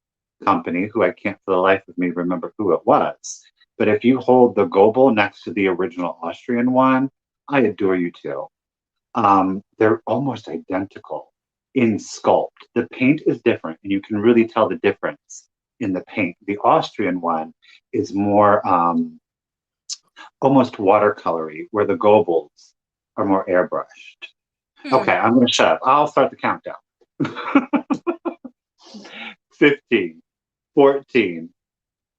company who I can't for the life of me remember who it was. But if you hold the Goble next to the original Austrian one, I adore you too. They're almost identical in sculpt. The paint is different, and you can really tell the difference in the paint. The Austrian one is more almost watercolory, where the Gobles are more airbrushed. Okay, I'm going to shut up. I'll start the countdown. 15, 14,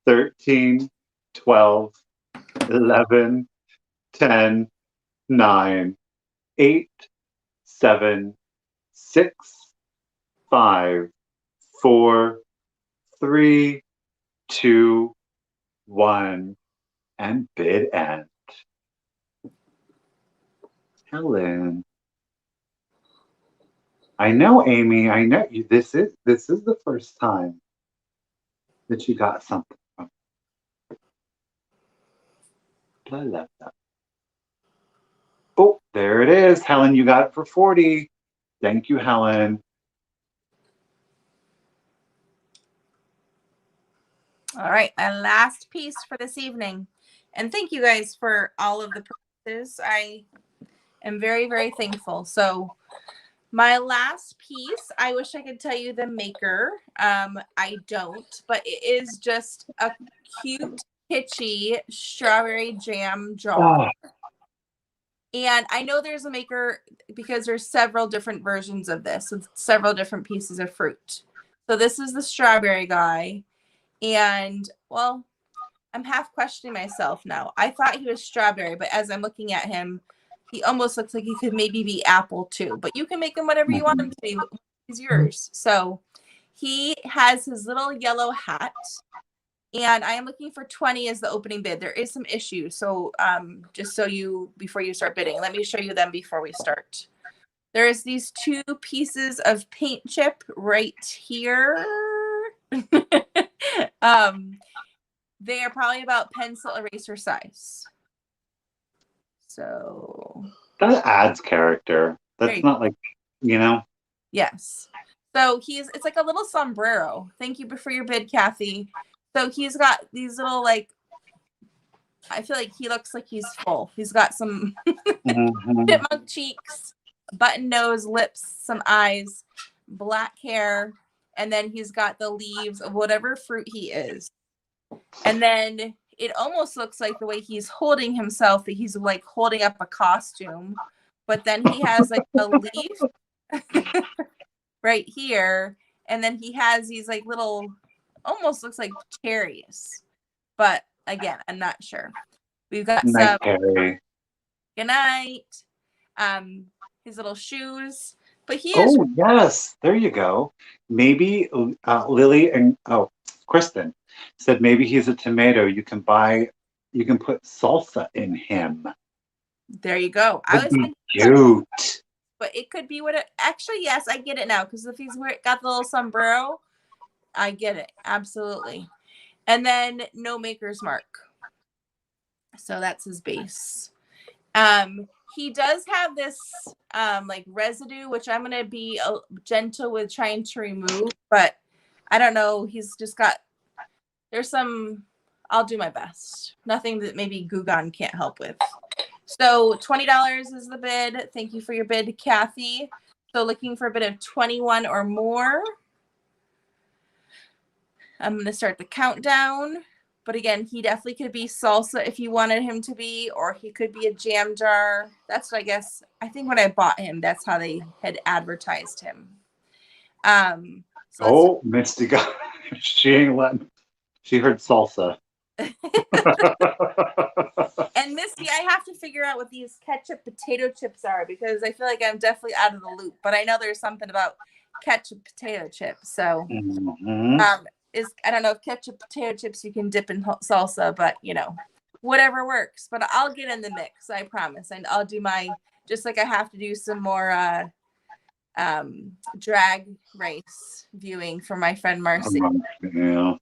13, 12, 11, 10, 9, 8, 7, 6, 5, 4, 3, 2, 1, and bid end. Helen. I know, Amy. I know you. This is the first time that you got something from. I love that. Oh, there it is, Helen. You got it for 40. Thank you, Helen. All right, my last piece for this evening. And thank you guys for all of the purchases. I am very, very thankful. So my last piece, I wish I could tell you the maker. I don't, but it is just a cute, kitschy strawberry jam jar. And I know there's a maker because there's several different versions of this with several different pieces of fruit. So this is the strawberry guy. And well, I'm half questioning myself now. I thought he was strawberry, but as I'm looking at him, he almost looks like he could maybe be apple too. But you can make him whatever you want him to be. He's yours. So he has his little yellow hat. And I am looking for 20 as the opening bid. There is some issues. So just so you, before you start bidding, let me show you them before we start. There's these 2 pieces of paint chip right here. They are probably about pencil eraser size. So that adds character. That's not like, you know. Yes. So it's like a little sombrero. Thank you for your bid, Kathy. So he's got these little, like, I feel like he looks like he's full. He's got some chipmunk cheeks, button nose, lips, some eyes, black hair, and then he's got the leaves of whatever fruit he is. And then it almost looks like the way he's holding himself, that he's like holding up a costume, but then he has like a leaf right here, and then he has these like little, almost looks like cherries, but again, I'm not sure. We've got some good night, his little shoes, but he is. Oh yes, there you go. Maybe Lily and Kristen said maybe he's a tomato. You can put salsa in him. There you go. I was thinking cute. But it could be actually, yes, I get it now, because if he's got the little sombrero, I get it. Absolutely. And then no maker's mark. So that's his base. He does have this like residue, which I'm going to be gentle with trying to remove, but I don't know. He's just got, I'll do my best. Nothing that maybe Gugan can't help with. So $20 is the bid. Thank you for your bid, Kathy. So looking for a bid of 21 or more. I'm going to start the countdown. But again, he definitely could be salsa if you wanted him to be, or he could be a jam jar. That's what I think when I bought him, that's how they had advertised him. Misty got, she ain't letting, she heard salsa. And Misty, I have to figure out what these ketchup potato chips are, because I feel like I'm definitely out of the loop, but I know there's something about ketchup potato chips. So I don't know if ketchup potato chips you can dip in salsa, but whatever works. But I'll get in the mix, I promise. And I'll do just like I have to do some more drag race viewing for my friend Marcy. Yeah.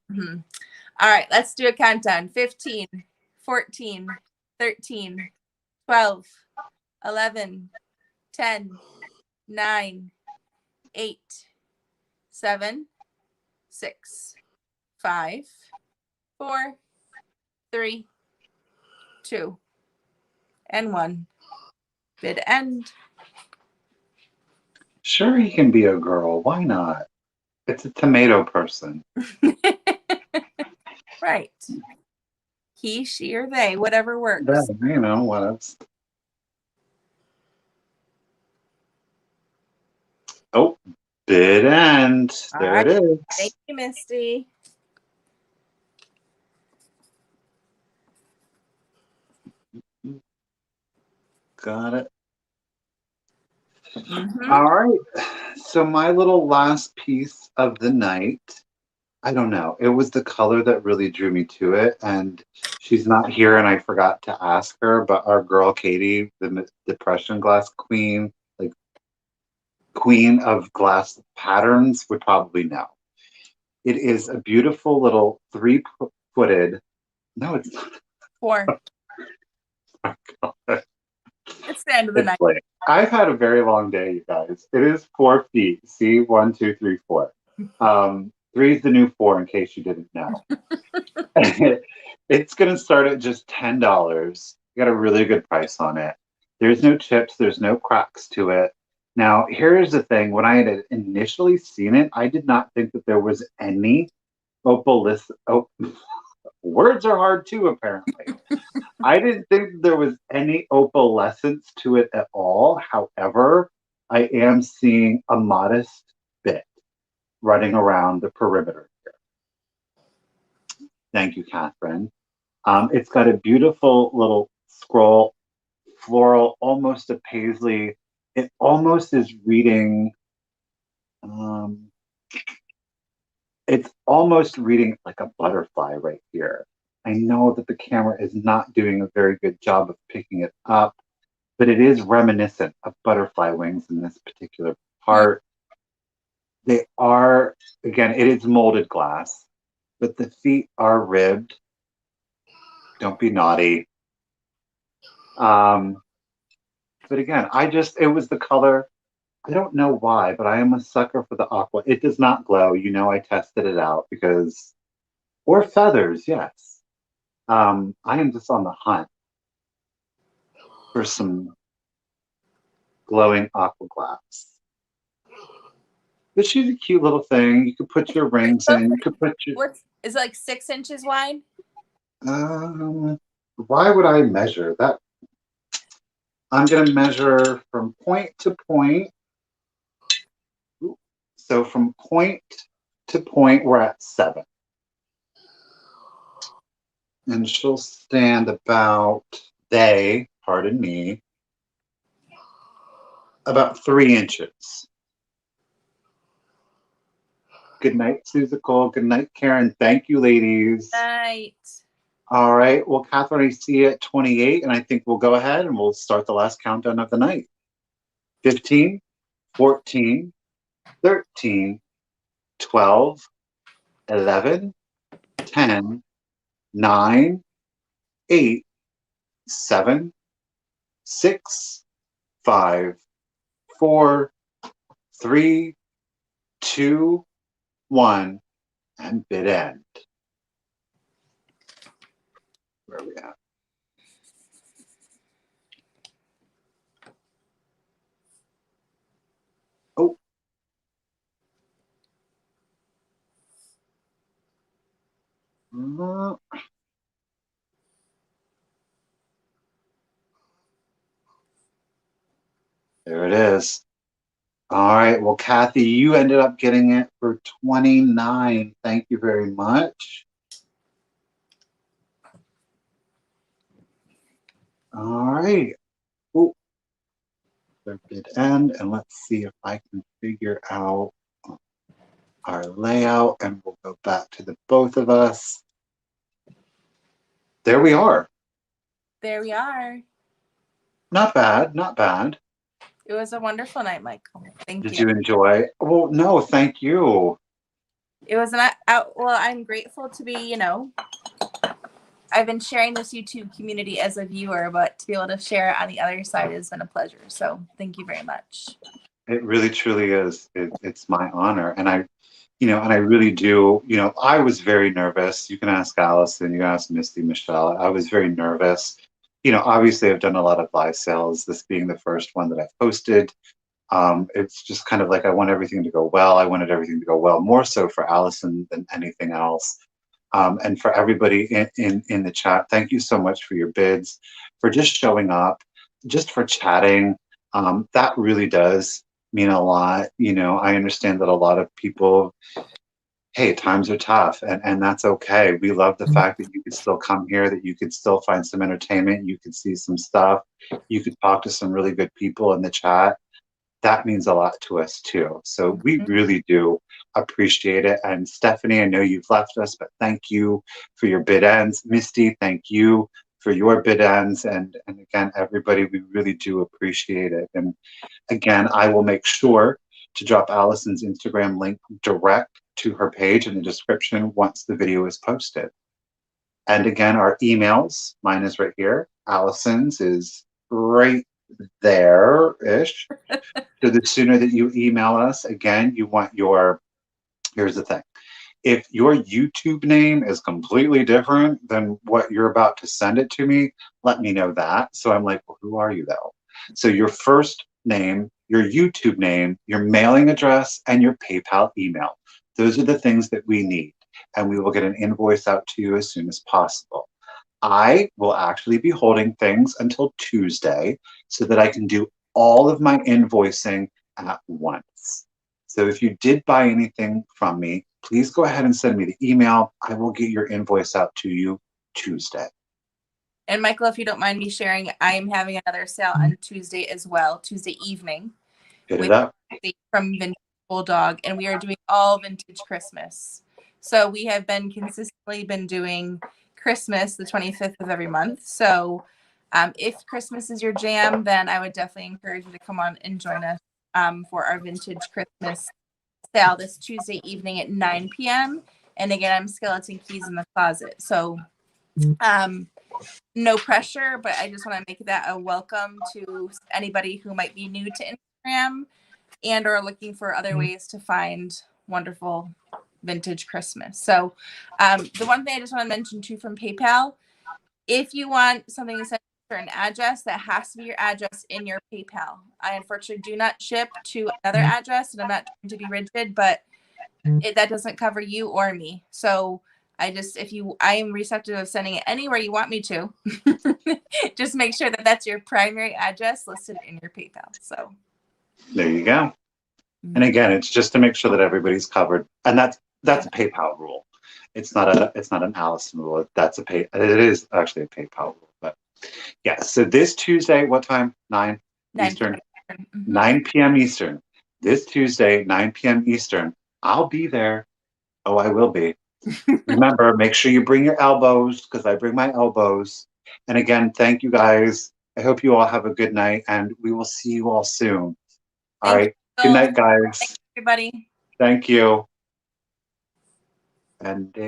All right, let's do a countdown. 15, 14, 13, 12, 11, 10, 9, 8, 7, 6, 5, 4, 3, 2, and 1. Bid end. Sure, he can be a girl. Why not? It's a tomato person. Right. He, she, or they, whatever works. Yeah, what else? Oh, bid end. There it is. Thank you, Misty. Got it. All right. So my little last piece of the night, I don't know. It was the color that really drew me to it. And she's not here and I forgot to ask her, but our girl Katie, the Depression glass queen, like queen of glass patterns, would probably know. It is a beautiful little 3-footed. No, it's not. 4. Oh, God. It's the end of the night. Late. I've had a very long day, you guys. It is 4 feet. See, 1, 2, 3, 4. 3 is the new 4, in case you didn't know. It's going to start at just $10. You got a really good price on it. There's no chips. There's no cracks to it. Now, here's the thing. When I had initially seen it, I did not think that there was any Words are hard too, apparently. I didn't think there was any opalescence to it at all. However, I am seeing a modest bit running around the perimeter here. Thank you, Catherine. It's got a beautiful little scroll, floral, almost a paisley. It almost is reading, um, it's almost reading like a butterfly right here. I know that the camera is not doing a very good job of picking it up, but it is reminiscent of butterfly wings in this particular part. They are, again, it is molded glass, but the feet are ribbed. Don't be naughty. But again, it was the color. I don't know why, but I am a sucker for the aqua. It does not glow. You know, I tested it out or feathers, yes. I am just on the hunt for some glowing aqua glass. But she's a cute little thing. You could put your rings in. You could put your. Is it like 6 inches wide? Why would I measure that? I'm going to measure from point to point. So from point to point, we're at 7. And she'll stand pardon me, about 3 inches. Good night, Susical. Good night, Karen. Thank you, ladies. Night. All right. Well, Catherine, I see you at 28, and I think we'll go ahead and we'll start the last countdown of the night. 15, 14, 13, 12, 11, 10, 9, 8, 7, 6, 5, 4, 3, 2, 1, and bid end. Where are we at? Oh. There it is. All right. Well, Kathy, you ended up getting it for 29. Thank you very much. All right. Oh, there bid end, and let's see if I can figure out our layout, and we'll go back to the both of us. There we are. There we are. Not bad. Not bad. It was a wonderful night, Michael. Thank you. Did you enjoy? Well, no, thank you. It was not. Well, I'm grateful to be. I've been sharing this YouTube community as a viewer, but to be able to share it on the other side has been a pleasure. So thank you very much. It really, truly is. It's my honor, and I really do. I was very nervous. You can ask Allison. You can ask Misty, Michelle. I was very nervous. Obviously, I've done a lot of live sales. This being the first one that I've posted. It's just kind of like I want everything to go well. I wanted everything to go well, more so for Allison than anything else. And for everybody in the chat, thank you so much for your bids, for just showing up, just for chatting. That really does mean a lot. I understand that a lot of people, hey, times are tough, and that's okay. We love the fact that you could still come here, that you could still find some entertainment, you could see some stuff, you could talk to some really good people in the chat. That means a lot to us too. So we really do appreciate it. And Stephanie, I know you've left us, but thank you for your bid ends. Misty, thank you for your bid ends. And again, everybody, we really do appreciate it. And again, I will make sure to drop Allison's Instagram link direct to her page in the description once the video is posted. And again, our emails, mine is right here. Allison's is right there-ish. So the sooner that you email us, again, you want here's the thing. If your YouTube name is completely different than what you're about to send it to me, let me know that. So I'm like, well, who are you though? So your first name, your YouTube name, your mailing address, and your PayPal email. Those are the things that we need. and we will get an invoice out to you as soon as possible. I will actually be holding things until Tuesday so that I can do all of my invoicing at once. So if you did buy anything from me, please go ahead and send me the email. I will get your invoice out to you Tuesday. And Michael, if you don't mind me sharing, I am having another sale on Tuesday as well, Tuesday evening. Hit it up. From Vintage Bulldog, and we are doing all vintage Christmas. So we have been consistently doing Christmas the 25th of every month. So if Christmas is your jam, then I would definitely encourage you to come on and join us for our vintage Christmas sale this Tuesday evening at 9 p.m. And again, I'm Skeleton Keys in the Closet. So no pressure, but I just want to make that a welcome to anybody who might be new to Instagram and or looking for other ways to find wonderful vintage Christmas. So the one thing I just want to mention too from PayPal, if you want something to send to a certain address, that has to be your address in your PayPal. I unfortunately do not ship to another address, and I'm not trying to be rigid, but that doesn't cover you or me. So I am receptive of sending it anywhere you want me to. Just make sure that that's your primary address listed in your PayPal. So there you go. And again, it's just to make sure that everybody's covered, and that's a PayPal rule. It's not an Allison rule. It is actually a PayPal rule. But yeah, so this Tuesday, what time? 9 Eastern. 9 p.m. Eastern. This Tuesday, 9 p.m. Eastern. I'll be there. Oh, I will be. Remember, make sure you bring your elbows, because I bring my elbows. And again, thank you guys. I hope you all have a good night, and we will see you all soon. All right. Good night, guys. Thanks, everybody. Thank you. And